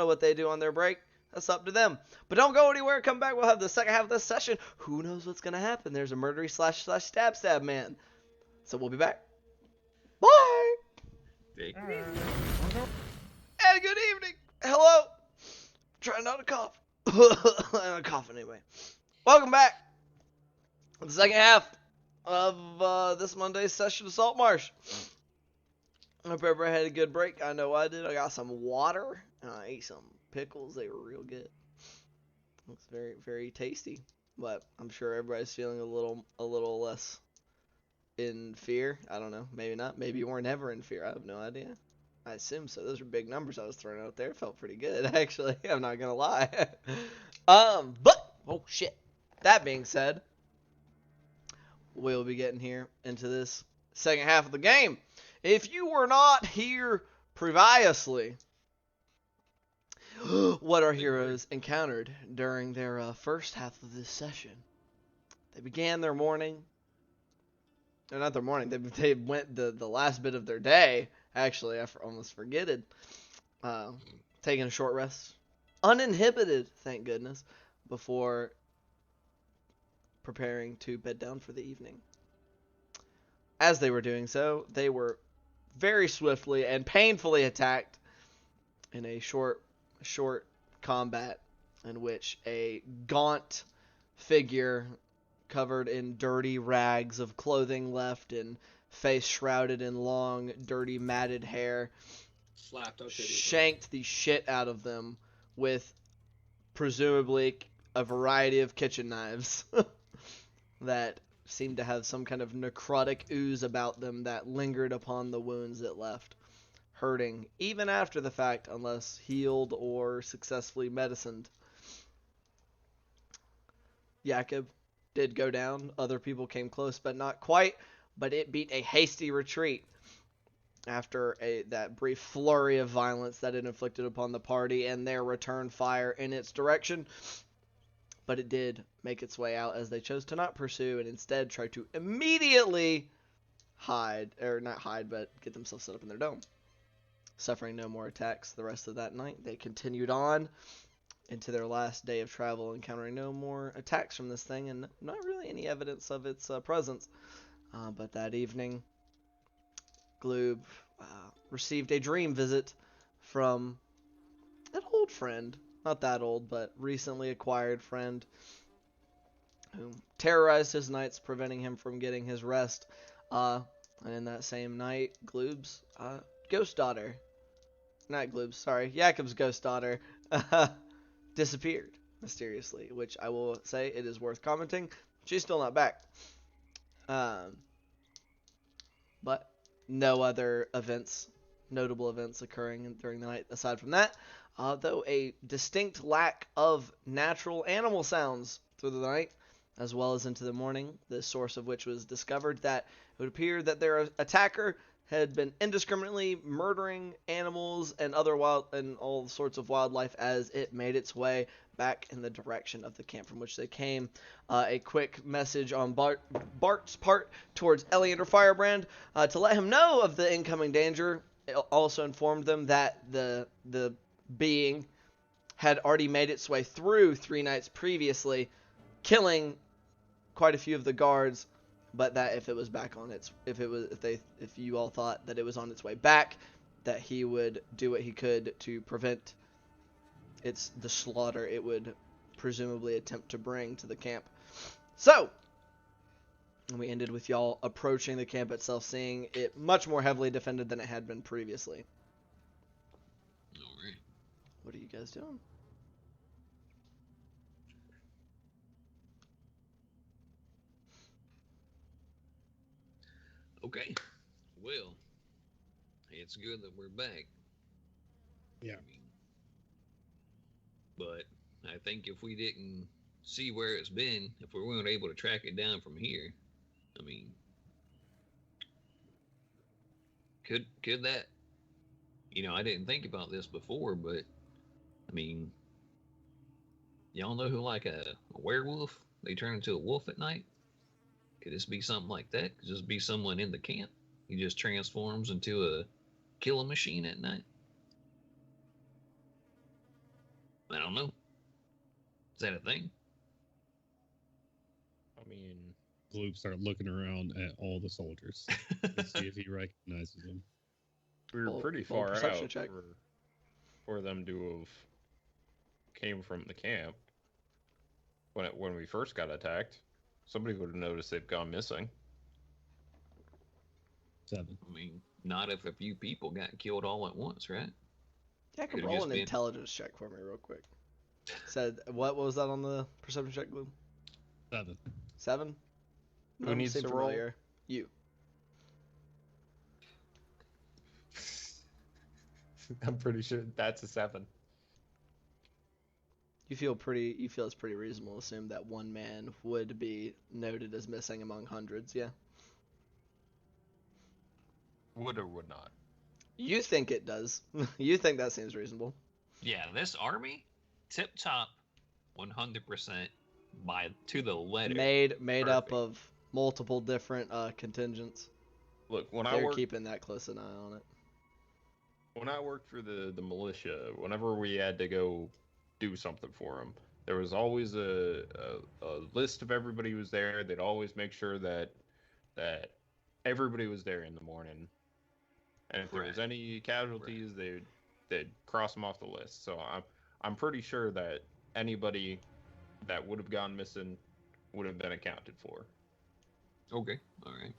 S1: what they do on their break. That's up to them. But don't go anywhere. Come back. We'll have the second half of this session. Who knows what's gonna happen? There's a murdery / stab man. So we'll be back. Bye.
S2: Take
S1: And good evening. Hello. Try not to cough. I'm coughing anyway. Welcome back. The second half of this Monday's session of Saltmarsh. I hope everybody had a good break. I know I did. I got some water and I ate some pickles. They were real good. Looks very, very tasty. But I'm sure everybody's feeling a little less in fear. I don't know. Maybe not. Maybe you weren't ever in fear. I have no idea. I assume so. Those are big numbers I was throwing out there. It felt pretty good, actually. I'm not gonna lie. But oh shit. That being said, we'll be getting here into this second half of the game. If you were not here previously, what our heroes encountered during their first half of this session. They began their morning. Or not their morning. They went the last bit of their day. Actually, I almost forget it. Taking a short rest. Uninhibited, thank goodness, before preparing to bed down for the evening. As they were doing so, they were very swiftly and painfully attacked in a short combat in which a gaunt figure covered in dirty rags of clothing left and face shrouded in long, dirty, matted hair shanked the shit out of them with presumably a variety of kitchen knives that seemed to have some kind of necrotic ooze about them that lingered upon the wounds it left, hurting even after the fact unless healed or successfully medicined. Jakob did go down. Other people came close, but not quite. But it beat a hasty retreat after that brief flurry of violence that it inflicted upon the party and their return fire in its direction. But it did make its way out as they chose to not pursue and instead try to immediately hide, or not hide, but get themselves set up in their dome. Suffering no more attacks the rest of that night, they continued on into their last day of travel, encountering no more attacks from this thing and not really any evidence of its presence. But that evening, Gloob received a dream visit from an old friend. Not that old, but recently acquired friend who terrorized his nights, preventing him from getting his rest. And in that same night, Gloob's ghost daughter, not Gloob's, sorry, Jakob's ghost daughter, disappeared mysteriously, which I will say it is worth commenting. She's still not back. But no other events, notable events occurring during the night aside from that. Though a distinct lack of natural animal sounds through the night, as well as into the morning, the source of which was discovered that it would appear that their attacker had been indiscriminately murdering animals and all sorts of wildlife as it made its way back in the direction of the camp from which they came. A quick message on Bart's part towards Eleander Firebrand to let him know of the incoming danger. It also informed them that the being had already made its way through 3 nights previously, killing quite a few of the guards, but that if it was back on its, if you all thought that it was on its way back, that he would do what he could to prevent the slaughter it would presumably attempt to bring to the camp. So, we ended with y'all approaching the camp itself, seeing it much more heavily defended than it had been previously.
S2: Alright.
S1: What are you guys doing?
S2: it's good that we're back.
S3: Yeah.
S2: I mean, but I think if we didn't see where it's been, if we weren't able to track it down from here, I mean, could that, I didn't think about this before, but I mean, y'all know who like a werewolf, they turn into a wolf at night? Could this be something like that? Could this be someone in the camp? He just transforms into a killing machine at night? I don't know. Is that a thing?
S5: I mean,
S3: Gloop start looking around at all the soldiers to see if he recognizes them.
S5: we were
S1: Roll-
S5: pretty
S1: roll
S5: far
S1: perception
S5: out
S1: check.
S5: for them to have came from the camp. When we first got attacked, somebody would have noticed they've gone missing.
S3: 7.
S2: I mean, not if a few people got killed all at once, right?
S1: Yeah, I could
S2: Could've
S1: roll
S2: just
S1: an
S2: been-
S1: intelligence check for me real quick. Said what was that on the perception check, Gloom?
S3: 7.
S1: 7?
S5: Who needs
S1: seem
S5: to roll?
S1: familiar. You.
S5: I'm pretty sure that's a 7.
S1: You feel it's pretty reasonable to assume that one man would be noted as missing among hundreds, yeah.
S5: Would or would not.
S1: You think it does. You think that seems reasonable.
S2: Yeah, this army, tip top, 100% to the letter.
S1: Made up
S2: Perfect.
S1: of multiple different contingents.
S5: Look, when
S1: They're
S5: I worked
S1: keeping that close an eye on it.
S5: when I worked for the militia, whenever we had to go do something for them, there was always a list of everybody who was there. They'd always make sure that everybody was there in the morning, and if there was
S2: Right.
S5: any casualties, they'd cross them off the list. So I'm pretty sure that anybody that would have gone missing would have been accounted for.
S2: Okay, all right.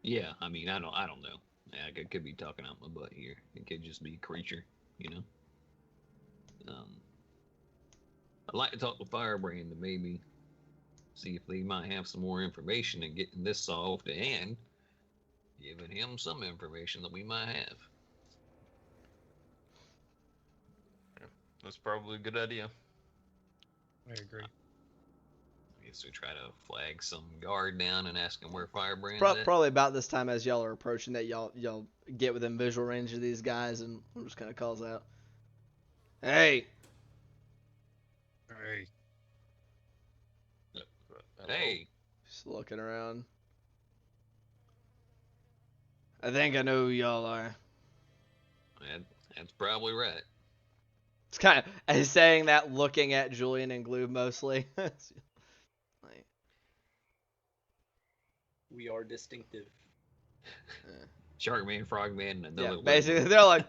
S2: Yeah, I mean, I don't know. I could be talking out my butt here. It could just be creature, I'd like to talk to Firebrand to maybe see if they might have some more information in getting this solved and giving him some information that we might have.
S5: That's probably a good idea.
S3: I agree.
S2: I guess we try to flag some guard down and ask him where Firebrand's at.
S1: Probably about this time as y'all are approaching that, y'all get within visual range of these guys, and one just kind of calls out, "Hey!"
S3: Hey.
S2: Hey,
S1: Just looking around. I think I know who y'all are.
S2: that's probably right.
S1: It's kind of saying that, looking at Julian and Glue mostly. Like,
S6: We are distinctive.
S2: Sharkman, Frogman, and another.
S1: yeah, basically they're like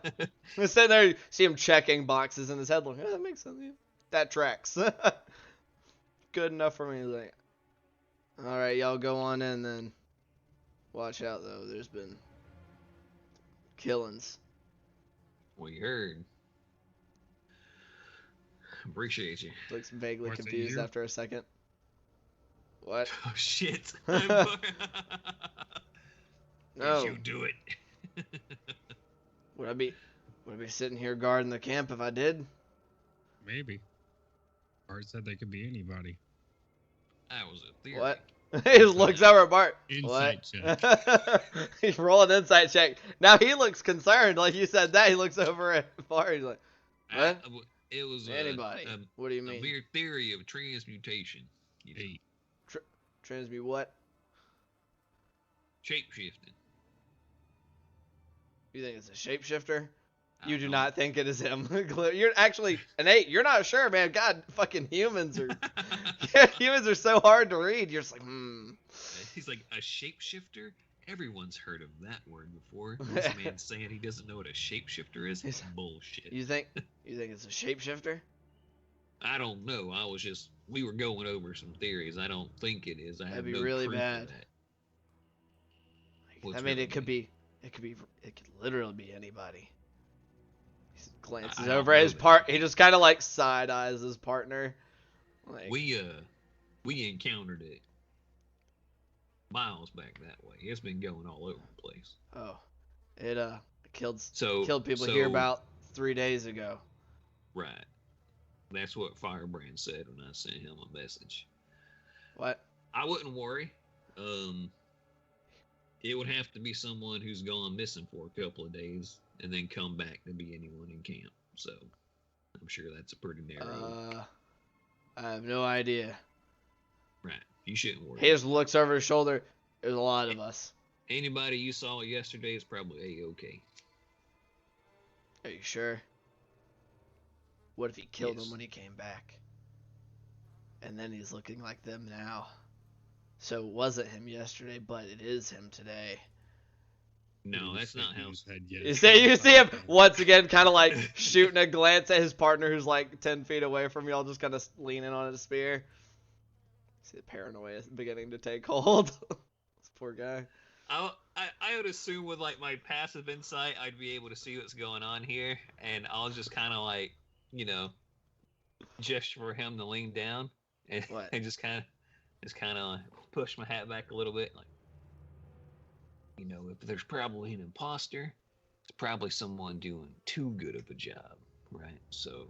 S1: sitting there. You see him checking boxes in his head, like, "Yeah, that makes sense. Yeah, that tracks. Good enough for me." He's like, "All right, y'all go on in then. Watch out though. There's been killings."
S2: We heard. Appreciate you.
S1: Looks vaguely
S3: What's it
S1: confused
S3: you?
S1: after a second. What?
S2: Oh shit!
S1: No.
S2: Did you do it?
S1: Would I be sitting here guarding the camp if I did?
S3: Maybe. Bart said they could be anybody.
S2: That was a theory.
S1: What? He just looks over at Bart.
S3: Insight
S1: What? He's rolling an insight check. Now he looks concerned. Like you said that, he looks over at Bart. He's like, "What?
S2: It was
S1: Anybody? What do you
S2: a
S1: mean?
S2: mere theory of transmutation.
S3: Hey.
S1: Transmute what?
S2: Shape shifting.
S1: You think it's a shapeshifter? You do
S2: don't
S1: not think it is him. You're actually an 8. You're not sure, man. God, fucking humans are humans are so hard to read. You're just like,
S2: He's like, a shapeshifter? Everyone's heard of that word before. This man's saying he doesn't know what a shapeshifter is? Bullshit.
S1: You think it's a shapeshifter?
S2: I don't know. We were going over some theories. I don't think it is. I have
S1: That'd be
S2: no
S1: really
S2: proof of
S1: bad.
S2: that.
S1: I
S2: What's
S1: mean,
S2: really
S1: it could literally be anybody. He glances
S2: I don't
S1: over at
S2: know
S1: his
S2: that.
S1: part. He just kind of like side eyes his partner. Like,
S2: We encountered it miles back that way. It's been going all over the place.
S1: oh, It killed people
S2: So
S1: here about 3 days ago.
S2: right. That's what Firebrand said when I sent him a message.
S1: What?
S2: I wouldn't worry. It would have to be someone who's gone missing for a couple of days and then come back to be anyone in camp. So I'm sure that's a pretty narrow.
S1: I have no idea.
S2: Right. You shouldn't worry.
S1: He just looks over his shoulder. There's a lot of us.
S2: Anybody you saw yesterday is probably A-okay.
S1: Are you sure? What if he killed
S2: Yes.
S1: them when he came back? And then he's looking like them now. So it wasn't him yesterday, but it is him today.
S2: No, that's not how.
S1: You see him once again kind of like shooting a glance at his partner who's like 10 feet away from y'all, just kind of leaning on his spear. See the paranoia is beginning to take hold. This poor guy.
S2: I would assume with like my passive insight, I'd be able to see what's going on here, and I'll just kind of like, gesture for him to lean down, and, and just kind of like push my hat back a little bit, like, if there's probably an imposter, it's probably someone doing too good of a job, right? So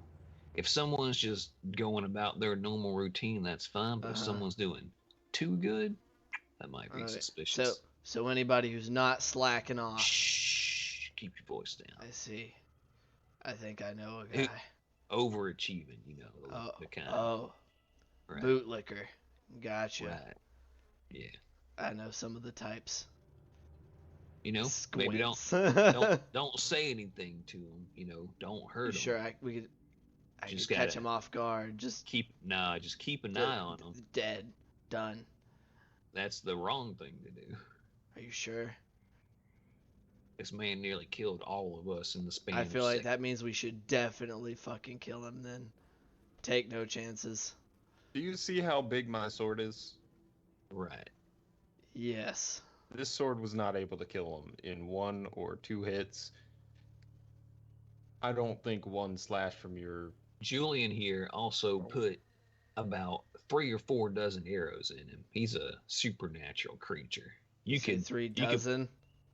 S2: if someone's just going about their normal routine, that's fine, but if someone's doing too good, that might be suspicious.
S1: So anybody who's not slacking off.
S2: Shh, keep your voice down.
S1: I see. I think I know a guy.
S2: Overachieving, the kind.
S1: Oh.
S2: Right.
S1: Bootlicker. Gotcha.
S2: Right. Yeah.
S1: I know some of the types.
S2: Maybe don't say anything to him. Don't hurt him.
S1: Sure, I could catch him off guard. Just keep an eye on him. Dead. Done.
S2: That's the wrong thing to do.
S1: Are you sure?
S2: This man nearly killed all of us in the span.
S1: I feel like that means we should definitely fucking kill him then. Take no chances.
S5: Do you see how big my sword is?
S2: Right.
S1: Yes.
S5: This sword was not able to kill him in 1 or 2 hits. I don't think one slash from your...
S2: Julian here also put about 3 or 4 dozen arrows in him. He's a supernatural creature. You could
S1: 3 dozen.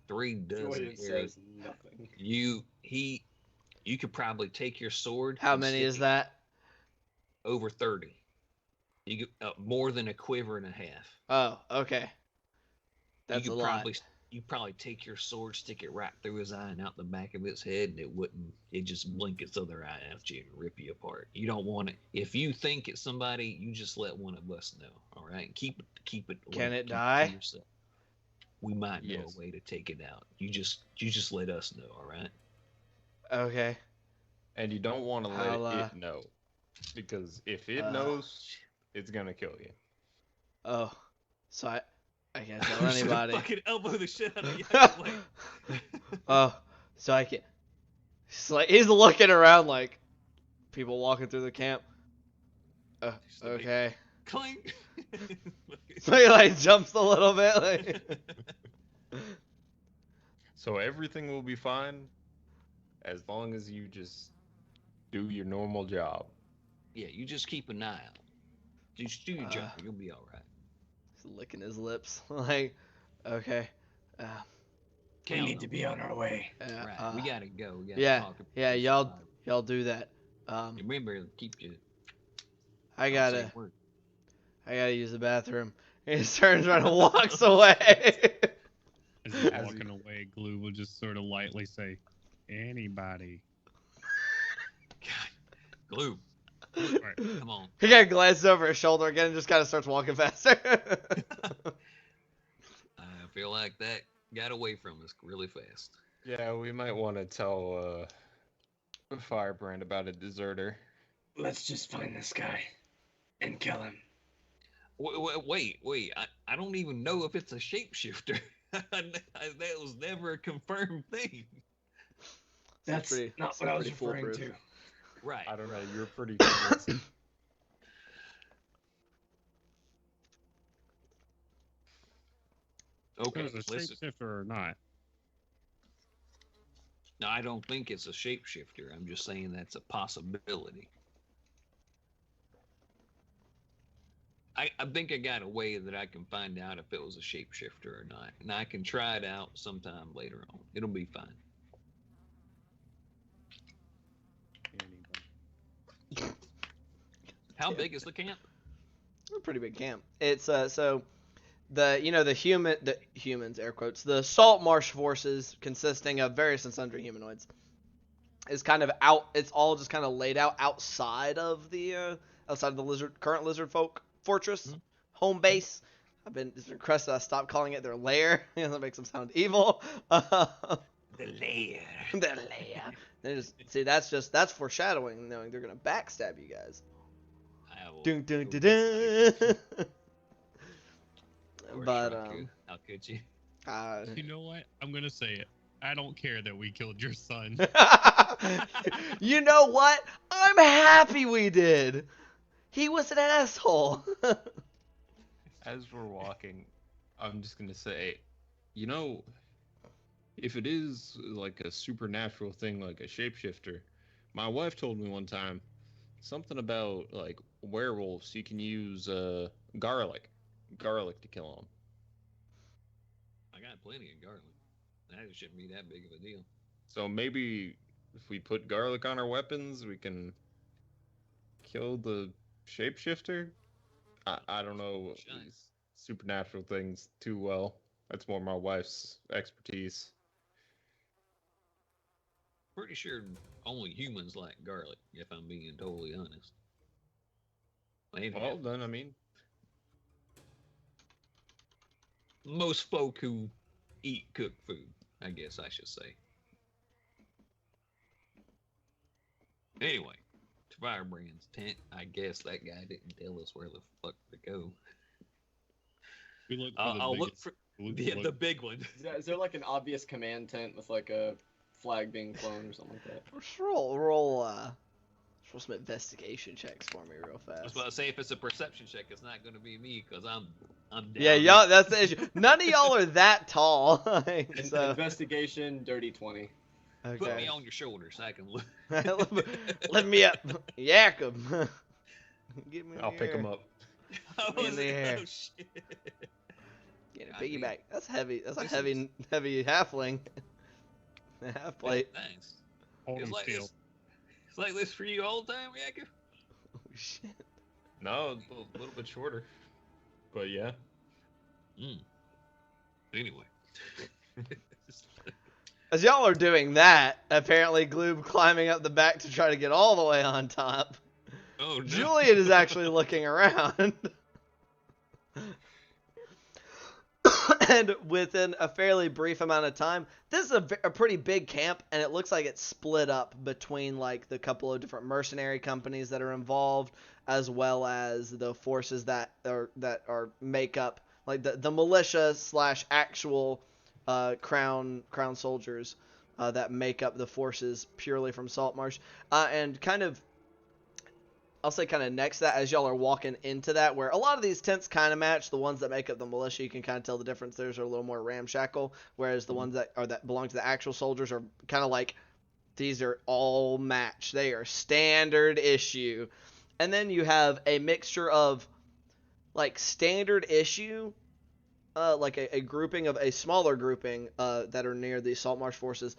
S2: 3 dozen
S6: Julian
S2: arrows.
S6: says nothing.
S2: You could probably take your sword.
S1: How many is that?
S2: Over 30. You get more than a quiver and a half.
S1: Oh, okay. That's a lot.
S2: You probably take your sword, stick it right through his eye and out the back of his head, and it just blink its other eye at you and rip you apart. You don't want it. If you think it's somebody, you just let one of us know. All right, keep it.
S1: Can it die?
S2: We might know a way to take it out. You just let us know. All right.
S1: Okay.
S5: And you don't want to let it know, because if it knows, it's gonna kill you.
S1: Oh, so I can't tell anybody.
S2: Fucking elbow the shit out of you.
S1: Oh, so I can't. He's looking around like people walking through the camp. Okay.
S2: Clink.
S1: So he like jumps a little bit. Like.
S5: So everything will be fine as long as you just do your normal job.
S2: Yeah, you just keep an eye out. Just do your job. You'll be all right.
S1: He's licking his lips. Like, okay.
S4: We need to be on our way.
S2: Right. We gotta go. We
S1: gotta
S2: talk.
S1: Yeah. Y'all do that.
S2: Remember, keep you.
S1: I gotta use the bathroom. He just turns around and walks away.
S3: As he's walking away, Glue will just sort of lightly say, "Anybody."
S2: God, Glue.
S3: Right.
S2: Come on.
S1: He kind of glances over his shoulder again and just kind of starts walking faster.
S2: I feel like that got away from us really fast.
S5: Yeah, we might want to tell Firebrand about a deserter.
S4: Let's just find this guy and kill him.
S2: Wait. I don't even know if it's a shapeshifter. That was never a confirmed thing.
S4: That's not what I was referring to.
S2: Right.
S5: I don't know. You're pretty convincing.
S2: Okay.
S3: Is it a shapeshifter or not?
S2: No, I don't think it's a shapeshifter. I'm just saying that's a possibility. I think I got a way that I can find out if it was a shapeshifter or not, and I can try it out sometime later on. It'll be fine. How big is the camp?
S1: A pretty big camp. It's so the humans, air quotes, the Saltmarsh forces consisting of various and sundry humanoids is kind of out. It's all just kind of laid out outside of the current lizard folk fortress home base. It's been requested I stop calling it their lair. That makes them sound evil.
S2: The lair.
S1: The lair. That's foreshadowing, knowing they're gonna backstab you guys. Dun, dun, dun, dun. But
S2: how could you?
S3: You know what? I'm gonna say it. I don't care that we killed your son.
S1: You know what? I'm happy we did. He was an asshole.
S5: As we're walking, I'm just gonna say, you know, if it is like a supernatural thing, like a shapeshifter, my wife told me one time something about like werewolves. You can use garlic to kill them.
S2: I got plenty of garlic. That shouldn't be that big of a deal.
S5: So maybe if we put garlic on our weapons, we can kill the shapeshifter. I don't know these supernatural things too well. That's more my wife's expertise.
S2: Pretty sure only humans like garlic, if I'm being totally honest.
S5: Well, then, I mean,
S2: most folk who eat cooked food, I guess I should say. Anyway, to Firebrand's tent, I guess that guy didn't tell us where the fuck to go.
S3: We look for
S2: I'll look for the big one.
S6: Is there like an obvious command tent with like a flag being flown or something like that?
S1: Just roll some investigation checks for me real fast.
S2: I was about to say, if it's a perception check, it's not going to be me, because I'm down.
S1: Yeah, y'all, that's the issue. None of y'all are that tall. So.
S6: Investigation, dirty 20.
S1: Okay.
S2: Put me on your shoulders so I can look.
S1: Let me up. Yak him. Get me in
S5: I'll
S1: the
S5: pick
S1: air.
S5: him up.
S1: In the air.
S2: Oh, shit.
S1: Get a piggyback. That's heavy. That's a heavy halfling. Half plate.
S2: Thanks.
S3: Hold
S2: It's
S3: him
S2: like
S3: still.
S2: it's like this for you all the time, Yakko?
S1: Oh shit.
S5: No, a little bit shorter. But yeah.
S2: Anyway.
S1: As y'all are doing that, apparently Gloob climbing up the back to try to get all the way on top.
S2: Oh, no.
S1: Julian is actually looking around. And within a fairly brief amount of time, this is a pretty big camp, and it looks like it's split up between like the couple of different mercenary companies that are involved, as well as the forces that make up like the militia / actual crown soldiers that make up the forces purely from Saltmarsh, and kind of. I'll say kind of next to that, as y'all are walking into that, where a lot of these tents kind of match the ones that make up the militia. You can kind of tell the difference. Theirs are a little more ramshackle, whereas the ones that belong to the actual soldiers are kind of like, these are all match. They are standard issue. And then you have a mixture of like standard issue, like a grouping of a smaller grouping that are near the Saltmarsh forces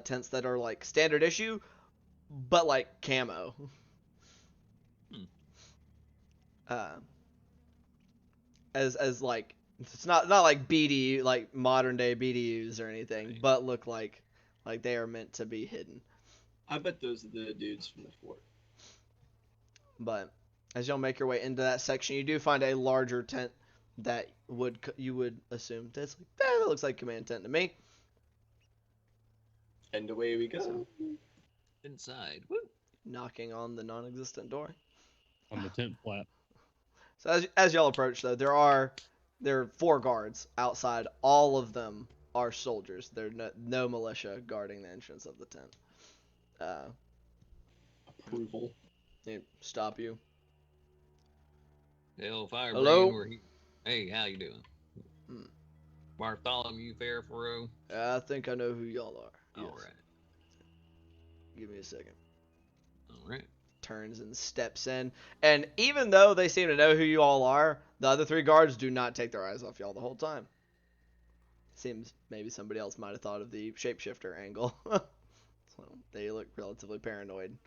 S1: tents that are like standard issue, but like camo. As like, it's not like BDU, like modern day BDUs or anything,
S2: Right.
S1: but look like they are meant to be hidden.
S6: I bet those are the dudes from the fort.
S1: But as y'all make your way into that section, you do find a larger tent that you would assume that's like, that looks like command tent to me.
S6: And away we go.
S2: Inside. Woo.
S1: Knocking on the non-existent door.
S3: On the tent flap.
S1: So as y'all approach, though, there are 4 guards outside. All of them are soldiers. There are no militia guarding the entrance of the tent.
S6: Approval.
S1: They stop you.
S2: Hell, Firebrand,
S1: Hello?
S2: Hey, how you doing? Bartholomew Fairfaro?
S1: I think I know who y'all are. Yes.
S2: All right.
S1: Give me a second.
S2: All right.
S1: turns and steps in. And even though they seem to know who you all are, the other 3 guards do not take their eyes off y'all the whole time. Seems maybe somebody else might have thought of the shapeshifter angle. So they look relatively paranoid.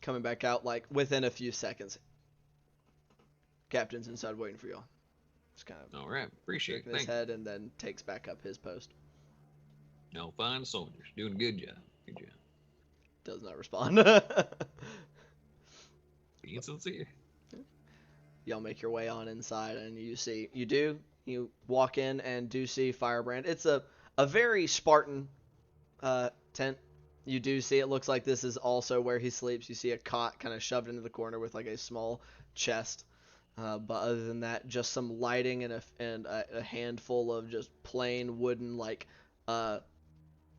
S1: Coming back out like within a few seconds. Captain's inside waiting for y'all. Just kind of
S2: All right, appreciate it.
S1: shaking his
S2: Thank you.
S1: head and then takes back up his post.
S2: No, fine soldiers, doing a good job. Good job.
S1: Does not respond.
S2: Being sincere.
S1: Y'all make your way on inside, and you walk in and do see Firebrand. It's a very Spartan tent. You do see it looks like this is also where he sleeps. You see a cot kind of shoved into the corner with like a small chest. But other than that, just some lighting and a handful of just plain wooden like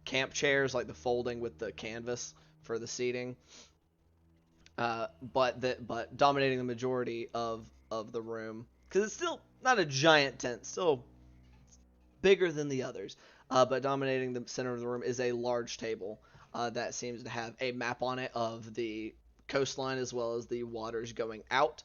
S1: camp chairs, like the folding with the canvas for the seating. But dominating the majority of the room, because it's still not a giant tent, still bigger than the others. But dominating the center of the room is a large table that seems to have a map on it of the coastline as well as the waters going out,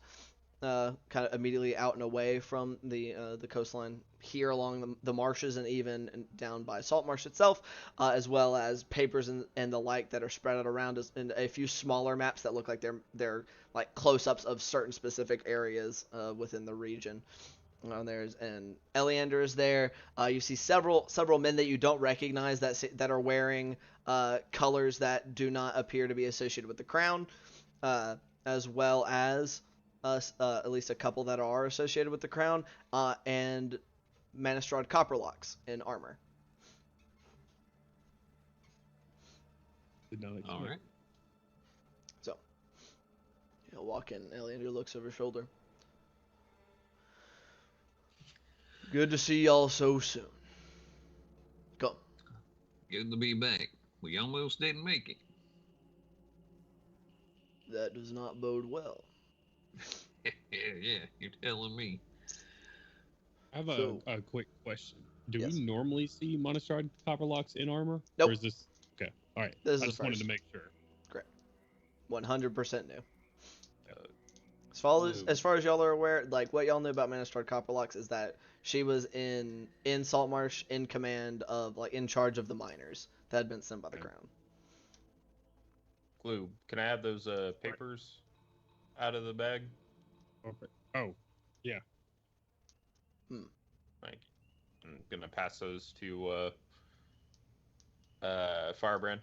S1: kind of immediately out and away from the coastline here along the marshes and even down by Saltmarsh itself, as well as papers and the like that are spread out around us, and a few smaller maps that look like they're like close-ups of certain specific areas within the region. And Eleander is there. You see several men that you don't recognize that are wearing colors that do not appear to be associated with the crown, as well as at least a couple that are associated with the crown, and Manistrad Copperlocks in armor.
S3: Did not expect.
S2: All right.
S1: So, you'll walk in. Eleander looks over his shoulder. Good to see y'all so soon. Come.
S2: Good to be back. We almost didn't make it.
S1: That does not bode well.
S2: Yeah, you're telling me.
S3: I have
S1: So-
S3: a quick question. Do
S1: Yes.
S3: we normally see Monastrad Copperlocks in armor?
S1: Nope.
S3: Or is this okay? All right.
S1: This
S3: I
S1: is
S3: just wanted
S1: first.
S3: to make sure.
S1: 100% new.
S5: Uh,
S1: As far as y'all are aware, like what y'all knew about Manistrad Copperlocks is that she was in Saltmarsh in command of, like, in charge of the miners that had been sent by the
S3: Okay.
S1: crown.
S5: Glue, can I have those papers out of the bag?
S3: Okay. Oh, yeah.
S5: Thank you. I'm gonna pass those to Firebrand.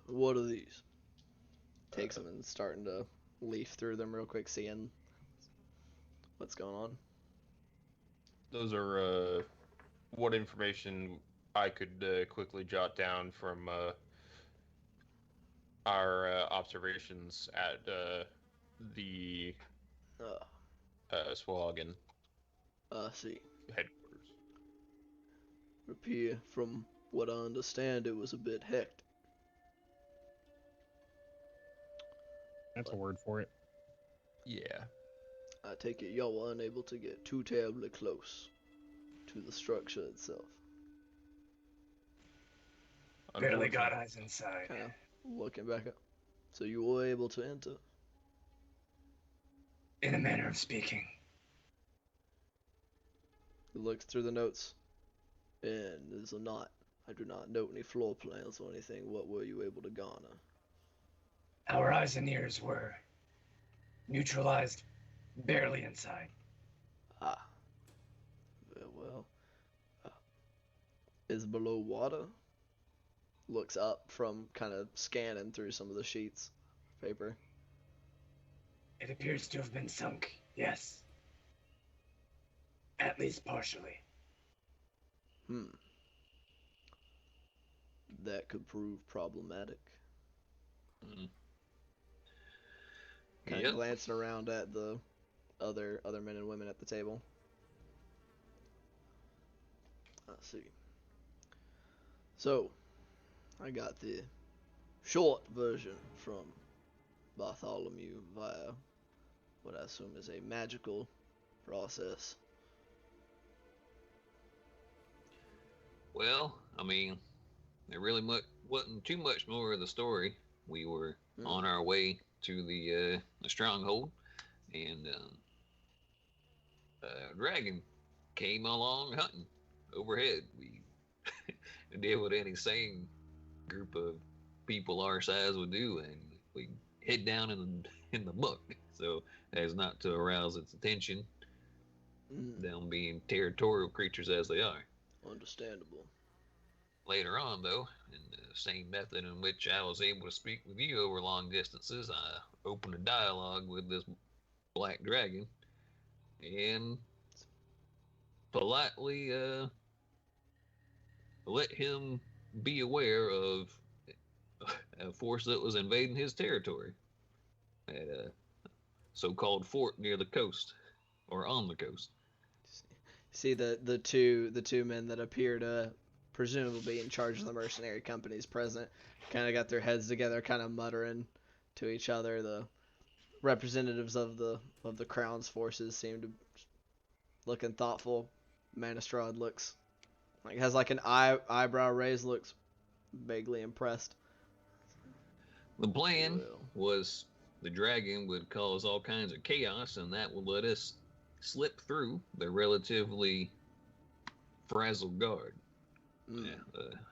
S1: What are these? Takes them and starting to leaf through them real quick, seeing what's going on.
S5: Those are what information I could quickly jot down from our observations at the Swagan
S1: I see.
S5: headquarters.
S1: Appear, from what I understand, it was a bit hectic.
S3: That's a word for it.
S5: Yeah.
S1: I take it y'all were unable to get too terribly close to the structure itself.
S4: Barely got eyes inside.
S1: Kind of looking back up. So you were able to enter?
S4: In a manner of speaking.
S1: He looks through the notes. And there's a knot. I do not note any floor plans or anything. What were you able to garner?
S4: Our eyes and ears were neutralized barely inside.
S1: Ah. Very well. Is below water? Looks up from kind of scanning through some of the sheets of paper.
S4: It appears to have been sunk, yes. At least partially.
S1: That could prove problematic.
S2: Mm.
S1: Kind
S2: Yep.
S1: of glancing around at the other men and women at the table. Let's see. So, I got the short version from Bartholomew via what I assume is a magical process.
S2: Well, I mean, there wasn't too much more of the story. We were on our way to the stronghold, and a dragon came along hunting overhead. We did what any sane group of people our size would do, and we hid down in the muck, so as not to arouse its attention. Them being territorial creatures as they are.
S1: Understandable.
S2: Later on, though, in the same method in which I was able to speak with you over long distances, I opened a dialogue with this black dragon and politely let him be aware of a force that was invading his territory at a so-called fort near the coast, or on the coast.
S1: See the two men that appear to presumably be in charge of the mercenary companies present kind of got their heads together, kind of muttering to each other. The representatives of the crown's forces seem to looking thoughtful. Manistrad looks like has like an eyebrow raised, looks vaguely impressed.
S2: The plan was the dragon would cause all kinds of chaos, and that would let us slip through the relatively frazzled guard.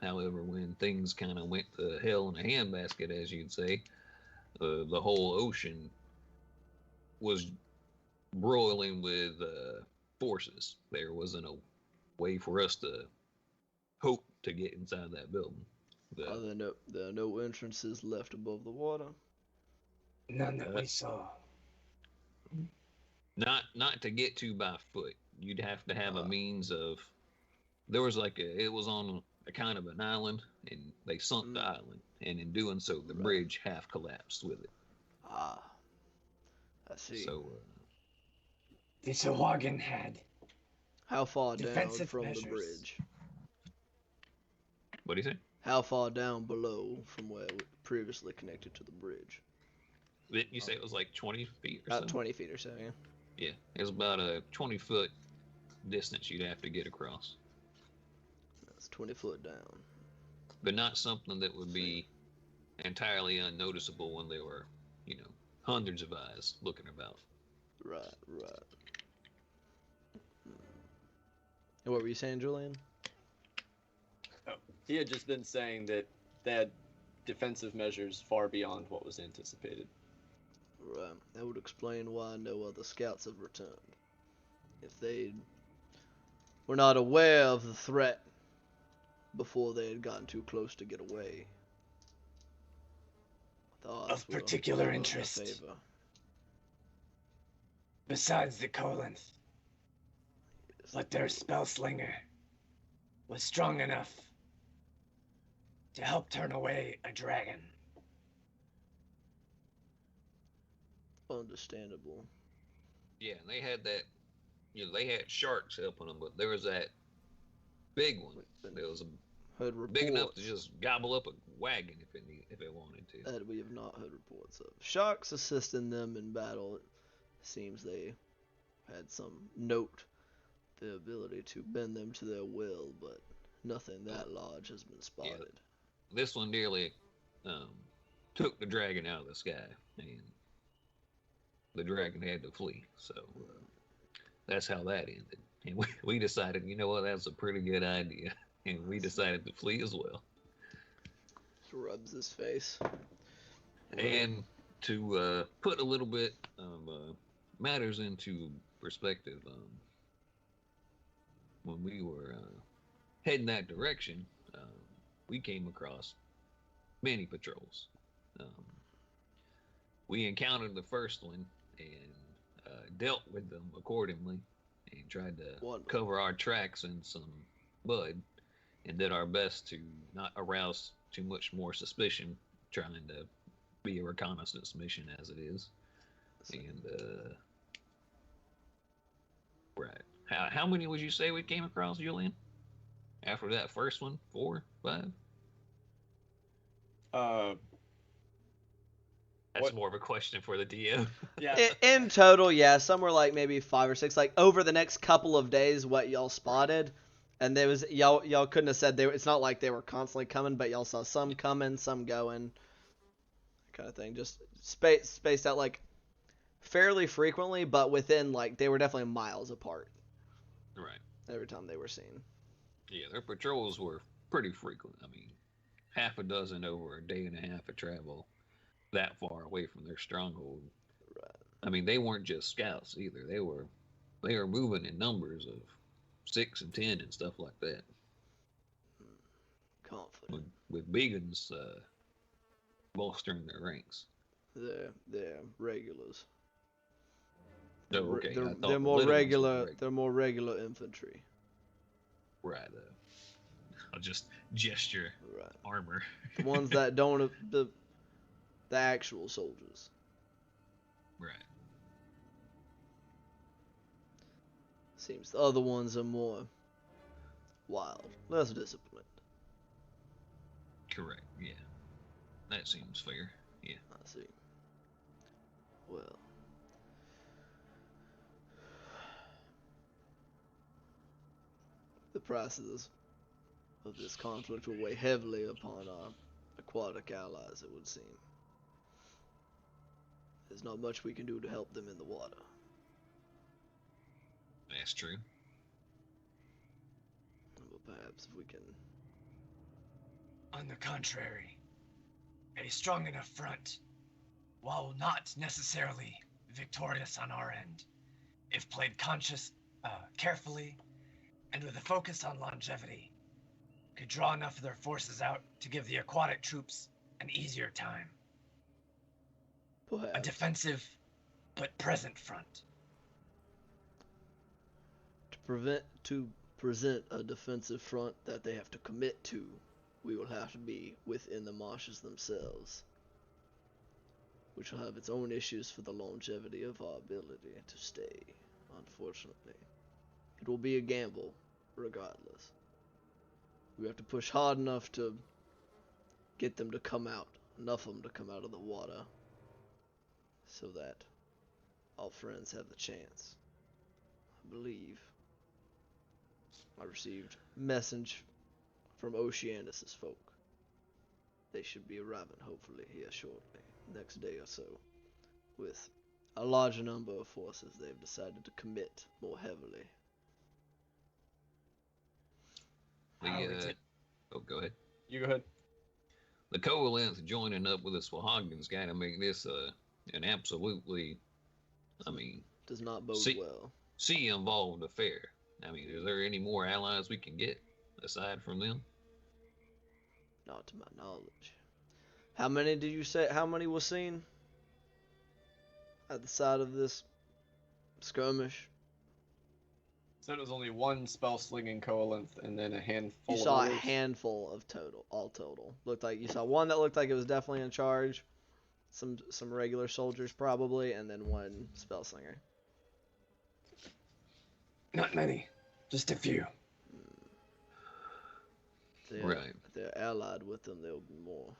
S2: However, when things kind of went to hell in a handbasket, as you'd say, the whole ocean was broiling with forces. There wasn't a way for us to hope to get inside that building.
S1: There are no entrances left above the water.
S4: None that we saw.
S2: Not to get to by foot. You'd have to have a means of. There was it was on a kind of an island, and they sunk the island, and in doing so, the bridge half collapsed with it.
S1: I see.
S2: So,
S4: This wagon had.
S1: How far down
S4: defensive
S1: from
S4: measures.
S1: the bridge?
S2: what do you say?
S1: How far down below from where it previously connected to the bridge?
S2: Didn't you say it was like 20 feet or
S1: About
S2: so?
S1: 20 feet or so, yeah.
S2: Yeah, it was about a 20-foot distance you'd have to get across.
S1: That's 20 foot down.
S2: But not something that would be entirely unnoticeable when there were, hundreds of eyes looking about.
S1: Right. And what were you saying, Julian?
S6: He had just been saying that they had defensive measures far beyond what was anticipated.
S1: Right. That would explain why no other scouts have returned. If they were not aware of the threat before they had gotten too close to get away.
S4: Of particular interest. Besides the Colons. But their spell slinger was strong enough to help turn away a dragon.
S1: Understandable.
S2: Yeah, and they had that, they had sharks helping them, but there was that big one that was big enough to just gobble up a wagon if it wanted to.
S1: That we have not heard reports of. Sharks assisting them in battle. It seems they had some note the ability to bend them to their will, but nothing that large has been spotted.
S2: Yeah. This one nearly took the dragon out of the sky, and the dragon had to flee. So that's how that ended. And we decided, that's a pretty good idea. And we decided to flee as well.
S1: Rubs his face.
S2: And to put a little bit of matters into perspective, when we were heading that direction, we came across many patrols. We encountered the first one and dealt with them accordingly and tried to cover our tracks in some mud and did our best to not arouse too much more suspicion, trying to be a reconnaissance mission as it is. And right, how many would you say we came across, Julian? After that first one, 4, 5? That's more of a question for the DM.
S6: Yeah.
S1: In total, yeah, somewhere like maybe 5 or 6. Like over the next couple of days, what y'all spotted, And there was y'all couldn't have said they were, it's not like they were constantly coming, but y'all saw some coming, some going, kind of thing. Just spaced out like fairly frequently, but within like they were definitely miles apart
S2: Right.
S1: every time they were seen.
S2: Yeah, their patrols were pretty frequent. I mean, half a dozen over a day and a half of travel that far away from their stronghold.
S1: Right.
S2: I mean, they weren't just scouts either. They were moving in numbers of 6 and 10 and stuff like that.
S1: Confident.
S2: With Begans bolstering their ranks.
S1: They're regulars.
S2: Oh, okay. I thought
S1: They're
S2: the
S1: more
S2: little ones were
S1: regular. They're more regular infantry.
S2: Right. I'll just gesture
S1: Right.
S2: armor.
S1: The ones that don't the actual soldiers.
S2: Right.
S1: Seems the other ones are more wild, less disciplined.
S2: Correct. Yeah. That seems fair. Yeah.
S1: I see. Well, the prices of this conflict will weigh heavily upon our aquatic allies, it would seem. There's not much we can do to help them in the water.
S2: That's true.
S1: But perhaps if we can...
S4: On the contrary, a strong enough front, while not necessarily victorious on our end, if played carefully, and with a focus on longevity, could draw enough of their forces out to give the aquatic troops an easier time.
S1: Perhaps.
S4: A defensive, but present front.
S1: To present a defensive front that they have to commit to, we will have to be within the marshes themselves, which will have its own issues for the longevity of our ability to stay, unfortunately. It will be a gamble, regardless. We have to push hard enough to get them to come out, enough of them to come out of the water, so that our friends have the chance. I believe I received message from Oceanus's folk. They should be arriving hopefully here shortly, next day or so, with a larger number of forces they've decided to commit more heavily.
S2: Go ahead.
S6: You go ahead.
S2: The coalescence joining up with the Swahogans got to make this an absolutely, I mean,
S1: Does not bode well.
S2: sea involved affair. I mean, is there any more allies we can get aside from them?
S1: Not to my knowledge. How many did you say? How many was seen at the side of this skirmish?
S6: Said it was only one spell slinging coalinth and then a handful.
S1: You saw a
S6: others.
S1: handful of all total. Looked like you saw one that looked like it was definitely in charge. Some regular soldiers probably, and then one spell slinger.
S4: Not many, just a few.
S1: If they're allied with them, there'll be more,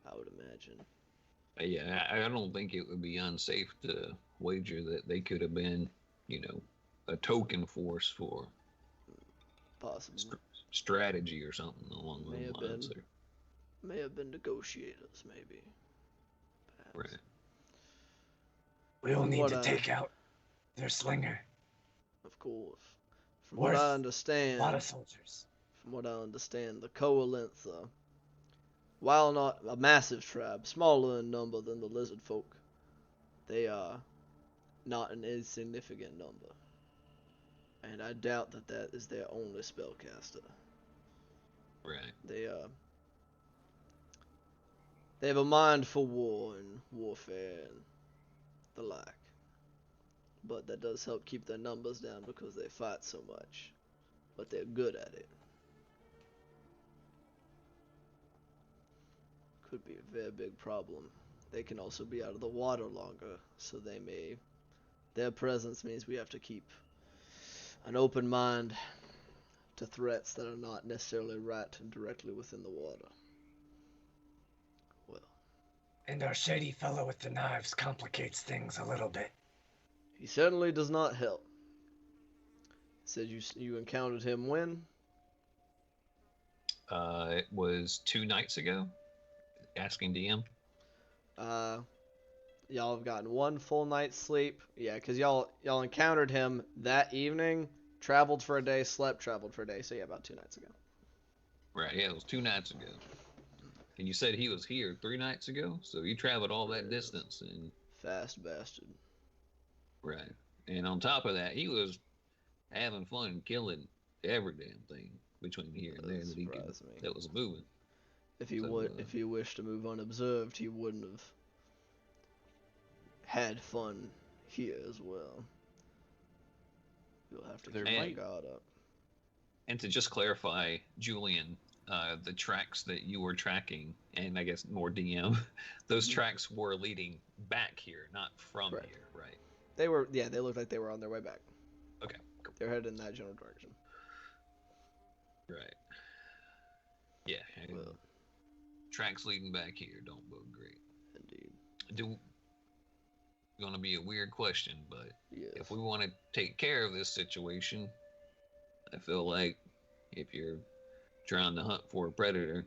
S1: I would imagine.
S2: Yeah, I don't think it would be unsafe to wager that they could have been, a token force for
S1: Possibly.
S2: strategy or something along those lines.
S1: May have been negotiators, maybe. Perhaps.
S2: Right.
S4: We'll need to take out their slinger.
S1: Of course. From what I understand,
S4: a lot of soldiers.
S1: From what I understand, the Coalinth, while not a massive tribe, smaller in number than the lizard folk, they are not an insignificant number. And I doubt that is their only spellcaster.
S2: Right.
S1: They have a mind for war and warfare and the like. But that does help keep their numbers down because they fight so much. But they're good at it. Could be a very big problem. They can also be out of the water longer, so their presence means we have to keep an open mind to threats that are not necessarily right and directly within the water. Well.
S4: And our shady fellow with the knives complicates things a little bit.
S1: He certainly does not help. Said you encountered him when?
S2: It was 2 nights ago. Asking DM.
S1: Y'all have gotten 1 full night's sleep. Yeah, because y'all encountered him that evening, traveled for a day, slept, traveled for a day. So yeah, about 2 nights ago.
S2: Right, yeah, it was 2 nights ago. And you said he was here 3 nights ago, so you traveled all that distance. And
S1: Fast bastard.
S2: right, and on top of that, he was having fun killing every damn thing between here and there that was moving.
S1: If he wished to move unobserved, he wouldn't have had fun here as well. You'll have to keep my guard up.
S2: And to just clarify, Julian, the tracks that you were tracking, and I guess more DM, those tracks were leading back here, not from here, right?
S1: They were, yeah, they looked like they were on their way back.
S2: Okay, cool.
S1: They're headed in that general direction.
S2: Right. Yeah, well, tracks leading back here don't bode great.
S1: Indeed.
S2: Gonna be a weird question, but
S1: yes.
S2: If we want to take care of this situation, I feel like if you're trying to hunt for a predator,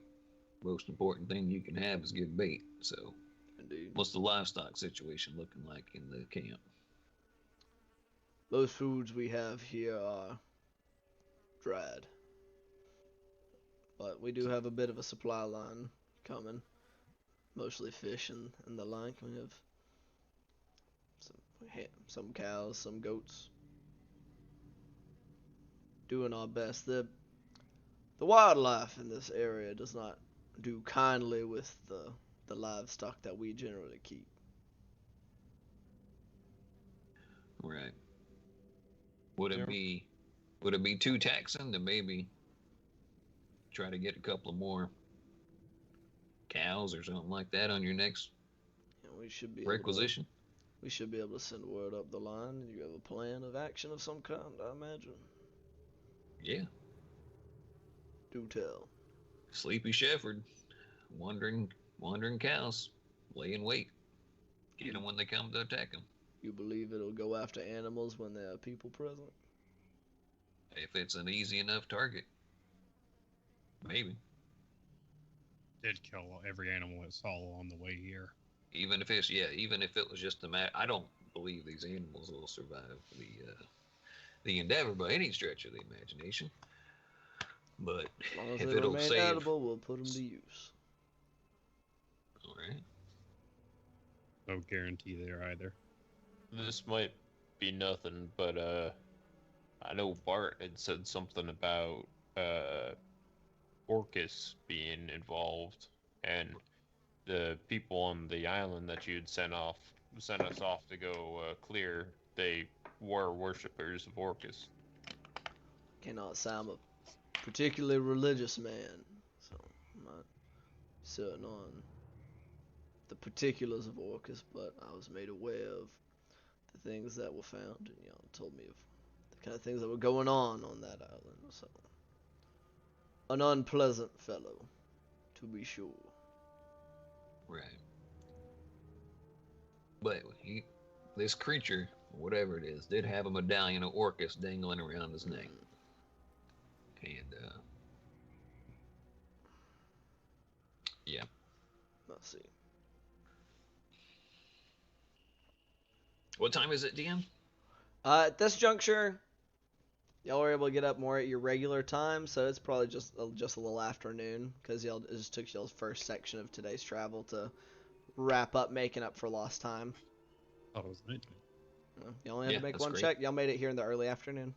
S2: most important thing you can have is good bait. So,
S1: indeed.
S2: What's the livestock situation looking like in the camp?
S1: Most foods we have here are dried, but we do have a bit of a supply line coming. Mostly fish and the like. We have some cows, some goats. Doing our best. The wildlife in this area does not do kindly with the livestock that we generally keep.
S2: Right. Would it be too taxing to maybe try to get a couple of more cows or something like that on your next
S1: we should be
S2: requisition?
S1: We should be able to send word up the line. You have a plan of action of some kind, I imagine.
S2: Yeah.
S1: Do tell.
S2: Sleepy shepherd, wandering cows, lay in wait, get them when they come to attack them.
S1: You believe it'll go after animals when there are people present?
S2: If it's an easy enough target, maybe.
S3: Did kill every animal it saw on the way here.
S2: Even if it was just a matter, I don't believe these animals will survive the endeavor by any stretch of the imagination. But
S1: as long as
S2: if
S1: they
S2: it'll
S1: remain
S2: save,
S1: edible, we'll put them to use.
S2: All right.
S3: No guarantee there either.
S5: This might be nothing, but I know Bart had said something about Orcus being involved, and the people on the island that you had sent us off to go clear, they were worshippers of Orcus.
S1: Cannot say I'm a particularly religious man, so I'm not certain on the particulars of Orcus, but I was made aware of the things that were found, and y'all told me of the kind of things that were going on that island. So, an unpleasant fellow, to be sure.
S2: Right. But this creature, whatever it is, did have a medallion of Orcus dangling around his neck. And, yeah.
S1: Let's see.
S2: What time is it, DM?
S1: At this juncture, y'all were able to get up more at your regular time, so it's probably just a little afternoon, because it just took y'all's first section of today's travel to wrap up, making up for lost time.
S3: Oh, it was nighttime.
S1: You only had to make one check. Y'all made it here in the early afternoon.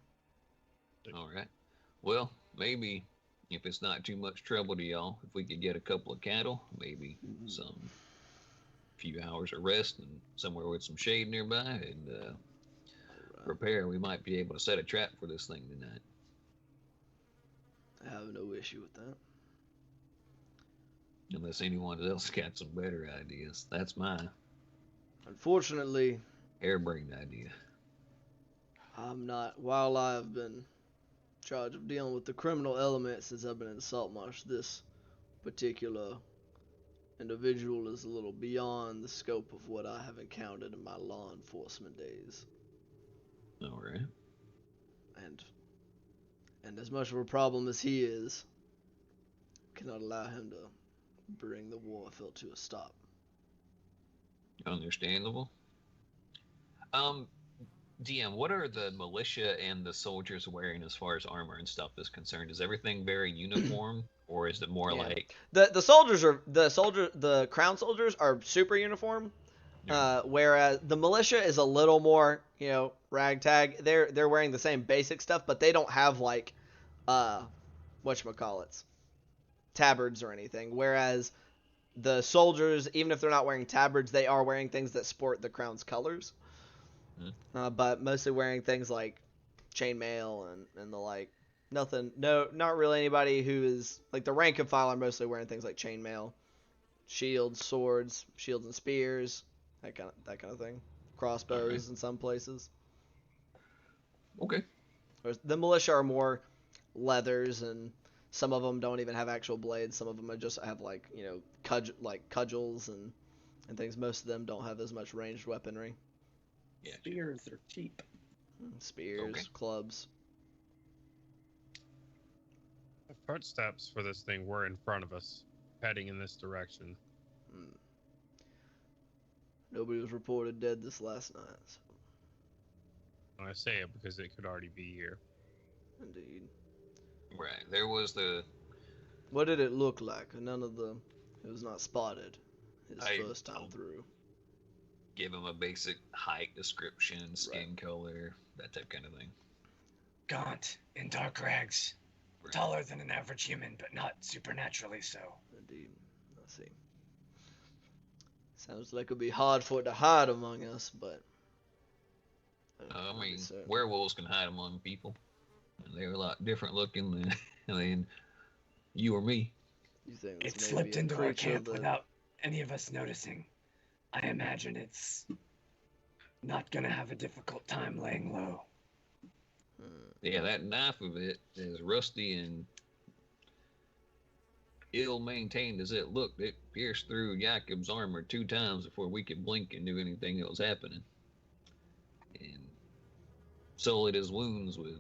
S2: All right. Well, maybe if it's not too much trouble to y'all, if we could get a couple of cattle, maybe some few hours of rest and somewhere with some shade nearby, and prepare, we might be able to set a trap for this thing tonight.
S1: I have no issue with that.
S2: Unless anyone else got some better ideas. That's my
S1: unfortunately
S2: harebrained idea.
S1: I'm not. While I've been in charge of dealing with the criminal elements since I've been in Saltmarsh, this particular individual is a little beyond the scope of what I have encountered in my law enforcement days.
S2: All right.
S1: And And as much of a problem as he is, cannot allow him to bring the war field to a stop.
S2: Understandable. DM, what are the militia and the soldiers wearing as far as armor and stuff is concerned? Is everything very uniform, or is it more like
S1: the crown soldiers are super uniform, whereas the militia is a little more, ragtag. They're wearing the same basic stuff, but they don't have like, whatchamacallits, tabards or anything. Whereas the soldiers, even if they're not wearing tabards, they are wearing things that sport the crown's colors. But mostly wearing things like chainmail and the like. Not really anybody who is like the rank and file are mostly wearing things like chainmail, shields, swords, shields and spears, that kind of thing. Crossbows in some places.
S2: Okay.
S1: Whereas the militia are more leathers, and some of them don't even have actual blades. Some of them just have like cudgels and things. Most of them don't have as much ranged weaponry.
S2: Yeah.
S6: Spears are cheap.
S1: Spears, clubs.
S3: The footsteps for this thing were in front of us, heading in this direction.
S1: Nobody was reported dead this last night. So.
S3: And I say it because it could already be here.
S1: Indeed.
S2: Right. There was the...
S1: What did it look like? It was not spotted his first time through.
S2: Give him a basic height description, skin color, that type kind of thing.
S4: Gaunt, in dark rags.
S2: Right.
S4: Taller than an average human, but not supernaturally so.
S1: Indeed. I see. Sounds like it would be hard for it to hide among us, but...
S2: I mean, werewolves can hide among people. And they're a lot different looking than you or me.
S1: You think
S4: It slipped into our camp without any of us noticing. I imagine it's not gonna have a difficult time laying low.
S2: Yeah, that knife of it, as rusty and ill-maintained as it looked, it pierced through Jakob's armor 2 times before we could blink and do anything that was happening. And sullied his wounds with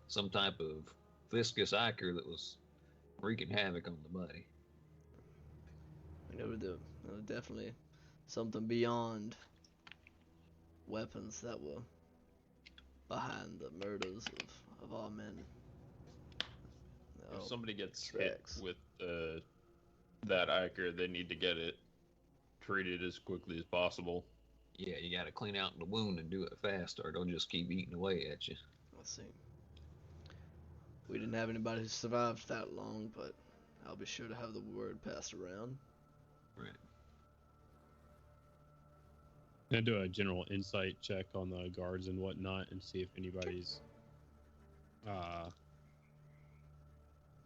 S2: some type of viscous ichor that was wreaking havoc on the body.
S1: There was definitely something beyond weapons that were behind the murders of our men.
S5: If somebody gets hit with that ichor, they need to get it treated as quickly as possible.
S2: Yeah, you gotta clean out the wound and do it fast, or they'll just keep eating away at you.
S1: Let's see. We didn't have anybody who survived that long, but I'll be sure to have the word passed around.
S2: Right.
S3: Gonna do a general insight check on the guards and whatnot and see if anybody's I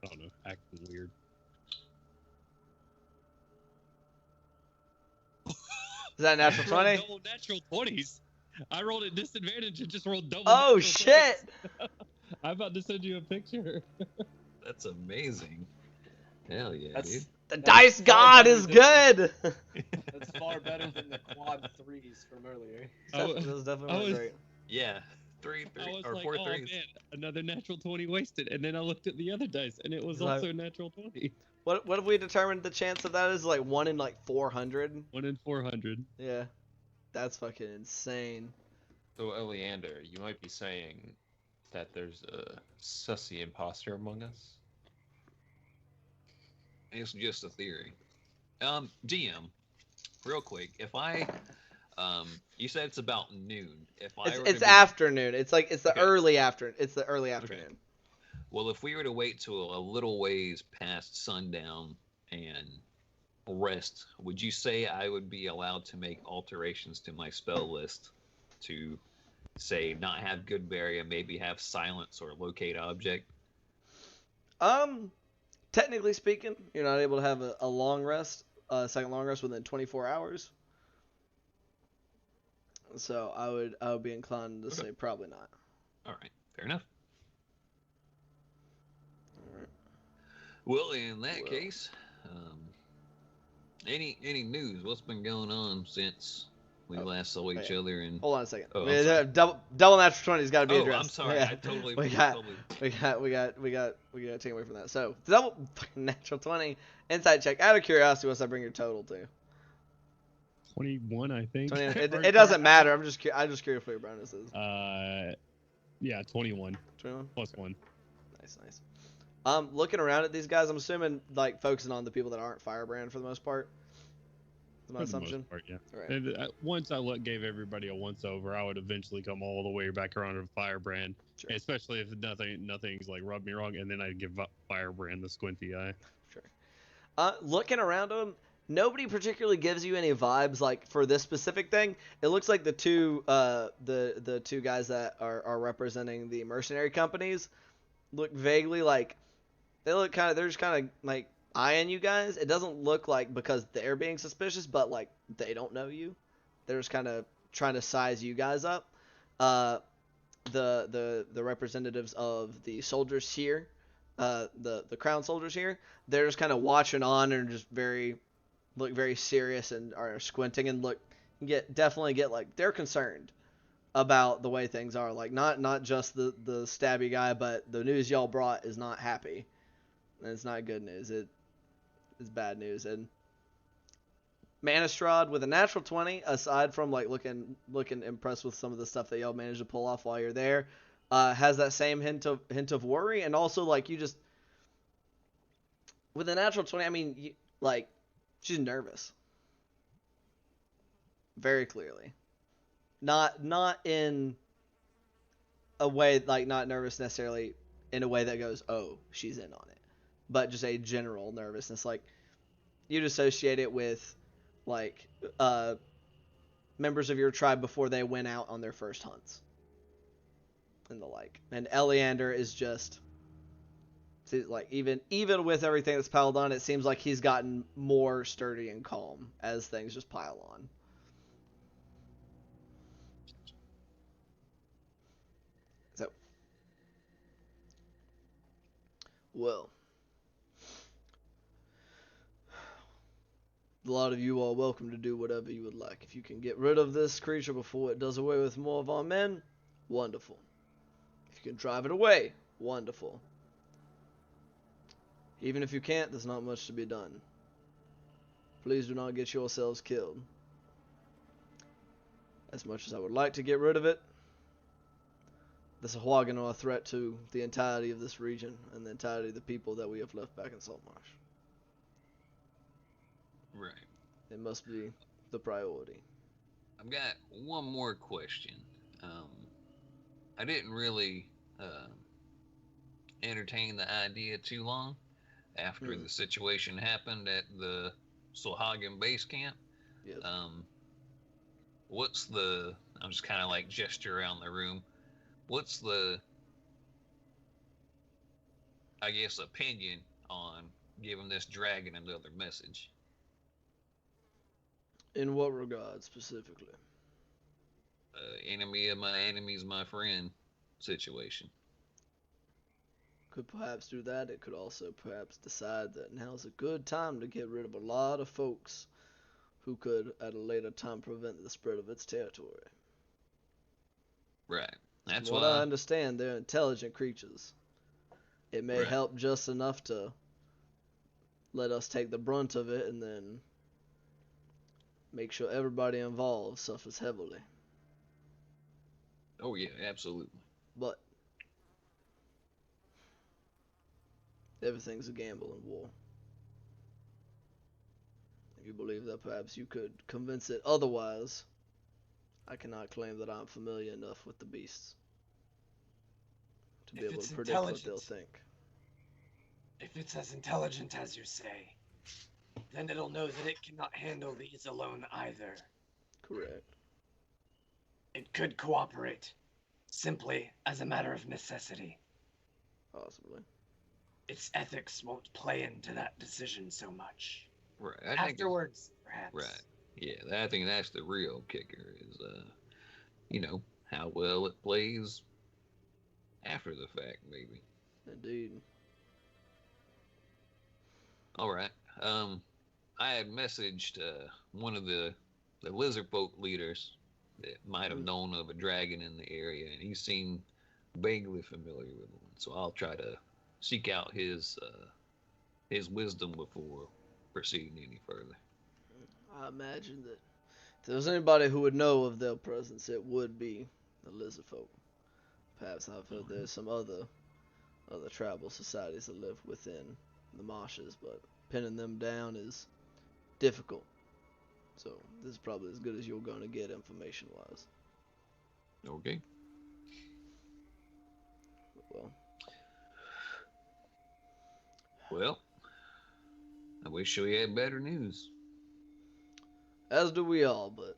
S3: don't know, acting weird.
S1: Is that a natural 20?
S3: Double natural 20s. I rolled at disadvantage and just rolled double.
S1: Oh
S3: natural
S1: shit!
S3: 20s. I'm about to send you a picture.
S2: That's amazing. Hell yeah, dude.
S1: The dice god is good!
S6: That's far better than the quad 3s from earlier.
S1: That was definitely great.
S2: Yeah. 3 or
S3: like,
S2: 4
S3: oh,
S2: 3s.
S3: Man, another natural 20 wasted, and then I looked at the other dice, and it was also natural 20.
S1: What have we determined the chance of that is? Like 1 in like 400?
S3: 1 in 400.
S1: Yeah. That's fucking insane.
S5: So, Oleander, you might be saying that there's a sussy imposter among us?
S2: It's just a theory. DM, real quick, if I, you said it's about noon.
S1: It's afternoon. It's like it's the
S2: Okay.
S1: early afternoon. It's the early afternoon.
S2: Okay. Well, if we were to wait till a little ways past sundown and rest, would you say I would be allowed to make alterations to my spell list to, say, not have good barrier, maybe have silence or locate object?
S1: Technically speaking, you're not able to have a long rest, second long rest within 24 hours. So I would be inclined to say probably not.
S2: All right, fair enough.
S1: All right.
S2: Well, in that case, any news? What's been going on since We last saw each other and.
S1: Hold on a second.
S2: Oh, I'm sorry.
S1: Double natural 20's got to be
S2: Oh,
S1: addressed.
S2: I'm sorry.
S1: Yeah.
S2: I totally.
S1: We got to take away from that. So double natural 20 insight check. Out of curiosity, what's that bring your total to?
S3: 21, I think.
S1: 20, it doesn't matter. I'm just curious what your bonus is.
S3: Yeah, 21.
S1: 21
S3: plus 1.
S1: Nice. Looking around at these guys, I'm assuming like focusing on the people that aren't Firebrand for the most part. Is my assumption.
S3: Most part, yeah.
S1: Right.
S3: And once I gave everybody a once over, I would eventually come all the way back around to Firebrand,
S1: Sure.
S3: especially if nothing's like rubbed me wrong, and then I give Firebrand the squinty eye.
S1: Sure. Looking around them, nobody particularly gives you any vibes like for this specific thing. It looks like the two the two guys that are representing the mercenary companies look vaguely like they're just kind of like eyeing you guys. It doesn't look like because they're being suspicious, but like they don't know you. They're just kind of trying to size you guys up. The representatives of the soldiers here, the crown soldiers here, they're just kind of watching on and just look very serious and are squinting and definitely get like they're concerned about the way things are. Like not just the stabby guy, but the news y'all brought is not happy. And it's not good news. It is bad news. And Manistrad with a natural 20, aside from like looking impressed with some of the stuff that y'all managed to pull off while you're there, has that same hint of worry, and also like you just with a natural 20. I mean, she's nervous, very clearly. Not in a way like not nervous necessarily in a way that goes, oh, she's in on it, but just a general nervousness. Like you'd associate it with like members of your tribe before they went out on their first hunts and the like. And Eleander is just like even with everything that's piled on, it seems like he's gotten more sturdy and calm as things just pile on. So, well, a lot of you are welcome to do whatever you would like. If you can get rid of this creature before it does away with more of our men, wonderful. If you can drive it away, wonderful. Even if you can't, there's not much to be done. Please do not get yourselves killed. As much as I would like to get rid of it, the Sahuagin are a threat to the entirety of this region and the entirety of the people that we have left back in Saltmarsh.
S2: Right.
S1: It must be the priority.
S2: I've got one more question. I didn't really entertain the idea too long after the situation happened at the Sahuagin base camp.
S1: Yes.
S2: What's the... I'm just kind of like gesture around the room. What's the, I guess, opinion on giving this dragon another message?
S1: In what regard specifically?
S2: Enemy of my enemy's my friend situation.
S1: Could perhaps do that. It could also perhaps decide that now's a good time to get rid of a lot of folks who could at a later time prevent the spread of its territory.
S2: Right. That's
S1: From what I understand, they're intelligent creatures. It may
S2: Right.
S1: help just enough to let us take the brunt of it and then make sure everybody involved suffers heavily.
S2: Oh yeah, absolutely.
S1: But everything's a gamble in war. If you believe that perhaps you could convince it otherwise, I cannot claim that I'm familiar enough with the beasts to be
S4: If
S1: able
S4: it's
S1: to predict what
S4: intelligent.
S1: they'll think.
S4: If it's as intelligent as you say, then it'll know that it cannot handle these alone either.
S1: Correct.
S4: It could cooperate, simply as a matter of necessity.
S1: Possibly.
S4: Its ethics won't play into that decision so much.
S2: Right. I think
S4: Afterwards, perhaps.
S2: right. Yeah, I think that's the real kicker is, how well it plays after the fact, maybe.
S1: Indeed.
S2: All right. I had messaged one of the the lizard folk leaders that might have known of a dragon in the area, and he seemed vaguely familiar with one. So I'll try to seek out his wisdom before proceeding any further.
S1: I imagine that if there was anybody who would know of their presence, it would be the lizard folk. Perhaps I've heard there's some other tribal societies that live within the marshes, but pinning them down is difficult. So this is probably as good as you're going to get information-wise.
S2: Okay. Well, I wish we had better news.
S1: As do we all, but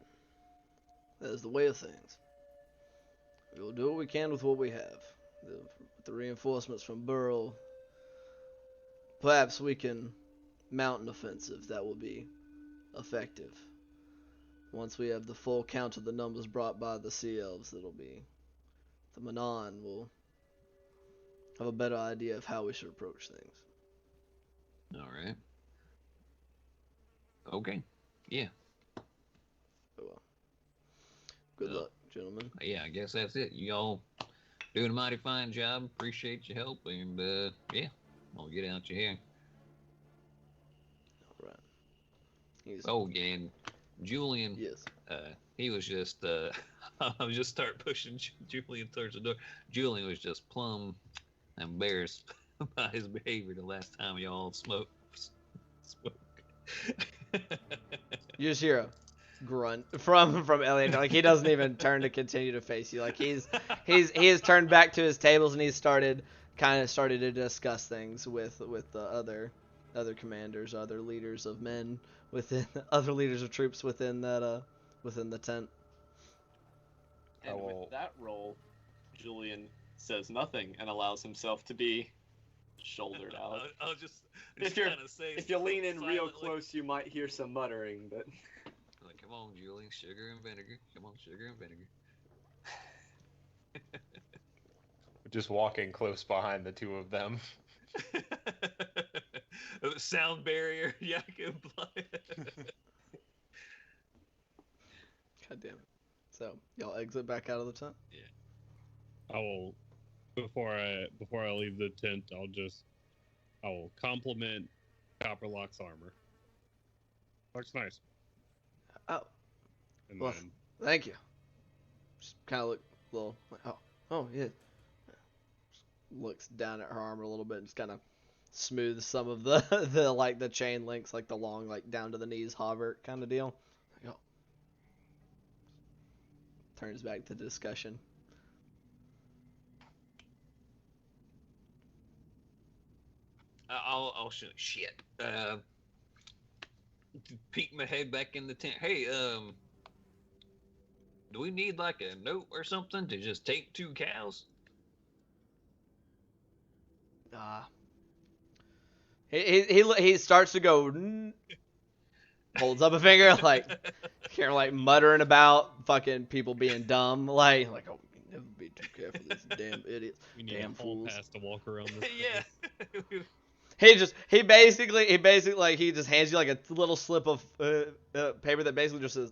S1: that is the way of things. We will do what we can with what we have. The reinforcements from Burrow, perhaps we can mount an offensive that will be effective. Once we have the full count of the numbers brought by the Sea Elves, it'll be... the Manon will have a better idea of how we should approach things.
S2: All right. Okay. Yeah.
S1: Well, good luck, gentlemen.
S2: Yeah, I guess that's it. You all doing a mighty fine job. Appreciate your help, and yeah, I'll get out your hair.
S1: All right.
S2: Oh, and Julian.
S1: Yes.
S2: He was just. I'll just start pushing Julian towards the door. Julian was just plumb embarrassed by his behavior the last time y'all spoke.
S1: You just hear a grunt from Elliot. Like, he doesn't even turn to continue to face you. Like, he has turned back to his tables, and he's started to discuss things with the other commanders, other leaders of men within, other leaders of troops within that within the tent.
S6: And with that roll, Julian says nothing and allows himself to be shouldered out.
S2: I'll just
S6: if you lean in real close, you might hear some muttering, but...
S2: Like, come on, Julian, sugar and vinegar. Come on, sugar and vinegar.
S5: Just walking close behind the two of them.
S2: Sound barrier, yeah, I can apply it.
S1: God damn it. So, y'all exit back out of the tent?
S2: Yeah.
S3: I will, before I leave the tent, I will compliment Copperlock's armor. Looks nice.
S1: Oh.
S3: And
S1: Well,
S3: then,
S1: thank you. Just kind of look a little, like, oh, yeah. Just looks down at her armor a little bit and just kind of smooths some of the chain links, like the long, like, down to the knees hover kind of deal. Like, oh. Turns back to the discussion.
S2: I'll shit. Peek my head back in the tent. Hey, do we need like a note or something to just take 2 cows?
S1: He starts to go. Holds up a finger, like, here, like, muttering about fucking people being dumb, like, oh, we can never be too careful, these damn idiots,
S3: we need
S1: damn
S3: a hall
S1: fools.
S3: pass to walk around this
S2: Yeah.
S1: He basically like, he just hands you like a little slip of paper that basically just says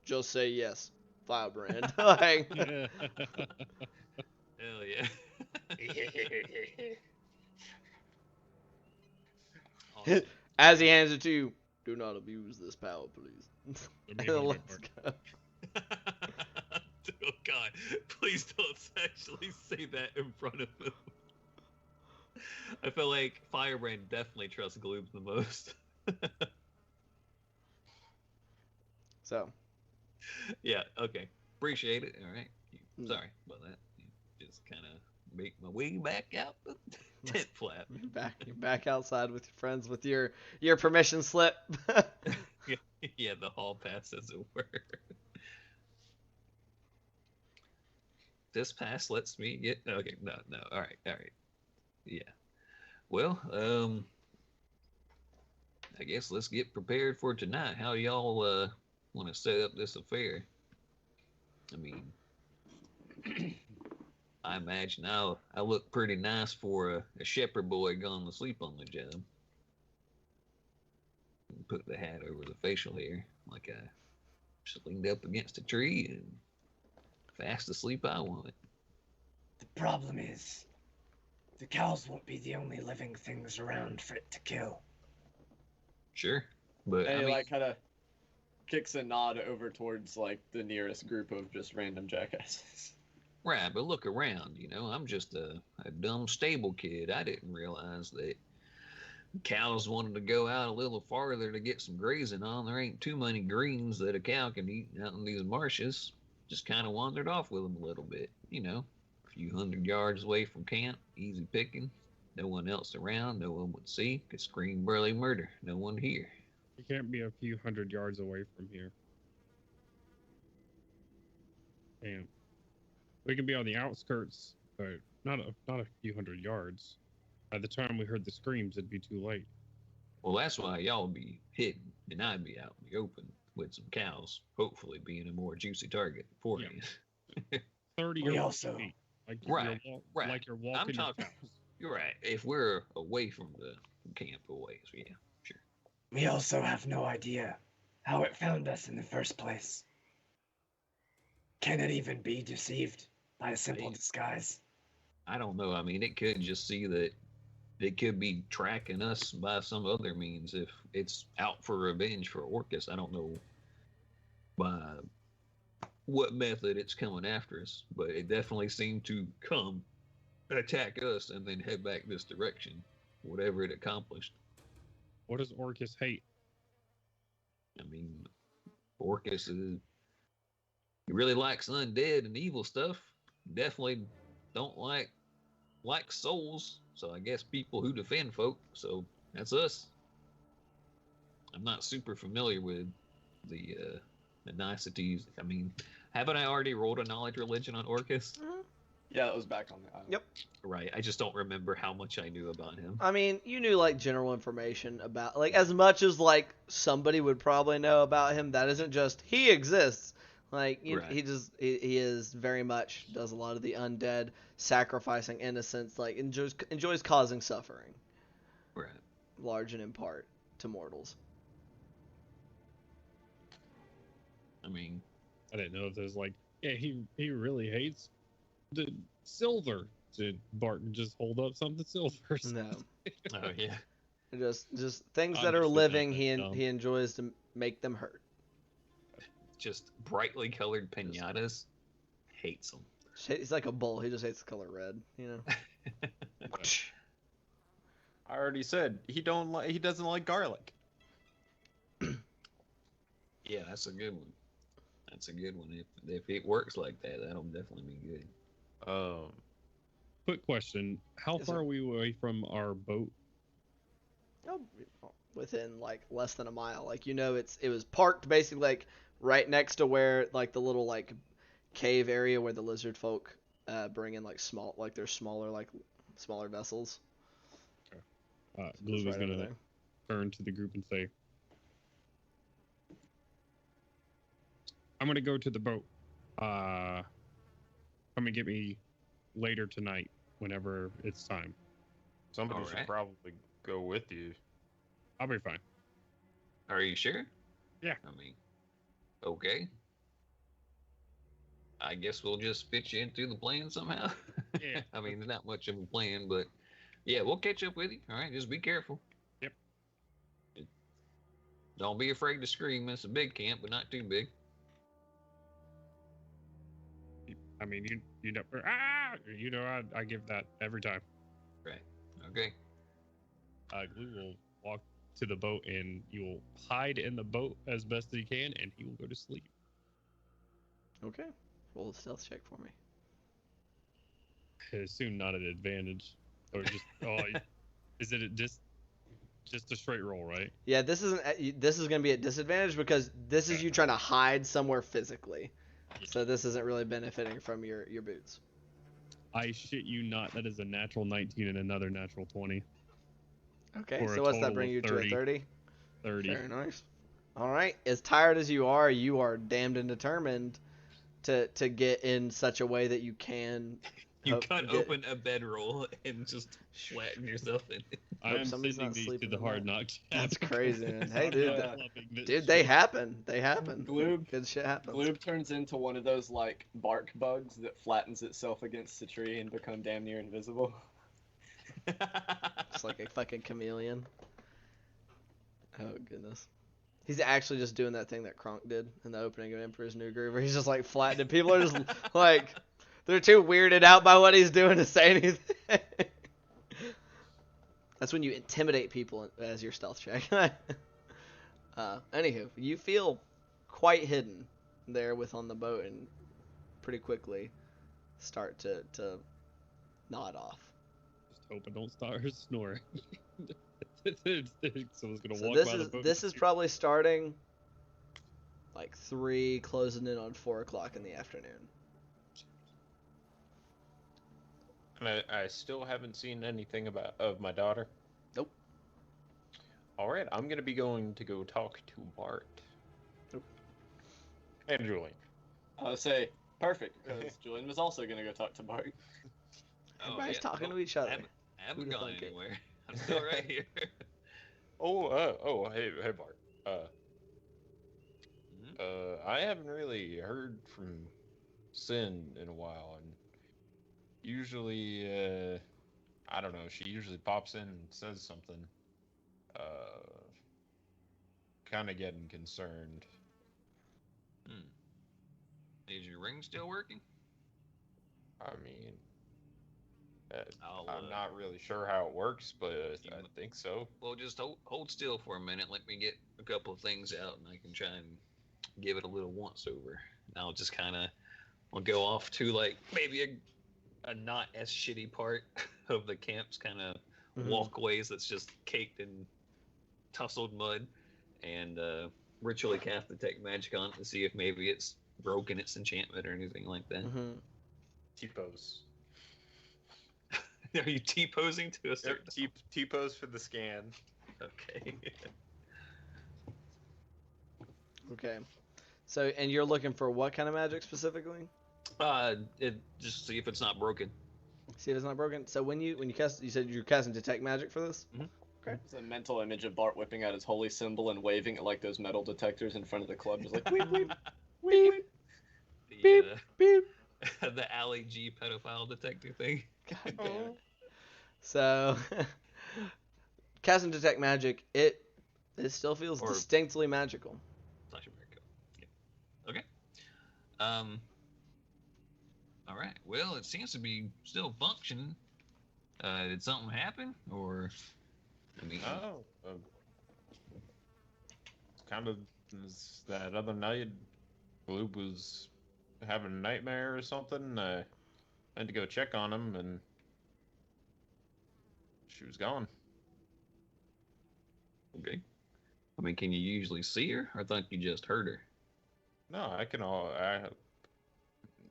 S1: just say yes, Firebrand. Like,
S3: place.
S2: Hell yeah. Awesome.
S1: as he hands it to you, do not abuse this power, please.
S3: Let me
S1: And then
S3: hold it,
S1: let's
S3: Bart.
S1: go.
S2: Oh God! Please don't actually say that in front of him. I feel like Firebrand definitely trusts Gloob the most.
S1: So,
S2: Yeah. Okay. Appreciate it. All right. Sorry about that. Just kind of make my way back out the tent flap.
S1: you're back outside with your friends with your permission slip.
S2: Yeah, the hall pass, as it were. This pass lets me get. Okay, no. All right. Yeah. Well, I guess let's get prepared for tonight. How y'all want to set up this affair? I mean, I imagine I look pretty nice for a shepherd boy gone to sleep on the job. Put the hat over the facial hair like Just leaned up against a tree and fast asleep I want.
S4: The problem is, the cows won't be the only living things around for it to kill.
S2: Sure, but
S6: And
S2: I
S6: he
S2: mean,
S6: like kind of kicks a nod over towards like the nearest group of just random jackasses.
S2: right, but look around, you know, I'm just a dumb stable kid. I didn't realize that cows wanted to go out a little farther to get some grazing on. There ain't too many greens that a cow can eat out in these marshes. Just kind of wandered off with them a little bit, you know, a few 100 yards away from camp, easy picking. No one else around, no one would see, could scream burly murder, no one here.
S3: You can't be a few 100 yards away from here. Damn. We can be on the outskirts, but not a few 100 yards. By the time we heard the screams, it'd be too late.
S2: Well, that's why y'all be hidden, and I'd be out in the open with some cows, hopefully being a more juicy target for
S3: Yeah.
S2: you.
S3: 30
S4: We
S3: or
S4: also-
S3: 40 feet. Like
S2: Right, right.
S3: Like you're walking your
S2: talking-
S3: cows.
S2: You're right. If we're away from the camp a ways, yeah, sure.
S4: We also have no idea how it found us in the first place. Can it even be deceived by a simple
S2: I-
S4: disguise?
S2: I don't know. I mean, it could just see that it could be tracking us by some other means. If it's out for revenge for Orcus, I don't know by what method it's coming after us, but it definitely seemed to come, attack us, and then head back this direction, whatever it accomplished.
S3: What does Orcus hate?
S2: I mean, Orcus is, he really likes undead and evil stuff. Definitely don't like souls. So I guess people who defend folk. So that's us. I'm not super familiar with the niceties. I mean, haven't I already rolled a knowledge religion on Orcus?
S6: Yeah, that was back on the island.
S1: Yep.
S2: Right. I just don't remember how much I knew about him.
S1: I mean, you knew like general information about like as much as like somebody would probably know about him. That isn't just he exists. Like
S2: Right.
S1: he is very much does a lot of the undead, sacrificing innocents, like enjoys causing suffering,
S2: Right.
S1: large and in part to mortals.
S2: I mean,
S3: I didn't know if there's like, yeah, he really hates the silver. Did Barton just hold up something silver?
S1: No,
S2: oh yeah.
S1: just things
S3: I'm
S1: that are
S3: just
S1: living.
S3: thinking that
S1: He enjoys to make them hurt.
S2: Just brightly colored pinatas. Hates them.
S1: He's like a bull. He just hates the color red. You know.
S5: I already said he doesn't like garlic.
S2: Yeah, that's a good one. That's a good one. If it works like that, that'll definitely be good.
S3: Quick question: how
S1: Yes,
S3: far
S1: sir.
S3: are we away from our boat?
S1: Oh, within like less than a mile. Like it was parked basically like right next to where like the little like cave area where the lizard folk bring in like their smaller vessels.
S3: Glue
S1: It's
S3: is
S1: right over
S3: gonna
S1: there.
S3: turn to the group and say, "I'm gonna go to the boat. Come and get me later tonight, whenever it's time.
S5: Somebody
S2: Alright.
S5: should probably go with you.
S3: I'll be fine."
S2: Are you sure?
S3: Yeah.
S2: I mean, okay. I guess we'll just fit you into the plan somehow.
S3: Yeah.
S2: I mean, not much of a plan, but yeah, we'll catch up with you. All right, just be careful.
S3: Yep.
S2: Don't be afraid to scream. It's a big camp, but not too big.
S3: I mean, I give that every time.
S2: Right. Okay.
S3: Glue will walk to the boat and you will hide in the boat as best as you can, and he will go to sleep.
S1: Okay. Roll a stealth check for me.
S3: I assume not an advantage, or just is it just a straight roll, right?
S1: Yeah, this is gonna be at disadvantage because this is you trying to hide somewhere physically. So this isn't really benefiting from your boots.
S3: I shit you not. That is a natural 19 and another natural 20.
S1: Okay,
S3: For a
S1: so what's that
S3: total
S1: bring
S3: of
S1: you to
S3: 30.
S1: a 30?
S3: 30.
S1: Very nice. All right. As tired as you are damned and determined to get in such a way that you can.
S2: You
S1: hope-
S2: cut
S1: get-
S2: open a bedroll and just flatten yourself in it.
S3: I am
S1: somebody's
S3: sending
S1: not
S3: these to
S1: sleeping
S3: the
S1: in
S3: hard
S1: that.
S3: knock.
S1: That's crazy, man. Hey,
S3: I'm
S1: dude,
S3: not
S6: that-
S3: clubbing this
S1: Dude, they
S3: shit.
S1: happen. They happen.
S6: Gloob.
S1: Good shit happens.
S6: Gloob turns into one of those like bark bugs that flattens itself against a tree and become damn near invisible.
S1: It's like a fucking chameleon. Oh, goodness. He's actually just doing that thing that Kronk did in the opening of Emperor's New Groove, where he's just like flattening. People are just like, they're too weirded out by what he's doing to say anything. That's when you intimidate people as your stealth check. Anywho, you feel quite hidden there on the boat and pretty quickly start to nod off.
S3: Just hope I don't start snoring. Someone's gonna
S1: So
S3: walk by the boat.
S1: this is probably starting like 3, closing in on 4 o'clock in the afternoon.
S5: And I still haven't seen anything of my daughter.
S1: Nope.
S5: All right, I'm gonna be going to go talk to Bart.
S1: Nope.
S5: And Julian.
S6: I would say perfect because Julian was also gonna go talk to Bart.
S1: Everybody's talking to each other.
S2: I haven't
S1: Who'da
S2: gone
S1: thunk it?
S2: anywhere. I'm still right here.
S5: Hey Bart. I haven't really heard from Sin in a while, and usually, I don't know, she usually pops in and says something. Kind of getting concerned.
S2: Is your ring still working?
S5: I mean,
S2: I'll,
S5: I'm not really sure how it works, but
S2: you
S5: I
S2: m-
S5: think so.
S2: Well, just hold still for a minute. Let me get a couple of things out, and I can try and give it a little once over. And I'll just kind of, I'll go off to like maybe a not as shitty part of the camp's kind of walkways that's just caked in tussled mud, and ritually cast detect magic on it to see if maybe it's broken its enchantment or anything like that.
S5: T-pose.
S2: Are you T-posing to a certain?
S5: T-pose for the scan.
S2: Okay.
S1: Okay. So, and you're looking for what kind of magic specifically?
S2: Just see if it's not broken.
S1: See if it's not broken. So when you cast, you said you're casting detect magic for this.
S6: It's a mental image of Bart whipping out his holy symbol and waving it like those metal detectors in front of the club, just like weep, weep, weep, weep.
S1: Beep, beep.
S2: The Ali G pedophile detector thing.
S1: God damn it. So, casting detect magic, it still feels
S2: Or-
S1: distinctly magical.
S2: Flash America. Yeah. Okay. All right. Well, it seems to be still functioning. Did something happen, or? I mean.
S5: Kind of that other night, Gloob was having a nightmare or something. I had to go check on him, and she was gone.
S2: Okay. I mean, can you usually see her? Or I thought you just heard her.
S5: No, I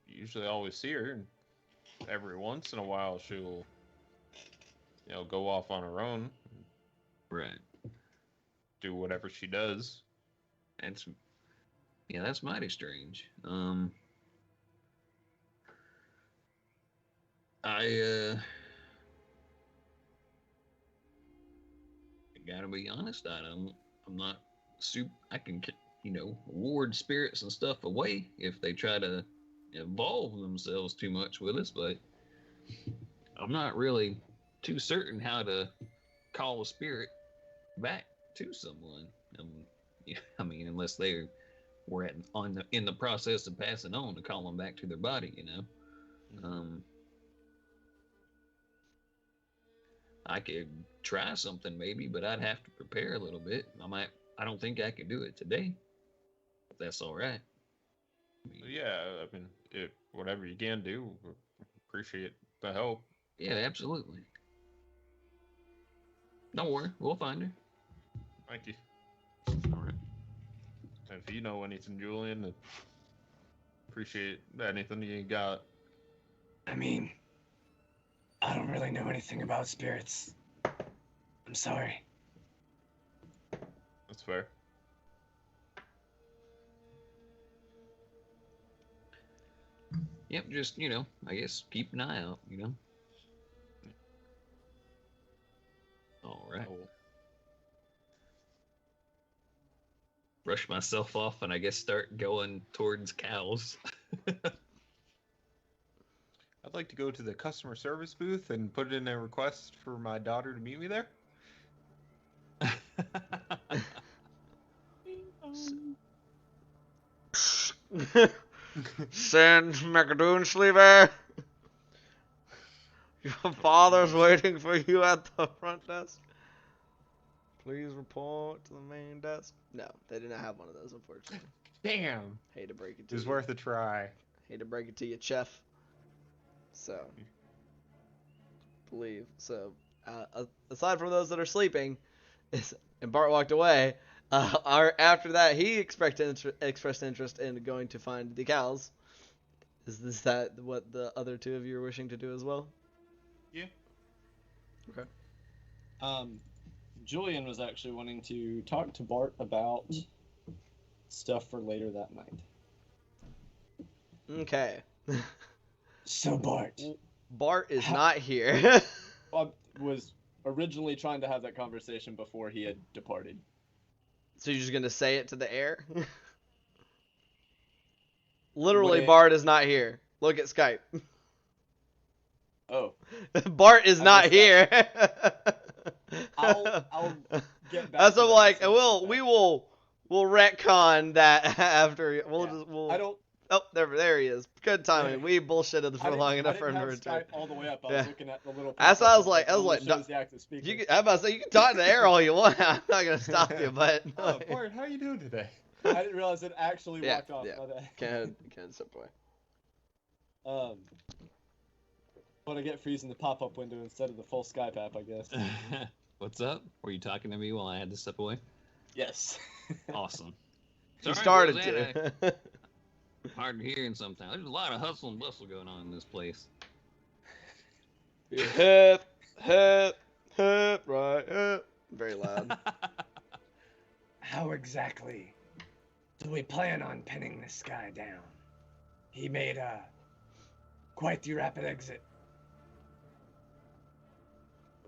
S5: usually always see her, and every once in a while she'll, go off on her own,
S2: Right.
S5: do whatever she does.
S2: That's mighty strange. I gotta be honest. I'm not super. I can, ward spirits and stuff away if they try to involve themselves too much with us, but I'm not really too certain how to call a spirit back to someone. I mean, unless they were in the process of passing on to call them back to their body, I could try something maybe, but I'd have to prepare a little bit. I don't think I could do it today. If that's all right.
S5: Yeah, I mean, whatever you can do, appreciate the help.
S2: Yeah, absolutely. Don't worry, we'll find her.
S5: Thank you.
S2: All right.
S5: If you know anything, Julian, I'd appreciate anything you got.
S4: I mean, I don't really know anything about spirits. I'm sorry.
S5: That's fair.
S2: Yep, just, I guess keep an eye out, All brush myself off and I guess start going towards cows.
S5: I'd like to go to the customer service booth and put in a request for my daughter to meet me there.
S1: Send McDoonsleever. Your father's waiting for you at the front desk. Please report to the main desk. No, they do not have one of those, unfortunately.
S5: Damn.
S1: Hate to break it
S5: It
S1: to
S5: was
S1: you.
S5: worth a try.
S1: Hate to break it to you, chef. So, believe. So, aside from those that are sleeping, and Bart walked away, after that, he expressed interest in going to find the cows. Is that what the other two of you are wishing to do as well?
S5: Yeah.
S1: Okay.
S6: Julian was actually wanting to talk to Bart about stuff for later that night.
S1: Okay.
S6: So Bart.
S1: Bart is not here.
S6: I was originally trying to have that conversation before he had departed.
S1: So you're just gonna say it to the air? Literally,
S6: Would it-
S1: Bart is not here. Look at Skype.
S6: Oh.
S1: Bart is
S6: I
S1: not
S6: missed
S1: here.
S6: I'll get back
S1: That's
S6: to
S1: what I'm
S6: that
S1: like.
S6: as soon as
S1: We'll retcon that after.
S6: Yeah. I don't.
S1: Oh, there he is. Good timing. We bullshitted for long enough for him to return.
S6: Skype all the way up. I
S1: Yeah.
S6: was looking at the little.
S1: That's what I was like.
S6: pop-up
S1: I was
S6: that
S1: like,
S6: only shows the active speaker.
S1: I'm about to say you can talk to the air all you want. I'm not gonna stop you, but
S5: Oh, Bart, how you doing today?
S6: I didn't realize it actually
S1: Yeah,
S6: walked off.
S1: yeah.
S6: My bad.
S1: Can't step away.
S6: But I get for using the pop-up window instead of the full Skype app, I guess.
S2: What's up? Were you talking to me while I had to step away?
S6: Yes.
S2: Awesome.
S1: He
S2: Sorry,
S1: started
S2: what was
S1: to.
S2: that? Hard hearing sometimes. There's a lot of hustle and bustle going on in this place.
S1: Hip, right, hip. Very loud.
S4: How exactly do we plan on pinning this guy down? He made quite the rapid exit.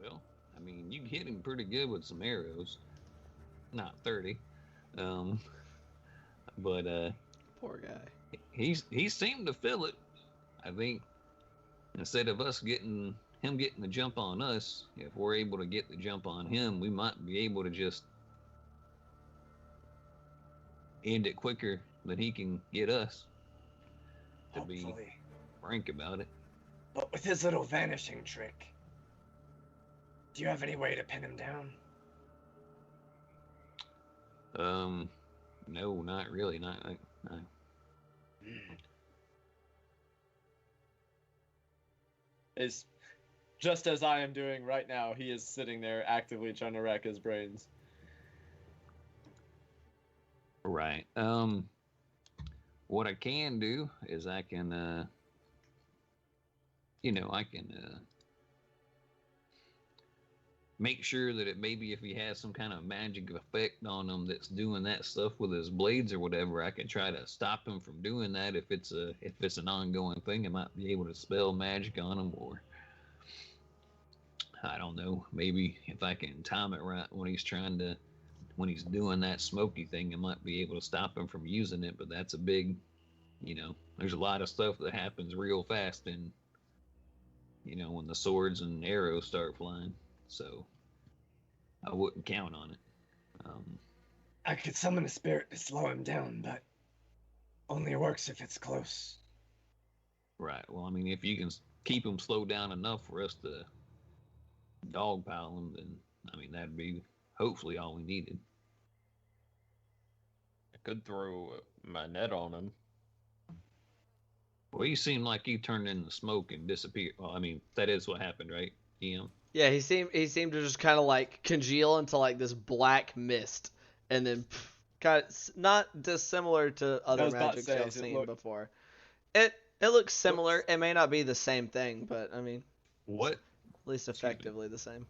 S2: Well, I mean, you can hit him pretty good with some arrows. Not 30. But
S1: Poor guy.
S2: he seemed to feel it. I think instead of us getting the jump on us, if we're able to get the jump on him, we might be able to just end it quicker than he can get us. To be
S4: Hopefully.
S2: frank about it.
S4: But with his little vanishing trick, do you have any way to pin him down?
S2: No, not really. No.
S6: Is just as I am doing right now. He is sitting there actively trying to rack his brains.
S2: Right. What I can do is I can, make sure that maybe if he has some kind of magic effect on him that's doing that stuff with his blades or whatever, I can try to stop him from doing that. If it's an ongoing thing, I might be able to spell magic on him, or I don't know, maybe if I can time it right when he's doing that smoky thing, I might be able to stop him from using it. But that's a big, there's a lot of stuff that happens real fast, and when the swords and arrows start flying. So I wouldn't count on it.
S4: I could summon a spirit to slow him down, but only works if it's close.
S2: Right. Well, I mean, if you can keep him slowed down enough for us to dogpile him, then I mean that'd be hopefully all we needed.
S5: I could throw my net on him.
S2: Well, you seem like you turned into smoke and disappeared. Well, I mean that is what happened, right, Ian?
S1: Yeah, he seemed to just kind of like congeal into like this black mist, and then kind of not dissimilar to other magics y'all seen before. It looks similar. It may not be the same thing, but I mean,
S2: what?
S1: At least effectively the same.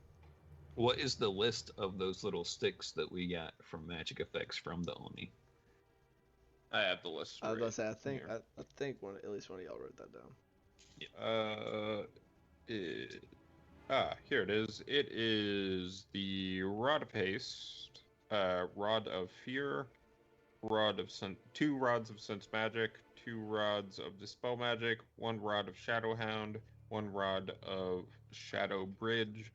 S2: What is the list of those little sticks that we got from magic effects from the Oni?
S5: I have the list.
S1: I was about to say, I think
S5: here.
S1: I think at least one of y'all wrote that down.
S5: Here it is. It is the Rod of Haste, Rod of Fear, 2 rods of sense magic, 2 rods of dispel magic, 1 rod of shadow hound, 1 rod of shadow bridge,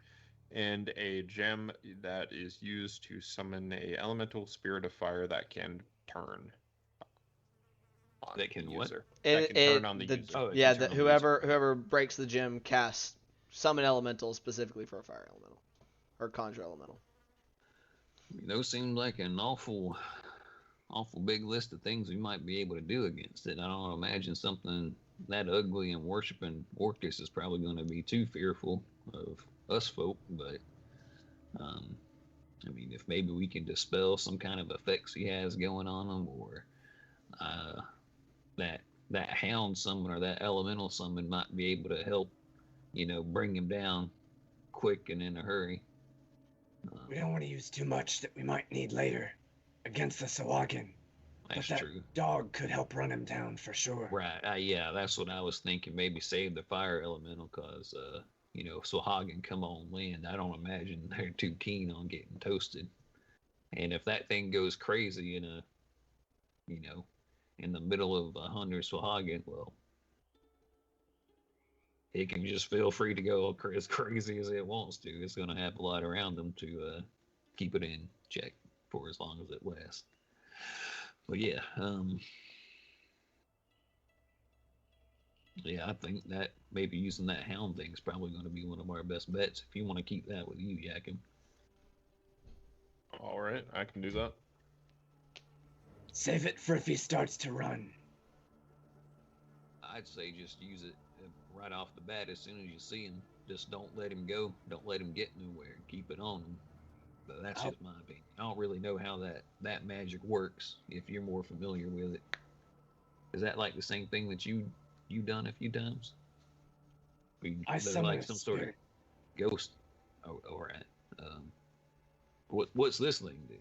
S5: and a gem that is used to summon a elemental spirit of fire that can turn.
S2: That can what?
S5: That can turn on the user.
S2: Oh, it
S1: yeah,
S2: can turn on the
S1: whoever breaks the gem casts summon elemental specifically for a fire elemental or conjure elemental.
S2: Those seem like an awful big list of things we might be able to do against it. I don't imagine something that ugly and worshiping Orcus is probably going to be too fearful of us folk, but I mean, if maybe we can dispel some kind of effects he has going on him, or that hound summon or that elemental summon might be able to help, bring him down quick and in a hurry.
S4: We don't want to use too much that we might need later against the Sawagan.
S2: That's
S4: but that
S2: true.
S4: Dog could help run him down for sure.
S2: Right. Yeah, that's what I was thinking. Maybe save the fire elemental because, Sawagan come on land. I don't imagine they're too keen on getting toasted. And if that thing goes crazy in the middle of 100 Sawagan, well, it can just feel free to go as crazy as it wants to. It's going to have a lot around them to keep it in check for as long as it lasts. But yeah, I think that maybe using that hound thing is probably going to be one of our best bets if you want to keep that with you, Yakin.
S5: All right, I can do that.
S4: Save it for if he starts to run.
S2: I'd say just use it right off the bat as soon as you see him. Just don't let him go. Don't let him get nowhere. Keep it on him. But that's just my opinion. I don't really know how that magic works. If you're more familiar with it, is that like the same thing that you've done a few times?
S4: I summon
S2: like some sort of ghost. Oh, all right. What's this thing do?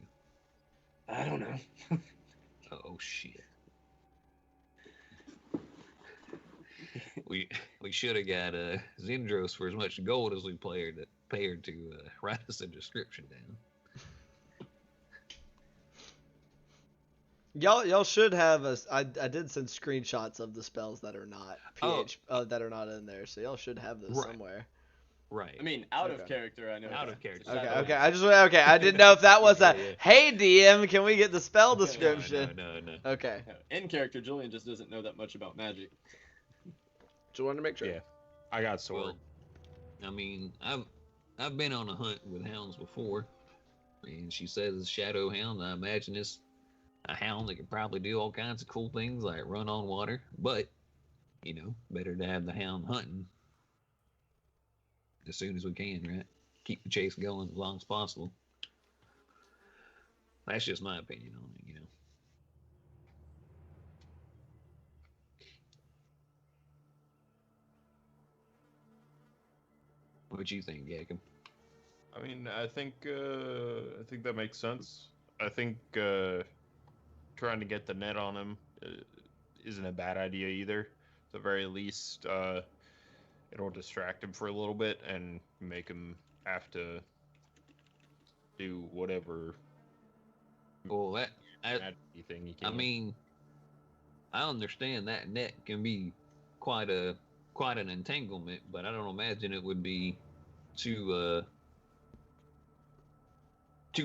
S4: I don't know.
S2: Oh shit. We should have got Zendros for as much gold as we paid to write us a description down.
S1: Y'all should have I did send screenshots of the spells that are not that are not in there, so y'all should have those somewhere.
S2: Right.
S6: I mean, out of character, I know.
S2: Out of character.
S1: Okay. I didn't know if that was hey DM, can we get the spell description?
S2: No.
S1: Okay.
S6: In character, Julian just doesn't know that much about magic.
S1: Just wanted to make sure.
S5: Yeah, I got sword.
S2: Well, I mean, I've been on a hunt with hounds before, and she says shadow hound. I imagine it's a hound that could probably do all kinds of cool things like run on water, but better to have the hound hunting as soon as we can, right? Keep the chase going as long as possible. That's just my opinion on it, What you think, Yakim?
S5: I mean, I think that makes sense. I think trying to get the net on him isn't a bad idea either. At the very least, it'll distract him for a little bit and make him have to do whatever.
S2: Well,
S5: thing he can.
S2: I mean, I understand that net can be quite an entanglement, but I don't imagine it would be too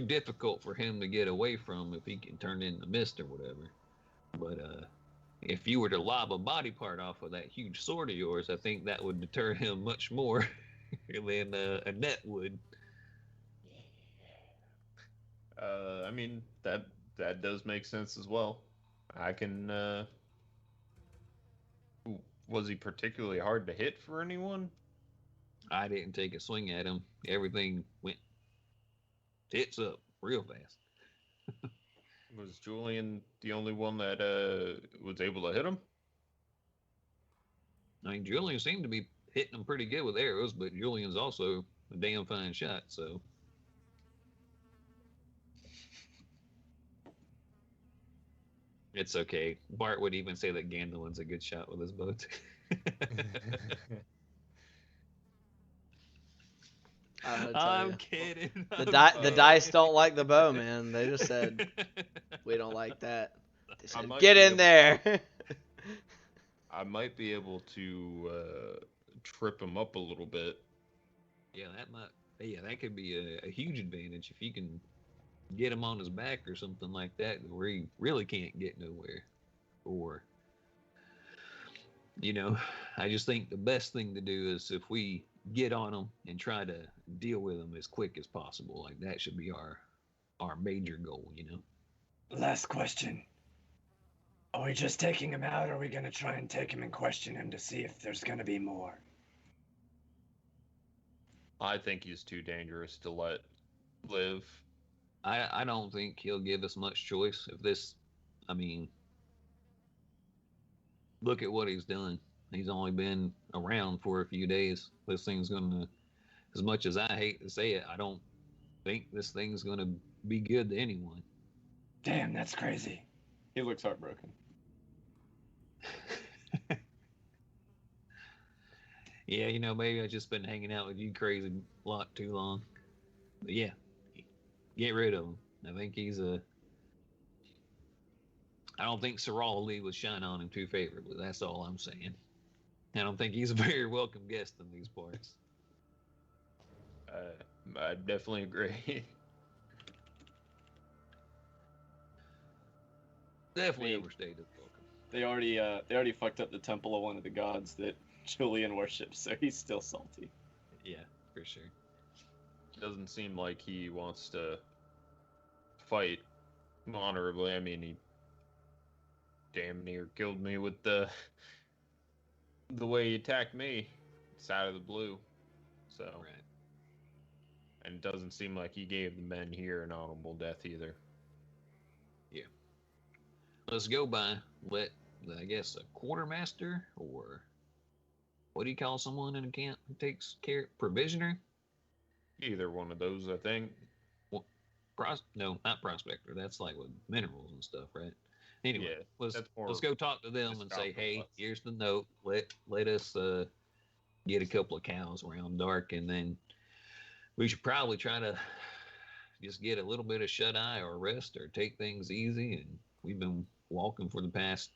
S2: difficult for him to get away from if he can turn into mist or whatever. But if you were to lob a body part off of that huge sword of yours, I think that would deter him much more than a net would.
S5: I mean, that does make sense as well. I can. Was he particularly hard to hit for anyone?
S2: I didn't take a swing at him. Everything went tits up real fast.
S5: Was Julian the only one that was able to hit him?
S2: I mean, Julian seemed to be hitting them pretty good with arrows, but Julian's also a damn fine shot, so. It's okay. Bart would even say that Gandolin's a good shot with his bow, too.
S1: I'm gonna tell
S2: I'm
S1: you.
S2: kidding.
S1: The dice don't like the bow, man. They just said we don't like that. They
S5: I
S1: said,
S5: might
S1: get
S5: be
S1: in
S5: able-
S1: there.
S5: I might be able to trip him up a little bit.
S2: Yeah, that could be a huge advantage if you can get him on his back or something like that, where he really can't get nowhere. Or, I just think the best thing to do is if we get on him and try to deal with him as quick as possible. Like that should be our major goal.
S4: Last question. Are we just taking him out, or are we gonna try and take him and question him to see if there's gonna be more?
S5: I think he's too dangerous to let live.
S2: I don't think he'll give us much choice. Look at what he's done. He's only been around for a few days. This thing's gonna, as much as I hate to say it, I don't think this thing's gonna be good to anyone.
S4: Damn, that's crazy.
S6: He looks heartbroken.
S2: Yeah, maybe I've just been hanging out with you crazy lot too long. But yeah, get rid of him. I think I don't think Sorrel Lee would shine on him too favorably. That's all I'm saying. I don't think he's a very welcome guest in these parts.
S5: I definitely agree.
S2: Definitely
S6: Me.
S2: overstayed his welcome.
S6: They already fucked up the temple of one of the gods that Julian worships, so he's still salty.
S2: Yeah, for sure.
S5: Doesn't seem like he wants to fight honorably. I mean, he damn near killed me with the way he attacked me. It's out of the blue. So,
S2: Right.
S5: and it doesn't seem like he gave the men here an honorable death either.
S2: Let's go by I guess a quartermaster, or what do you call someone in a camp who takes care? Provisioner?
S5: Either one of those, I think.
S2: No, not prospector. That's like with minerals and stuff, right? Anyway,
S5: Yeah, that's more
S2: let's go talk to them
S5: just
S2: and say,
S5: alpha
S2: hey,
S5: plus.
S2: here's the note. Let us get a couple of cows around dark, and then we should probably try to just get a little bit of shut eye or rest or take things easy. And we've been walking for the past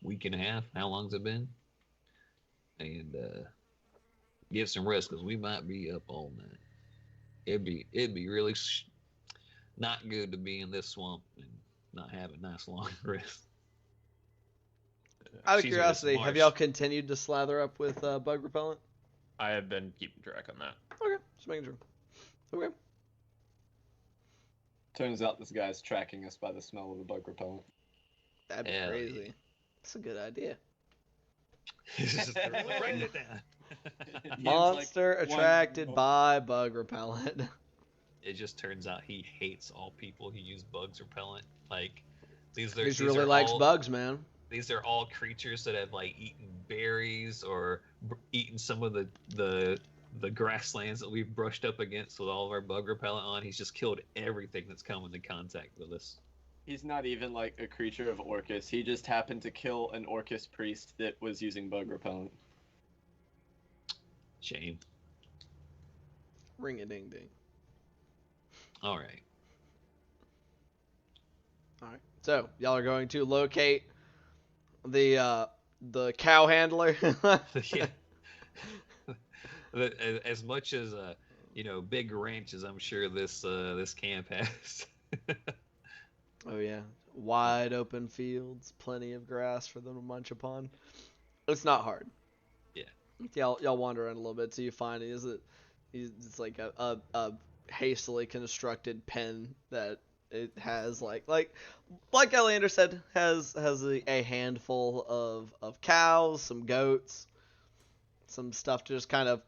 S2: week and a half. How long's it been? And get some rest, because we might be up all night. It'd be really not good to be in this swamp and not have a nice long rest.
S1: Out of
S2: She's
S1: curiosity,
S2: with
S1: have
S2: Marsh.
S1: y'all continued to slather up with bug repellent?
S5: I have been keeping track on that.
S1: Okay, just making sure. Okay.
S6: Turns out this guy's tracking us by the smell of the bug repellent.
S1: That'd be
S2: Hell
S1: crazy.
S2: yeah.
S1: That's a good idea.
S2: Write it down.
S1: Monster
S6: like,
S1: attracted
S6: one-
S1: by bug repellent.
S2: It just turns out he hates all people who use bugs repellent. Like
S1: He really likes bugs, man.
S2: These are all creatures that have like eaten berries or eaten some of the grasslands that we've brushed up against with all of our bug repellent on. He's just killed everything that's come into contact with us.
S6: He's not even like a creature of Orcus. He just happened to kill an Orcus priest that was using bug repellent.
S2: Shame.
S1: Ring a ding ding.
S2: All right.
S1: All right. So y'all are going to locate the cow handler.
S2: Yeah. As much as big ranches, I'm sure this camp has.
S1: Oh yeah, wide open fields, plenty of grass for them to munch upon. It's not hard.
S2: Yeah.
S1: Y'all wander around a little bit till you find it's like a hastily constructed pen that it has like Eleander said, has a handful of cows, some goats, some stuff to just kind of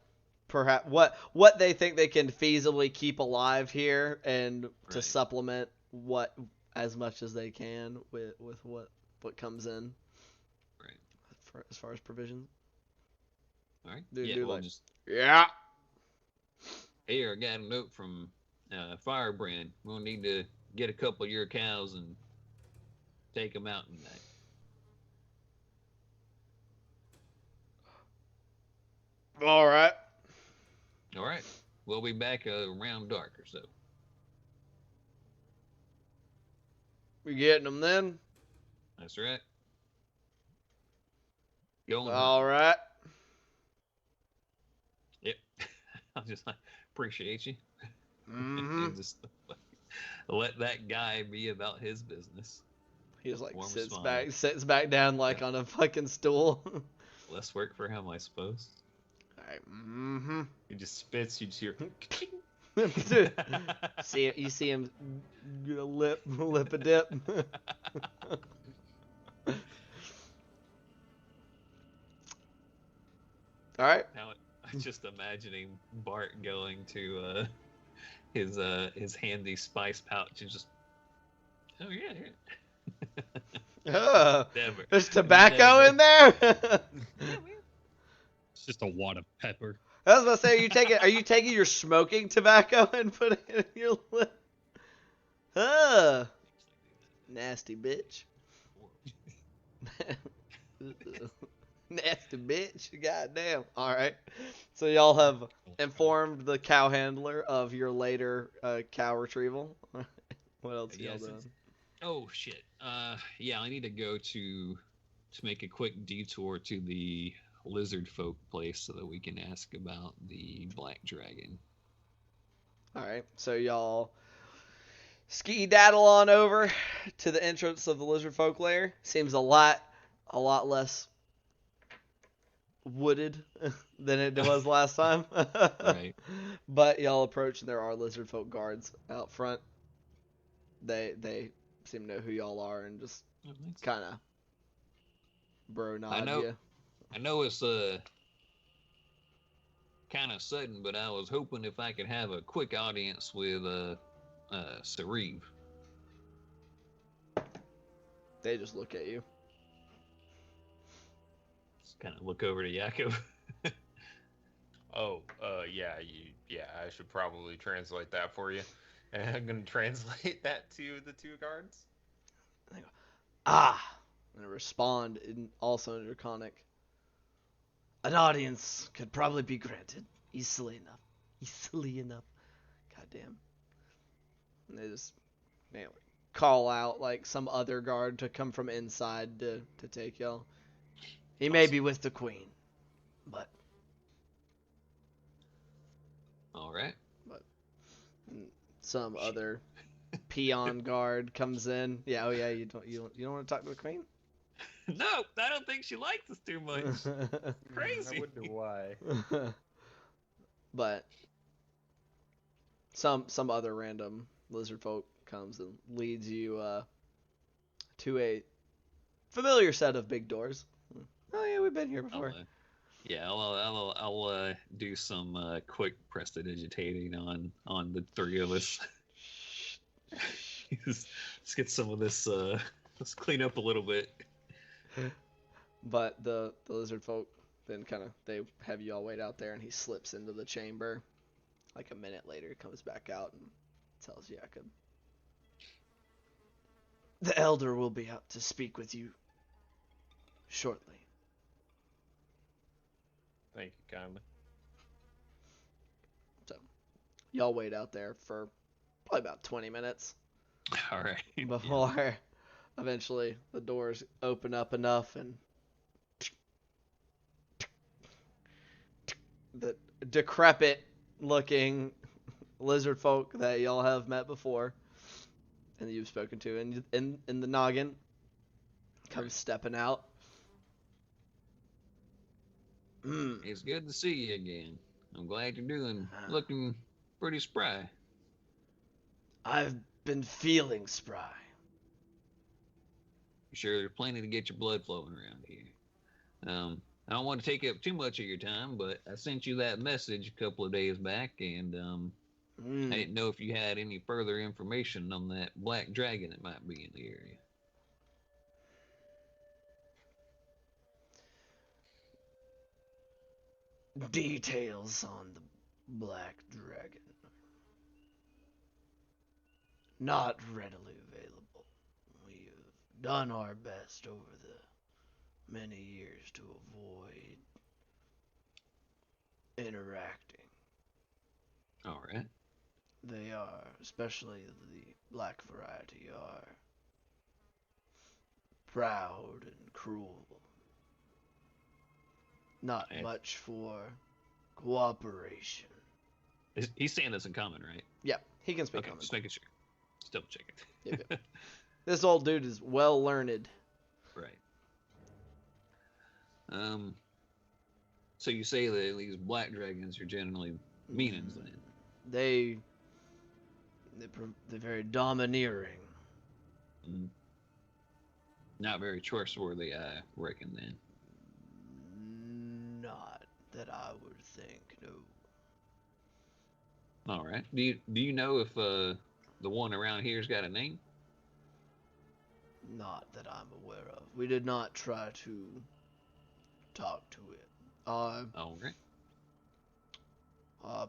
S1: perhaps what they think they can feasibly keep alive here, and to
S2: Right.
S1: supplement what as much as they can with what comes in.
S2: Right.
S1: As far as provisions.
S2: All right.
S1: Dude,
S2: yeah.
S1: do
S2: We'll
S1: like-
S2: just
S1: Yeah.
S2: here. I got a note from Firebrand. We'll need to get a couple of your cows and take them out tonight.
S1: All right.
S2: All right. we'll be back around dark or so.
S1: We getting them then?
S2: That's right. Going
S1: All
S2: home.
S1: right.
S2: Yep. I'll just appreciate you.
S1: Mm-hmm.
S2: And just let that guy be about his business.
S1: He just like
S2: Warm
S1: sits
S2: smile.
S1: back down like on a fucking stool.
S2: Less work for him, I suppose.
S1: All right. Mm-hmm.
S5: He just spits. You just hear.
S1: You see him lip a dip. All right.
S2: Now I'm just imagining Bart going to his handy spice pouch and just, oh yeah, never.
S1: There's tobacco in there.
S3: It's just a wad of pepper.
S1: I was about to say, are you taking your smoking tobacco and putting it in your lip? Nasty bitch. Nasty bitch. Goddamn. All right. So y'all have informed the cow handler of your later cow retrieval. What else y'all doing?
S2: Oh shit. Yeah, I need to go to make a quick detour to the lizard folk place so that we can ask about the black dragon.
S1: All right. So y'all ski daddle on over to the entrance of the lizard folk lair. Seems a lot less wooded than it was last time.
S2: Right.
S1: But y'all approach and there are lizard folk guards out front. They seem to know who y'all are and just kind of bro nod you.
S2: I know it's kind of sudden, but I was hoping if I could have a quick audience with Sariv.
S1: They just look at you.
S2: Just kind of look over to Yakov.
S5: Yeah, I should probably translate that for you. And I'm going to translate that to the two guards.
S1: And they go, ah! And they respond also in Draconic. An audience could probably be granted easily enough. Goddamn. And they just call out like some other guard to come from inside to take y'all. He may be with the queen, but
S2: All right.
S1: But some other peon guard comes in. Yeah, you don't want to talk to the queen?
S2: No, I don't think she likes us too much. Crazy.
S5: I wonder why.
S1: But some other random lizard folk comes and leads you to a familiar set of big doors. Oh yeah, we've been here before.
S2: I'll do some quick prestidigitating on the three of us. Let's get some of this. Let's clean up a little bit.
S1: But the lizard folk then they have you all wait out there, and he slips into the chamber. Like a minute later, he comes back out and tells Jakob, "The elder will be out to speak with you shortly."
S5: Thank you kindly.
S1: So, y'all wait out there for probably about 20 minutes.
S2: All right.
S1: Before eventually the doors open up enough and the decrepit looking lizard folk that y'all have met before and that you've spoken to in the noggin comes stepping out.
S2: It's good to see you again. I'm glad you're looking pretty spry.
S1: I've been feeling spry.
S2: Sure, there's plenty to get your blood flowing around here. I don't want to take up too much of your time, but I sent you that message a couple of days back, and I didn't know if you had any further information on that black dragon that might be in the area.
S1: Details on the black dragon not readily available. We have done our best over the many years to avoid interacting
S2: All right.
S1: They are, especially the black variety, are proud and cruel. Not
S2: Eh.
S1: much for cooperation.
S2: He's saying this in common, right?
S1: Yeah, he can speak
S2: Okay,
S1: common.
S2: just making sure. Just double checking.
S1: Yep. This old dude is well learned.
S2: Right. So you say that these black dragons are generally meanings then?
S1: They're very domineering.
S2: Mm. Not very trustworthy, I reckon then.
S1: Not that I would think, no.
S2: All right. Do you know if the one around here's got a name?
S1: Not that I'm aware of. We did not try to talk to it. Our
S2: All right.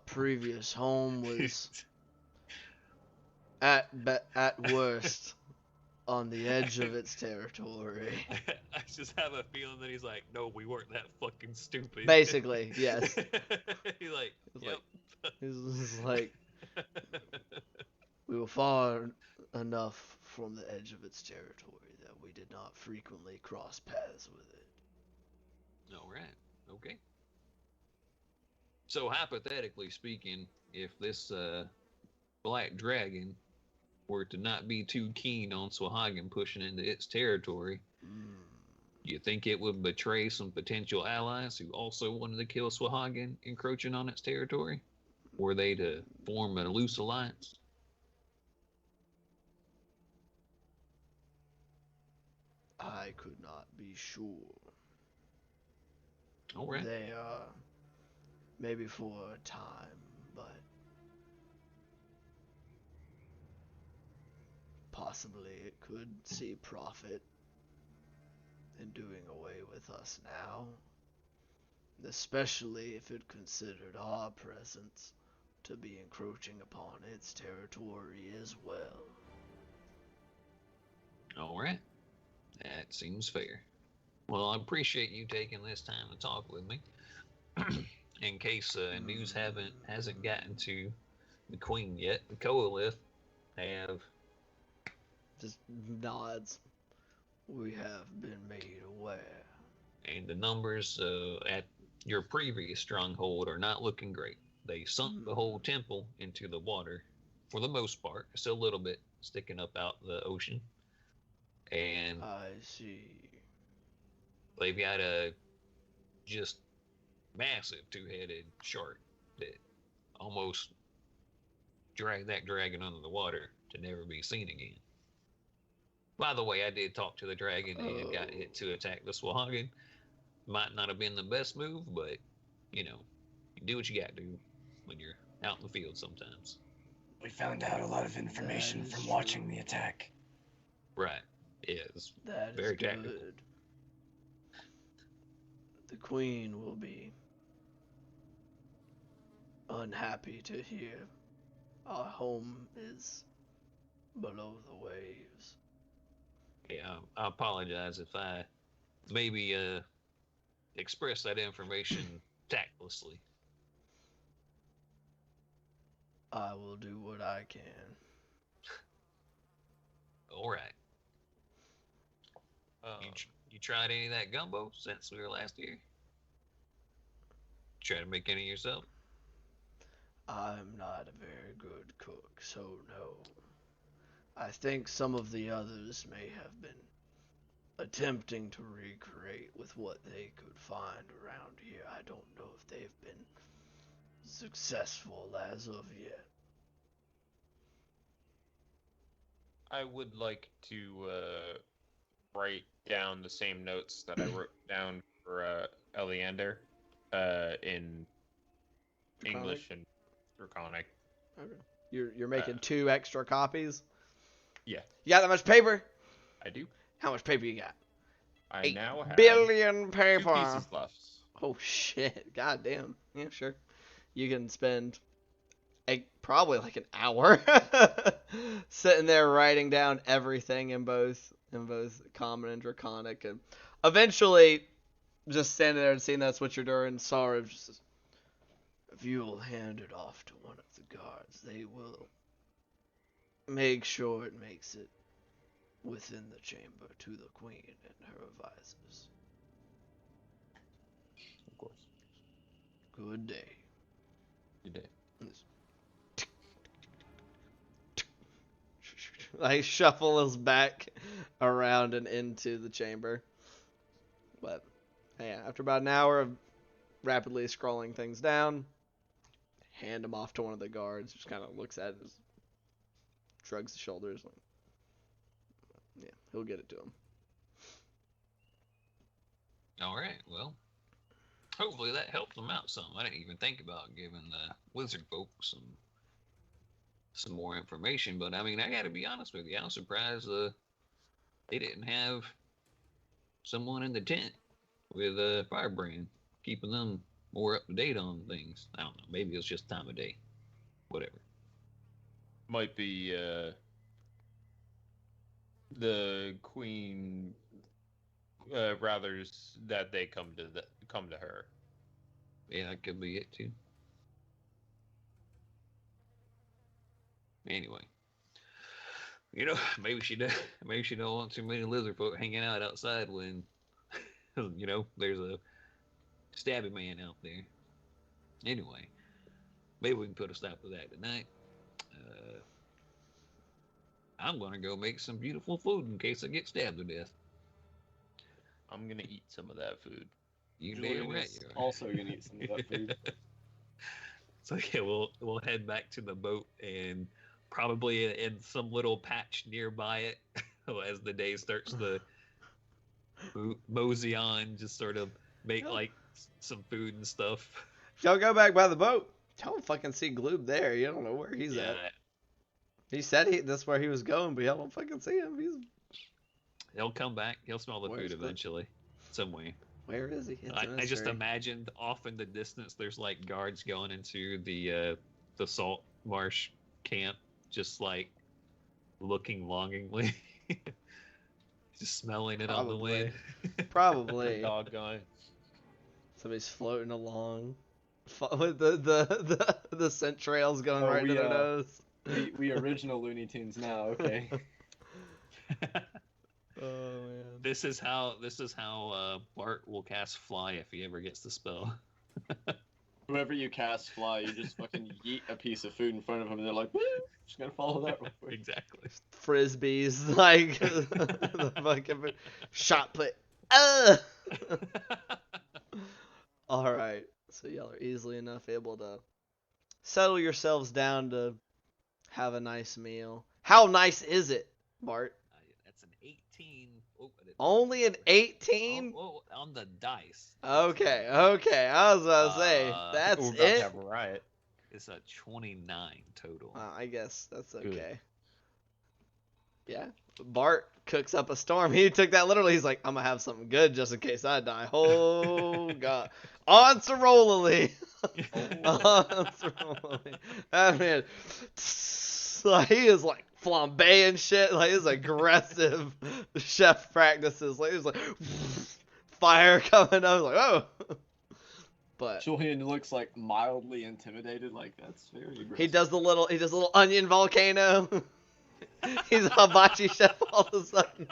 S1: previous home was at worst on the edge of its territory.
S2: I just have a feeling that he's like, no, we weren't that fucking stupid.
S1: Basically, yes.
S2: He's like, yep.
S1: It's like we were far enough from the edge of its territory that we did not frequently cross paths with it.
S2: All right. Okay. So hypothetically speaking, if this black dragon were to not be too keen on Swahagan pushing into its territory, do you think it would betray some potential allies who also wanted to kill Swahagan encroaching on its territory? Were they to form a loose alliance?
S1: I could not be sure.
S2: All right.
S1: They are maybe for a time, but possibly it could see profit in doing away with us now, especially if it considered our presence to be encroaching upon its territory as well.
S2: All right. That seems fair. Well, I appreciate you taking this time to talk with me. In case news hasn't gotten to the Queen yet, the Coalith have
S1: Just nods. We have been made aware.
S2: And the numbers at your previous stronghold are not looking great. They sunk the whole temple into the water, for the most part. Still a little bit sticking up out the ocean. And
S1: I see.
S2: they've got a just massive two-headed shark that almost dragged that dragon under the water to never be seen again. By the way, I did talk to the dragon and got it to attack the Swahagan. Might not have been the best move, but, you know, you do what you got to do when you're out in the field sometimes.
S4: We found out a lot of information from watching the attack.
S2: Right. Yeah, it's
S1: That
S2: very
S1: is good.
S2: tactical.
S1: The Queen will be unhappy to hear our home is below the waves.
S2: Yeah, I apologize if I maybe expressed that information tactlessly.
S1: I will do what I can.
S2: All right. You tried any of that gumbo since we were last here? Try to make any yourself?
S1: I'm not a very good cook, so no. I think some of the others may have been attempting to recreate with what they could find around here. I don't know if they've been successful as of yet.
S5: I would like to write down the same notes that I wrote down for Eleander in
S1: Draconic?
S5: English and Draconic.
S1: Okay. You're making 2 extra copies?
S5: Yeah.
S1: You got that much paper?
S5: I do.
S1: How much paper you got?
S5: I now have
S1: 8 billion
S5: 2
S1: paper.
S5: pieces left.
S1: Oh shit! God damn. Yeah, sure. You can spend probably like an hour sitting there writing down everything in both common and draconic, and eventually just standing there and seeing that's what you're doing. Sorry, just If you will hand it off to one of the guards, they will make sure it makes it within the chamber to the queen and her advisors.
S5: Of course.
S1: Good day.
S5: Good day.
S1: I shuffle us back around and into the chamber. But yeah, after about an hour of rapidly scrolling things down, hand him off to one of the guards. Just kind of looks at it, shrugs his shoulders. Like, yeah, he'll get it to him.
S2: All right, well, hopefully that helps them out some. I didn't even think about giving the wizard folks some more information, but I mean, I gotta be honest with you, I was surprised they didn't have someone in the tent with a firebrand, keeping them more up to date on things. I don't know, maybe it's just time of day. Whatever.
S5: Might be the queen rather that they come to her.
S2: Yeah, that could be it too. Anyway, you know, maybe she don't want too many lizard folk hanging out outside when, you know, there's a stabby man out there. Anyway, maybe we can put a stop to that tonight. I'm gonna go make some beautiful food in case I get stabbed to death.
S5: I'm gonna eat some of that food.
S2: You
S6: Julian
S2: damn right
S6: is
S2: you are.
S6: also gonna eat some of that food.
S2: So yeah, we'll head back to the boat and probably in some little patch nearby it as the day starts to mosey on, just sort of make like some food and stuff.
S1: If y'all go back by the boat, y'all don't fucking see Gloob there. You don't know where he's at. He said that's where he was going, but y'all don't fucking see him.
S2: He'll come back. He'll smell the
S1: Where's
S2: food
S1: Gloob?
S2: eventually, somewhere.
S1: Where is he? It's a
S2: I just
S1: mystery.
S2: imagined off in the distance, there's like guards going into the Saltmarsh camp, just like looking longingly, just smelling it on the wind.
S1: Probably.
S5: Doggone.
S1: Somebody's floating along with the scent trails going right to their nose.
S6: We original Looney Tunes now, okay.
S1: Oh man.
S2: This is how Bart will cast fly if he ever gets the spell.
S6: Whoever you cast fly, you just fucking yeet a piece of food in front of them, and they're like, "Woo, just gonna follow that real quick."
S2: Exactly.
S1: Frisbees, like the fucking shot put. All right, so y'all are easily enough able to settle yourselves down to have a nice meal. How nice is it, Bart?
S2: That's an 18.
S1: Only an 18?
S2: Oh, on the dice.
S1: Okay. I was about to say, that's
S5: We're about
S1: it?
S5: to have a riot.
S2: It's a 29 total.
S1: I guess that's okay.
S5: Good.
S1: Yeah. Bart cooks up a storm. He took that literally. He's like, I'm going to have something good just in case I die. Oh, God. On Cerololi. On Cerololi. That man, like, he is like flambe and shit. Like, his aggressive chef practices. Like, he's like, fire coming up. Like, oh. But
S6: Julian looks like mildly intimidated. Like, that's very aggressive.
S1: he does a little onion volcano. He's a hibachi chef all of a sudden.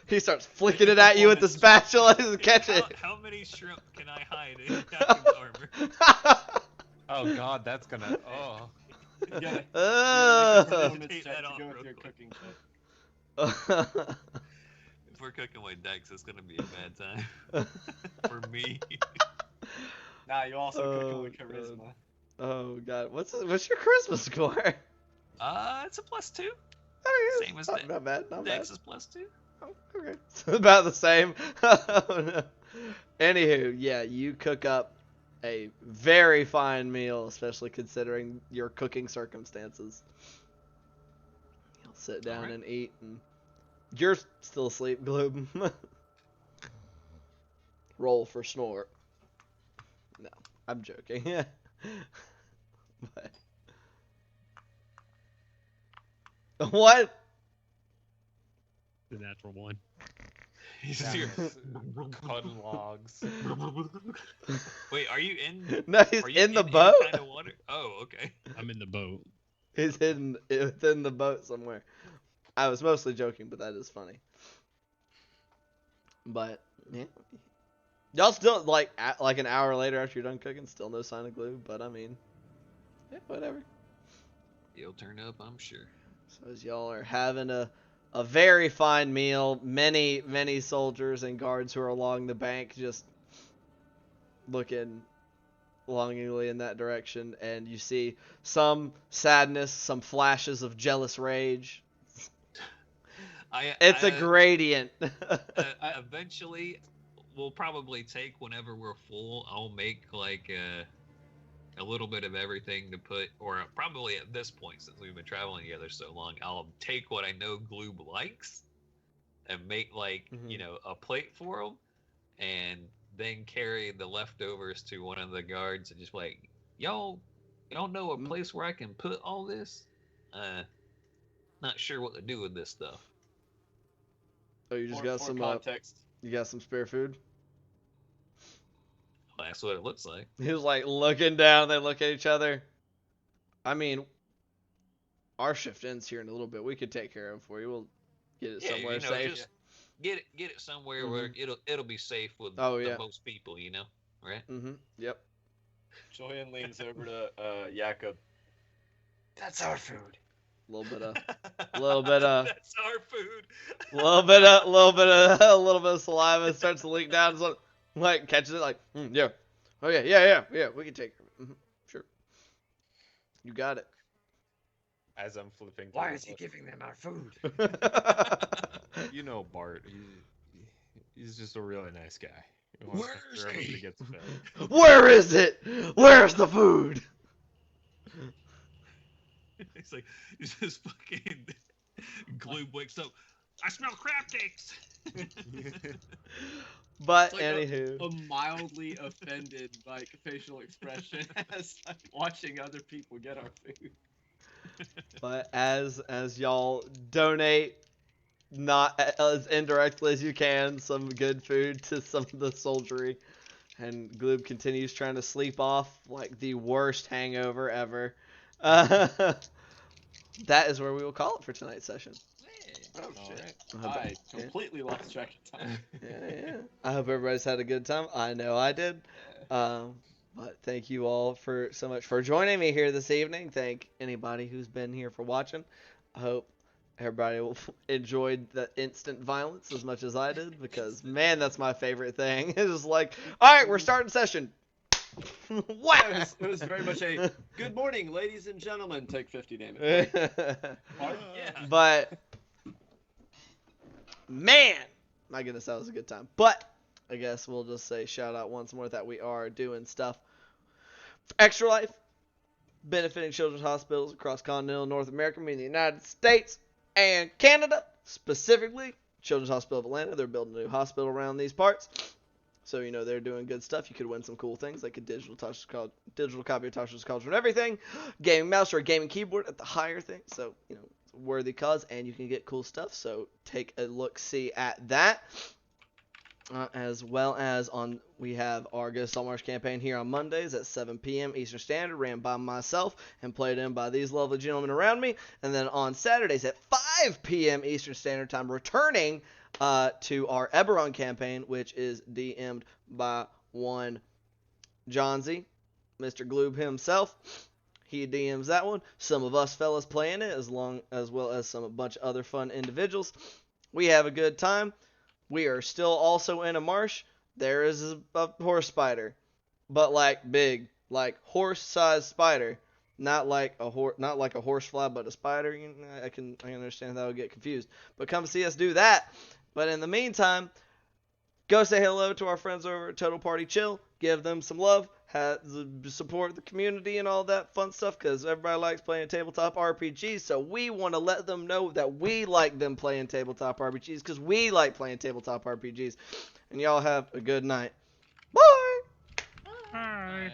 S1: He starts flicking it at you with the spatula to catch it.
S2: How many shrimp can I hide in Captain's armor?
S5: Oh God, that's gonna. Oh.
S6: You gotta make a
S2: Take
S6: check
S2: that
S6: to
S2: off
S6: go with
S2: real
S6: your
S2: quick.
S6: cooking check.
S2: If we're cooking with Dex, it's gonna be a bad time for me.
S6: Nah, you also cooking with
S1: God.
S6: charisma.
S1: Oh God, what's your Christmas score?
S2: It's a +2.
S1: Oh, yeah,
S2: Same as
S1: not, not bad, not bad.
S2: Dex is +2.
S1: Oh, okay, so about the same. Oh, no. Anywho, yeah, you cook up a very fine meal, especially considering your cooking circumstances. You'll sit down
S2: Alright.
S1: and eat, and you're still asleep, Gloob. Roll for snort. No, I'm joking. But what?
S3: The natural one.
S2: He's here.
S5: Cutting logs.
S2: Wait, are you in?
S1: No, he's
S2: Are you
S1: in the
S2: any
S1: boat.
S2: kind of water? Oh, okay.
S3: I'm in the boat.
S1: He's hidden within the boat somewhere. I was mostly joking, but that is funny. But yeah, y'all still like an hour later after you're done cooking, still no sign of glue. But I mean, yeah, whatever.
S2: He'll turn up, I'm sure.
S1: So as y'all are having a very fine meal, many soldiers and guards who are along the bank just looking longingly in that direction, and you see some sadness, some flashes of jealous rage. It's a gradient.
S2: Eventually, we'll probably take whenever we're full. I'll make like a little bit of everything to put, or probably at this point, since we've been traveling together so long, I'll take what I know Gloob likes and make like a plate for him, and then carry the leftovers to one of the guards and just like, y'all know a place where I can put all this? Not sure what to do with this stuff.
S1: Oh, you just got some
S6: context.
S1: You got some spare food?
S2: Well, that's what it looks like.
S1: He was like looking down. They look at each other. I mean, our shift ends here in a little bit. We could take care of it for you. We'll get it somewhere safe.
S2: Just get it somewhere where it'll be safe with
S1: the
S2: most people, right?
S1: Mm-hmm. Yep.
S6: Julian leans over to Jakob. That's our food.
S1: A little bit of
S2: That's our food.
S1: a little bit of saliva starts to leak down. So, like catches it, like yeah, oh yeah. We can take it. Sure, you got it.
S5: As I'm flipping.
S4: Why is he giving them our food?
S5: You know Bart. He's just a really nice guy.
S3: Where is he?
S5: To get fed.
S1: Where is it? Where's the food?
S2: It's like, it's just fucking Gloob wakes up. I smell crab cakes.
S1: But
S6: Like
S1: anywho,
S6: a mildly offended like facial expression as I'm watching other people get our food.
S1: but as y'all donate, not as indirectly as you can, some good food to some of the soldiery, and Gloob continues trying to sleep off like the worst hangover ever. That is where we will call it for tonight's session.
S6: Oh shit!
S5: Right.
S6: I completely lost track of time.
S1: Yeah. I hope everybody's had a good time. I know I did. But thank you all so much for joining me here this evening. Thank anybody who's been here for watching. I hope everybody enjoyed the instant violence as much as I did, because man, that's my favorite thing. It's just like, all right, we're starting session. Wow.
S6: It was very much a good morning, ladies and gentlemen. Take 50 damage.
S2: Yeah.
S1: But man, my goodness, that was a good time. But I guess we'll just say shout out once more that we are doing stuff for Extra Life, benefiting children's hospitals across continental North America, meaning the United States and Canada. Specifically, Children's Hospital of Atlanta. They're building a new hospital around these parts. So, they're doing good stuff. You could win some cool things like a digital copy of Tasha's Culture and everything, gaming mouse or a gaming keyboard at the higher thing. So, it's a worthy cause, and you can get cool stuff. So, take a look-see at that. As well as we have our Go Saltmarsh campaign here on Mondays at 7 p.m. Eastern Standard, ran by myself and played in by these lovely gentlemen around me. And then on Saturdays at 5 p.m. Eastern Standard Time, returning to our Eberron campaign, which is DM'd by one Johnsy, Mr. Gloob himself. He DMs that one. Some of us fellas playing it, as well as a bunch of other fun individuals. We have a good time. We are still also in a marsh. There is a horse spider, but like big, like horse-sized spider, not like a horsefly, but a spider. I can understand that would get confused. But come see us do that. But in the meantime, go say hello to our friends over at Total Party Chill. Give them some love. Support the community and all that fun stuff, because everybody likes playing tabletop RPGs. So we want to let them know that we like them playing tabletop RPGs, because we like playing tabletop RPGs. And y'all have a good night. Bye!
S3: Bye.
S2: Bye.